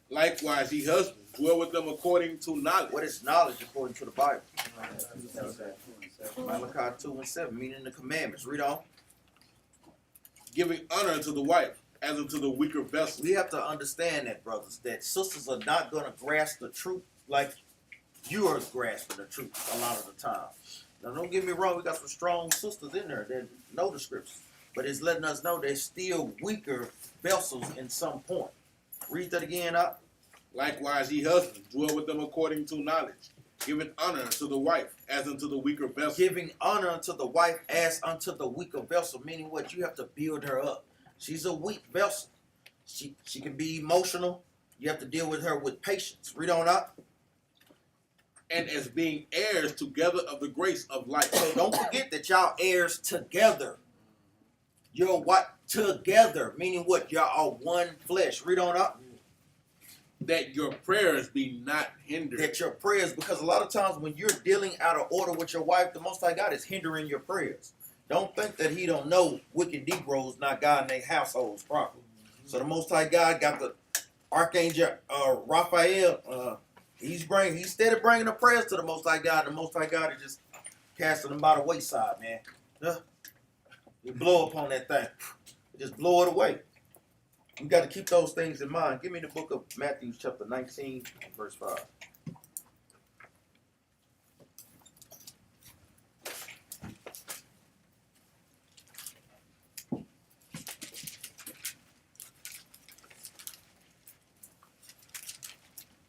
Likewise, ye husbands, dwell with them according to knowledge. What is knowledge according to the Bible? Malachi 2 and 7, meaning the commandments. Read on. Giving honor unto the wife, as unto the weaker vessel. We have to understand that, brothers, that sisters are not going to grasp the truth like you are grasping the truth a lot of the time. Now, don't get me wrong, we got some strong sisters in there that know the scriptures, but it's letting us know they're still weaker vessels in some point. Read that again up. Likewise, ye husbands, dwell with them according to knowledge, giving honor unto the wife, as unto the weaker vessel. Giving honor unto the wife as unto the weaker vessel, meaning what? You have to build her up. She's a weak vessel. She can be emotional. You have to deal with her with patience. Read on up. And as being heirs together of the grace of life. So don't forget that y'all heirs together. You're what? Together. Meaning what? Y'all are one flesh. Read on up. That your prayers be not hindered. That your prayers, because a lot of times when you're dealing out of order with your wife, the Most High God is hindering your prayers. Don't think that he don't know wicked Negroes not guiding their households properly. So the Most High God got the Archangel Raphael. He's steady bringing the prayers to the Most High God. The Most High God is just casting them by the wayside, man. You blow upon that thing. Just blow it away. We got to keep those things in mind. Give me the book of Matthew chapter 19, verse 5.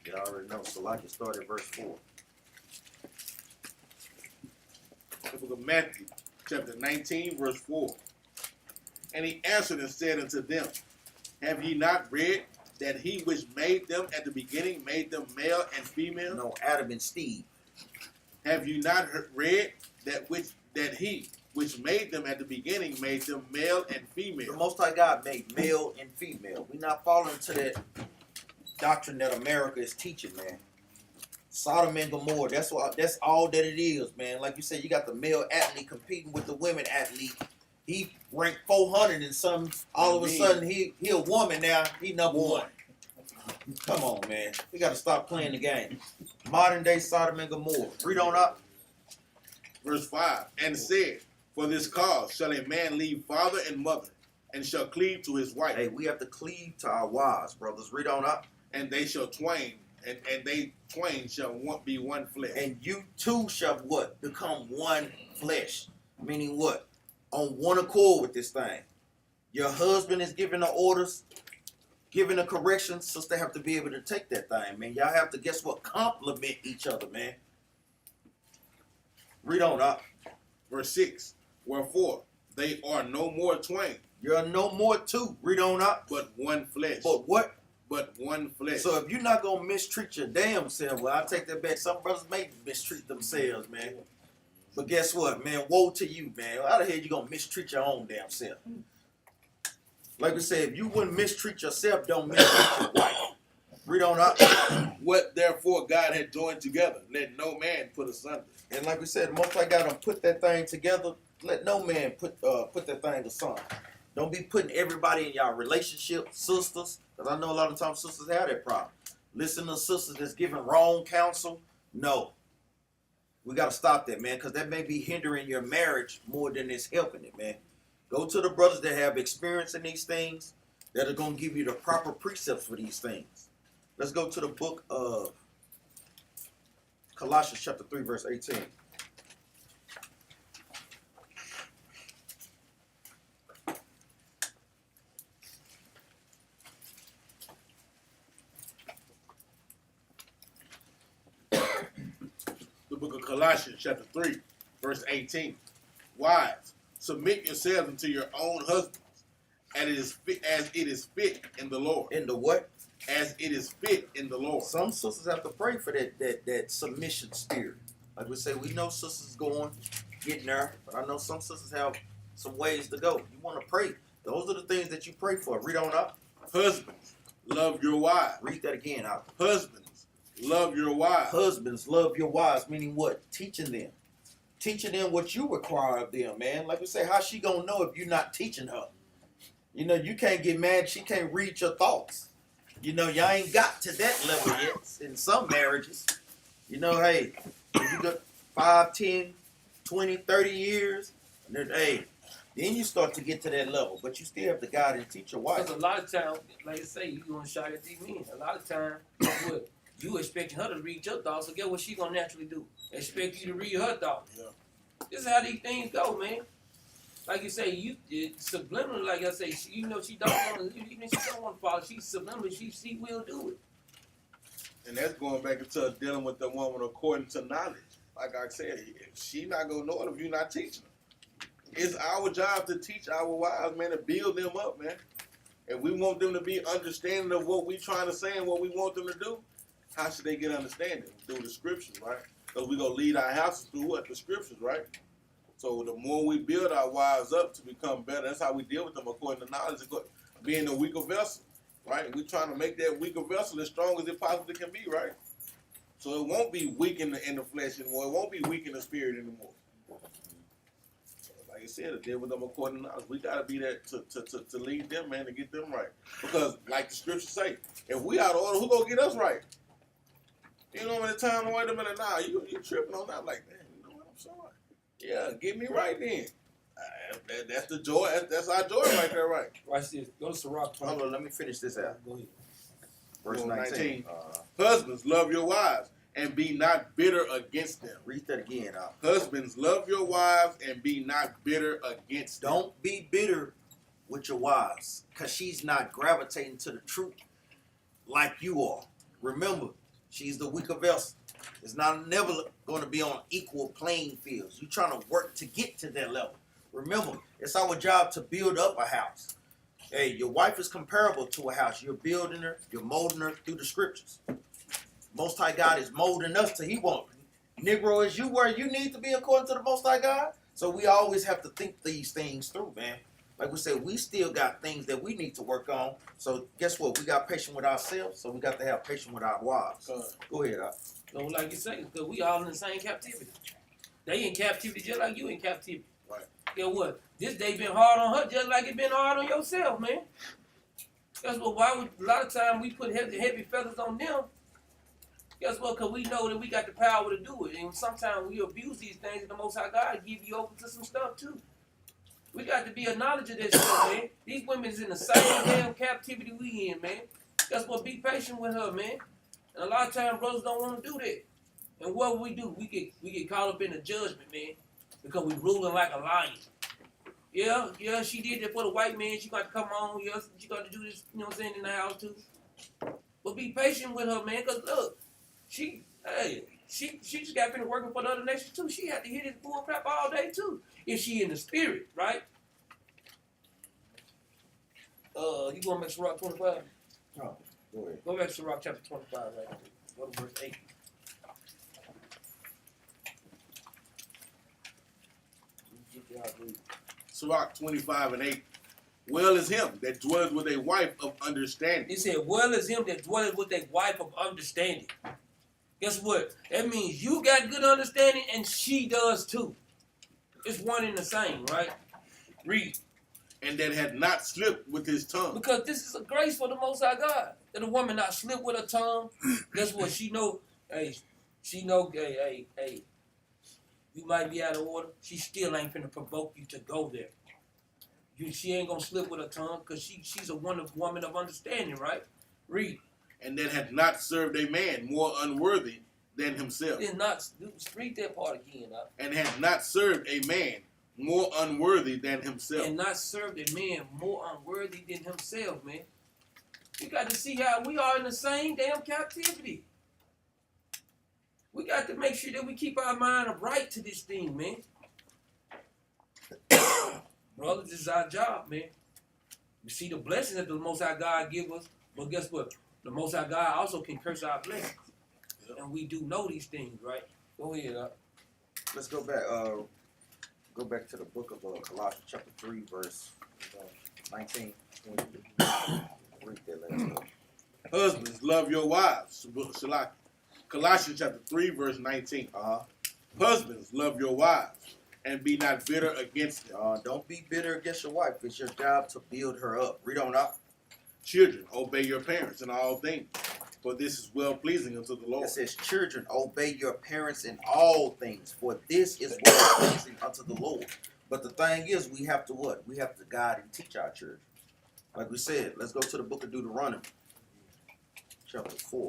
You already know. So I can start at verse 4. The book of Matthew, chapter 19, verse 4. And he answered and said unto them, have ye not read that he which made them at the beginning made them male and female? No, Adam and Steve. Have you not read that he which made them at the beginning made them male and female? The Most High God made male and female. We're not falling to that doctrine that America is teaching, man. Sodom and Gomorrah, that's all that it is, man. Like you said, you got the male athlete competing with the women athlete. He ranked 400 and some. All of a sudden, he a woman now. He number one. Come on, man. We got to stop playing the game. Modern day Sodom and Gomorrah. Read on up. Verse 5. And said, for this cause shall a man leave father and mother, and shall cleave to his wife. Hey, we have to cleave to our wives, brothers. Read on up. And they shall twain, and they twain shall be one flesh. And you two shall what? Become one flesh. Meaning what? On one accord with this thing. Your husband is giving the orders, giving the corrections. Sister have to be able to take that thing, man. Y'all have to, guess what? Compliment each other, man. Read on up. Verse 6. Wherefore they are no more twain. You're no more two. Read on up. But one flesh. But what? But one flesh. So if you're not going to mistreat your damn self, well, I take that back. Some brothers may mistreat themselves, man. But guess what, man? Woe to you, man. How the hell you going to mistreat your own damn self? Like we said, if you wouldn't mistreat yourself, don't mistreat your wife. Read on up. What therefore God had joined together, let no man put asunder. And like we said, the Most High God done put that thing together. Let no man put that thing asunder. Don't be putting everybody in y'all relationship, sisters, because I know a lot of times sisters have that problem. Listen to sisters that's giving wrong counsel. No. We got to stop that, man, because that may be hindering your marriage more than it's helping it, man. Go to the brothers that have experience in these things that are going to give you the proper precepts for these things. Let's go to the book of Colossians chapter 3, verse 18. The book of Colossians chapter 3, verse 18. Wives, submit yourselves unto your own husbands, as it is fit in the Lord. In the what? As it is fit in the Lord. Some sisters have to pray for that submission spirit. Like we say, we know sisters getting there, but I know some sisters have some ways to go. You want to pray. Those are the things that you pray for. Read on up. Husbands, love your wives. Read that again out. Husbands, love your wives. Husbands, love your wives, meaning what? Teaching them. Teaching them what you require of them, man. Like we say, how's she going to know if you're not teaching her? You know, you can't get mad. She can't read your thoughts. You know, y'all ain't got to that level yet in some marriages. You know, hey, if you got 5, 10, 20, 30 years, then, hey, then you start to get to that level. But you still have to guide and teach your wife. Because a lot of times, like I say, you going to shot at these men. A lot of times, what you expecting her to read your thoughts, so guess what she going to naturally do? Expect you to read her thoughts. Yeah. This is how these things go, man. Like you say, it's subliminal. Like I say, she don't want to. Even if she don't want to follow, she's subliminal. She will do it. And that's going back into dealing with the woman according to knowledge. Like I said, she not going to know it if you're not teaching her. It's our job to teach our wives, man, to build them up, man. If we want them to be understanding of what we trying to say and what we want them to do, how should they get understanding? Through the scriptures, right? Because we're going to lead our houses through what? The scriptures, right? So the more we build our wives up to become better, that's how we deal with them according to knowledge, being a weaker vessel, right? We're trying to make that weaker vessel as strong as it possibly can be, right? So it won't be weak in the flesh anymore. It won't be weak in the spirit anymore. Like I said, to deal with them according to knowledge, we got to be there to lead them, man, to get them right. Because like the scriptures say, if we out of order, who gonna get us right? You know, when the time, wait a minute, nah, you tripping on that. I'm like, man, you know what, I'm sorry. Yeah, get me right then. That's the joy. That's our joy right there, right? Watch this. Go to Sirach. Hold on, let me finish this out. Go ahead. Verse 19. Husbands, love your wives and be not bitter against them. Read that again out. Husbands, love your wives and be not bitter against them. Don't be bitter with your wives because she's not gravitating to the truth like you are. Remember, she's the weaker vessel. It's never going to be on equal playing fields. You're trying to work to get to that level. Remember, it's our job to build up a house. Hey, your wife is comparable to a house. You're building her, you're molding her through the scriptures. Most High God is molding us till He wants. Negro, is you where you need to be according to the Most High God? So we always have to think these things through, man. Like we said, we still got things that we need to work on. So guess what? We got patience with ourselves, so we got to have patience with our wives. Go ahead, So like you say, because we all in the same captivity. They in captivity just like you in captivity. Right. Guess what? This day been hard on her just like it been hard on yourself, man. Guess what? A lot of times we put heavy feathers on them. Guess what? Because we know that we got the power to do it. And sometimes we abuse these things, and the Most High God give you over to some stuff too. We got to be a knowledge of this stuff, man. These women is in the same damn captivity we in, man. Guess what? Be patient with her, man. And a lot of times brothers don't want to do that. And what we do, we get caught up in the judgment, man, because we ruling like a lion. Yeah, she did that for the white man. She got to come on. Yeah, she got to do this, you know what I'm saying, in the house too. But be patient with her, man, because look, she just got finished working for the other nation too. She had to hear this bull crap all day too. If she in the spirit, right? You going back to Sirach 25? Oh, go ahead. Go back to Sirach chapter 25 right now. Go to verse 8. Sirach 25 and 8. Well is him that dwelleth with a wife of understanding. He said, well is him that dwelleth with a wife of understanding. Guess what? That means you got good understanding and she does too. It's one and the same, right? Read. And that had not slipped with his tongue. Because this is a grace for the Most High God. That a woman not slip with her tongue. Guess what? She know, hey, you might be out of order. She still ain't finna provoke you to go there. She ain't gonna slip with her tongue because she's a woman of understanding, right? Read. And that had not served a man more unworthy than himself. Did not read that part again. And had not served a man more unworthy than himself. And not served a man more unworthy than himself, man. We got to see how we are in the same damn captivity. We got to make sure that we keep our mind right to this thing, man. Brothers, this is our job, man. We see the blessings that the Most High God give us, but guess what? The Most High God also can curse our blessings. And we do know these things, right? Go ahead. Let's go back. Go back to the book of Colossians chapter 3, verse 19. Read that. Let's go. Husbands, love your wives. Colossians chapter 3, verse 19. Husbands, love your wives, and be not bitter against them. Don't be bitter against your wife. It's your job to build her up. Read on up. Children, obey your parents in all things, for this is well-pleasing unto the Lord. It says, children, obey your parents in all things, for this is well-pleasing unto the Lord. But the thing is, we have to what? We have to guide and teach our children. Like we said, let's go to the book of Deuteronomy, chapter 4.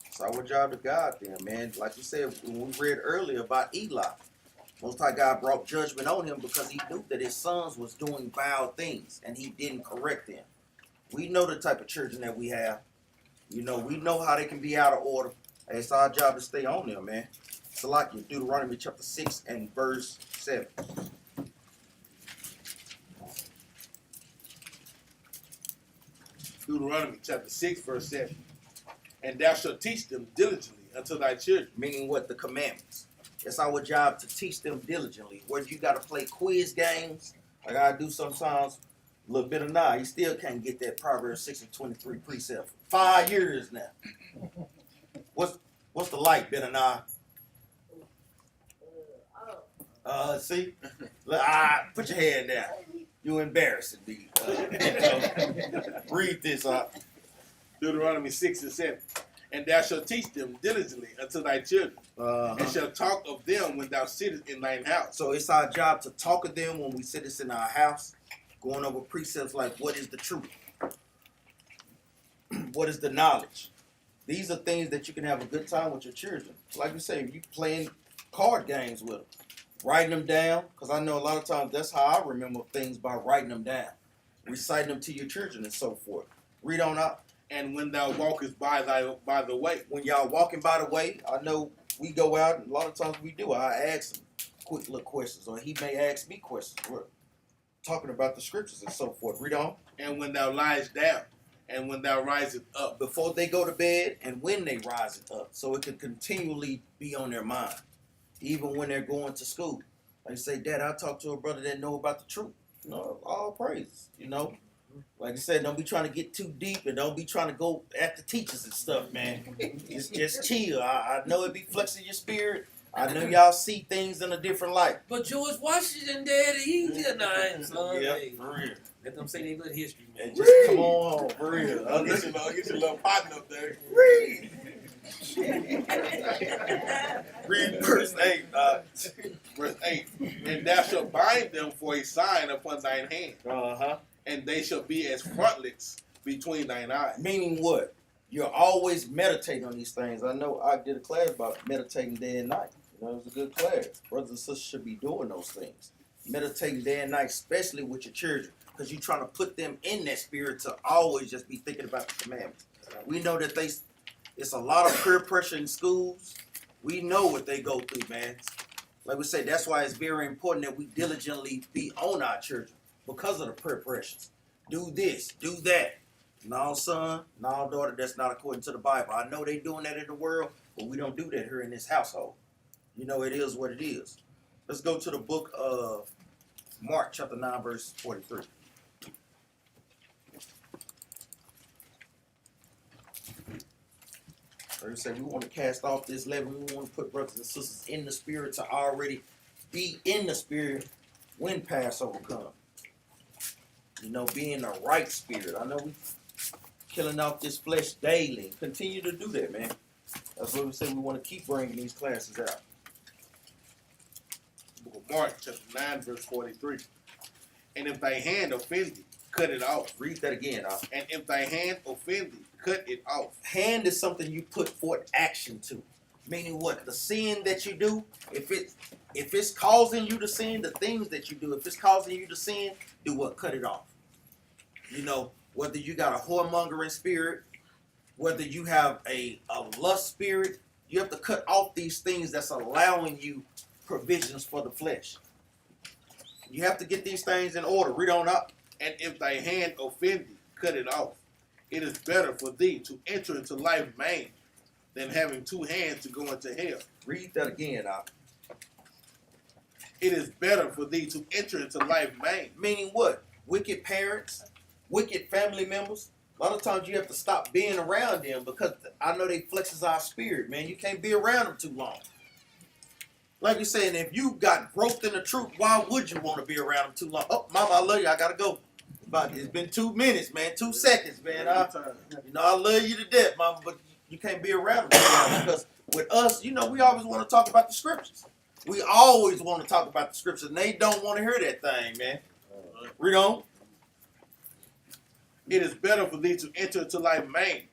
It's our job to guide them, man. Like you said, when we read earlier about Eli, Most High God brought judgment on him because he knew that his sons was doing vile things, and he didn't correct them. We know the type of children that we have. You know, we know how they can be out of order. It's our job to stay on them, man. So like in Deuteronomy chapter 6 and verse 7. Deuteronomy chapter 6, verse 7. And thou shalt teach them diligently unto thy children. Meaning what? The commandments. It's our job to teach them diligently. Whether you got to play quiz games, like I do sometimes, a little bit of now, you still can't get that Proverbs 6 and 23 precept. 5 years now. What's the light, bit of now? See? Look, put your hand down. You embarrassing me. Read this up. Deuteronomy 6 and 7. And thou shalt teach them diligently unto thy children, and shalt talk of them when thou sittest in thine house. So it's our job to talk of them when we sit us in our house, going over precepts like what is the truth? What is the knowledge? These are things that you can have a good time with your children. Like you say, if you playing card games with them, writing them down, because I know a lot of times that's how I remember things, by writing them down, reciting them to your children and so forth. Read on out. And when thou walkest by the way. When y'all walking by the way, I know we go out, and a lot of times we do. I ask him quick little questions, or he may ask me questions. We're talking about the scriptures and so forth. Read on. And when thou liest down, and when thou risest up. Before they go to bed and when they rise up. So it can continually be on their mind. Even when they're going to school. Like you say, Dad, I talked to a brother that know about the truth. You know, all praise, you know. Like I said, don't be trying to get too deep, and don't be trying to go at the teachers and stuff, man. It's just chill. I know it be flexing your spirit. I know y'all see things in a different light. But George Washington, Daddy, he's just nice, son. Yeah, Hey, for real. let them say they good history, man. And just come on home, for real. I'll get your little partner up there. Read. Read verse 8. Verse 8. And thou shalt bind them for a sign upon thine hand, and they shall be as frontlets between thine eyes. Meaning what? You're always meditating on these things. I know I did a class about meditating day and night. You know, it was a good class. Brothers and sisters should be doing those things. Meditating day and night, especially with your children, because you're trying to put them in that spirit to always just be thinking about the commandments. We know that it's a lot of peer pressure in schools. We know what they go through, man. Like we say, that's why it's very important that we diligently be on our children because of the peer pressures. Do this, do that. No, son, no, daughter, that's not according to the Bible. I know they doing that in the world, but we don't do that here in this household. You know, it is what it is. Let's go to the book of Mark, chapter 9, verse 43. Like I said, we want to cast off this leaven. We want to put brothers and sisters in the spirit to already be in the spirit when Passover comes. You know, be in the right spirit. I know we killing off this flesh daily. Continue to do that, man. That's what we say. We want to keep bringing these classes out. Book of Mark, chapter 9, verse 43. And if thy hand offend thee, cut it off. Read that again. And if thy hand offend thee, cut it off. Hand is something you put forth action to. Meaning what? The sin that you do, if it's causing you to sin, the things that you do, if it's causing you to sin, do what? Cut it off. You know, whether you got a whoremongering spirit, whether you have a lust spirit, you have to cut off these things that's allowing you provisions for the flesh. You have to get these things in order. Read on up. And if thy hand offend thee, cut it off. It is better for thee to enter into life maimed than having two hands to go into hell. Read that again, up. It is better for thee to enter into life maimed. Meaning what? Wicked parents, wicked family members. A lot of times you have to stop being around them because I know they flexes our spirit, man. You can't be around them too long. Like you're saying, if you got growth in the truth, why would you want to be around them too long? Oh, mama, I love you. I gotta go. It's been 2 minutes, man. 2 seconds, man. You know, I love you to death, mama, but you can't be around them too long because with us, you know, we always want to talk about the scriptures. We always want to talk about the scriptures, and they don't want to hear that thing, man. Read on. It is better for thee to enter into life maimed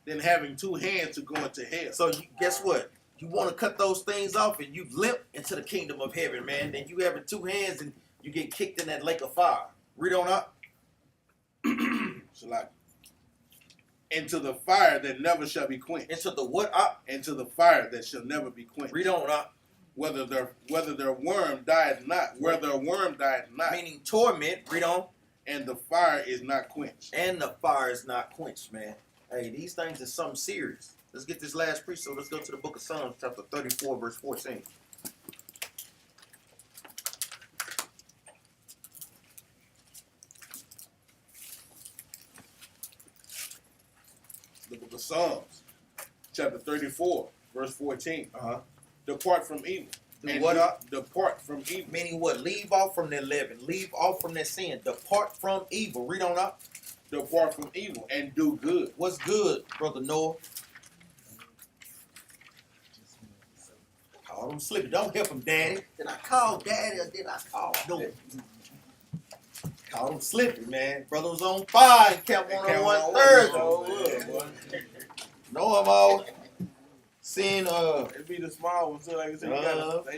than having two hands to go into hell. So guess what? You want to cut those things off and you limp into the kingdom of heaven, man. Then you having 2 hands and you get kicked in that lake of fire. Read on up. So like, into the fire that never shall be quenched. Into the what up? Into the fire that shall never be quenched. Read on up. Whether their worm died not. Whether a worm died not. Meaning torment. Read on. And the fire is not quenched. And the fire is not quenched, man. Hey, these things are something serious. Let's get this last preach. So let's go to the book of Psalms, chapter 34, verse 14. The book of Psalms, chapter 34, verse 14. Uh-huh. Depart from evil. Do and what up? Depart from evil. Meaning what? Leave off from that leaven. Leave off from that sin. Depart from evil. Read on up. Depart from evil and do good. What's good, Brother Noah? Call him Slippy. Don't help him, Daddy. Did I call Daddy or did I call Noah? Call him Slippy, man. Brother was on fire and kept one Thursday. No, I'm all seeing It be the small ones. So like I said,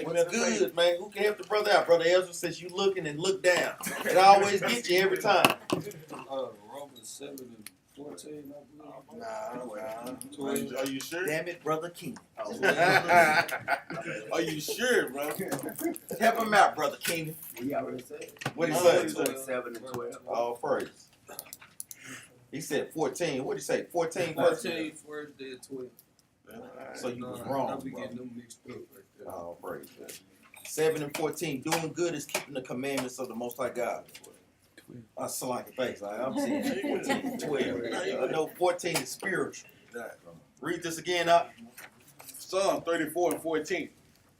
what's good, man? Who can help the brother out? Brother Ezra says you looking and look down. It always get you every time. Romans 7 and 14. Are you sure? Damn it, Brother King. Are you sure, bro? Help him out, Brother King. We already said. What he say? 7 and 12. All praise. He said 14. What did he say? 14 14 verse. first, then 12. So you was wrong, I'll be bro. getting them mixed up right there. All praise. 7 and 14. Doing good is keeping the commandments of the Most High God. I saw like a face. I'm seeing 14 and 12. I know 14 is spiritual. Read this again up. Psalm 34 and 14.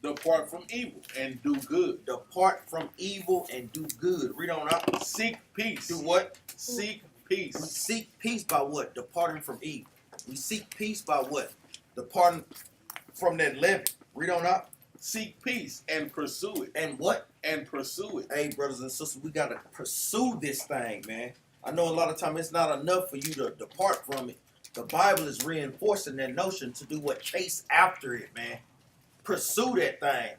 Depart from evil and do good. Depart from evil and do good. Read on up. Seek peace. Do what? Seek We peace. seek peace by what? Departing from evil. We seek peace by what? Departing from that leaven. Read on up. Seek peace and pursue it. And what? And pursue it. Hey, brothers and sisters, we got to pursue this thing, man. I know a lot of times it's not enough for you to depart from it. The Bible is reinforcing that notion to do what? Chase after it, man. Pursue that thing.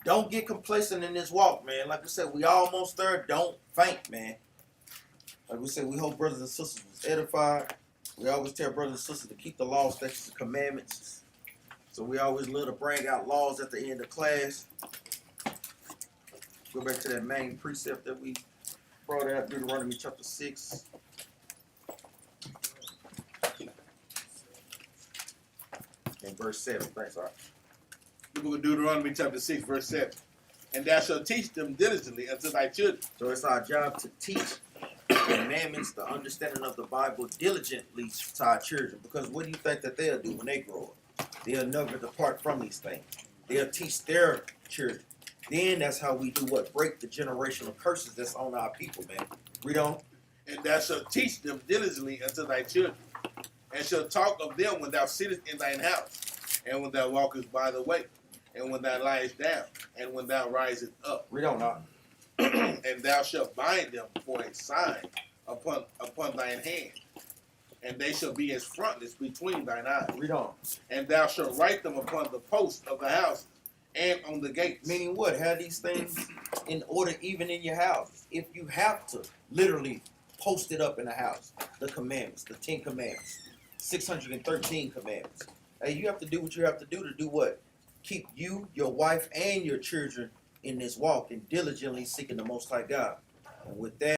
Don't get complacent in this walk, man. Like I said, we almost there. Don't faint, man. Like we said, we hope brothers and sisters was edified. We always tell brothers and sisters to keep the law, statutes, and commandments. So we always love to bring out laws at the end of class. Go back to that main precept that we brought out, Deuteronomy chapter 6. And verse 7. Thanks, all right. The book of Deuteronomy chapter 6, verse 7. and thou shalt teach them diligently unto thy children. So it's our job to teach the commandments, the understanding of the Bible diligently to our children. Because what do you think that they'll do when they grow up? They'll never depart from these things. They'll teach their children. Then that's how we do what? Break the generational curses that's on our people, man. Read on. And thou shalt teach them diligently unto thy children, and shalt talk of them when thou sittest in thine house, and when thou walkest by the way, and when thou liest down, and when thou risest up. Read on now. And thou shalt bind them for a sign upon thine hand, and they shall be as frontlets between thine eyes. Read on. And thou shalt write them upon the posts of the houses and on the gates. Meaning what? Have these things in order even in your houses. If you have to literally post it up in the house, the commandments, the 10 commandments, 613 commandments. Hey, you have to do what you have to do what? Keep you, your wife, and your children in this walk and diligently seeking the Most High God. And with that,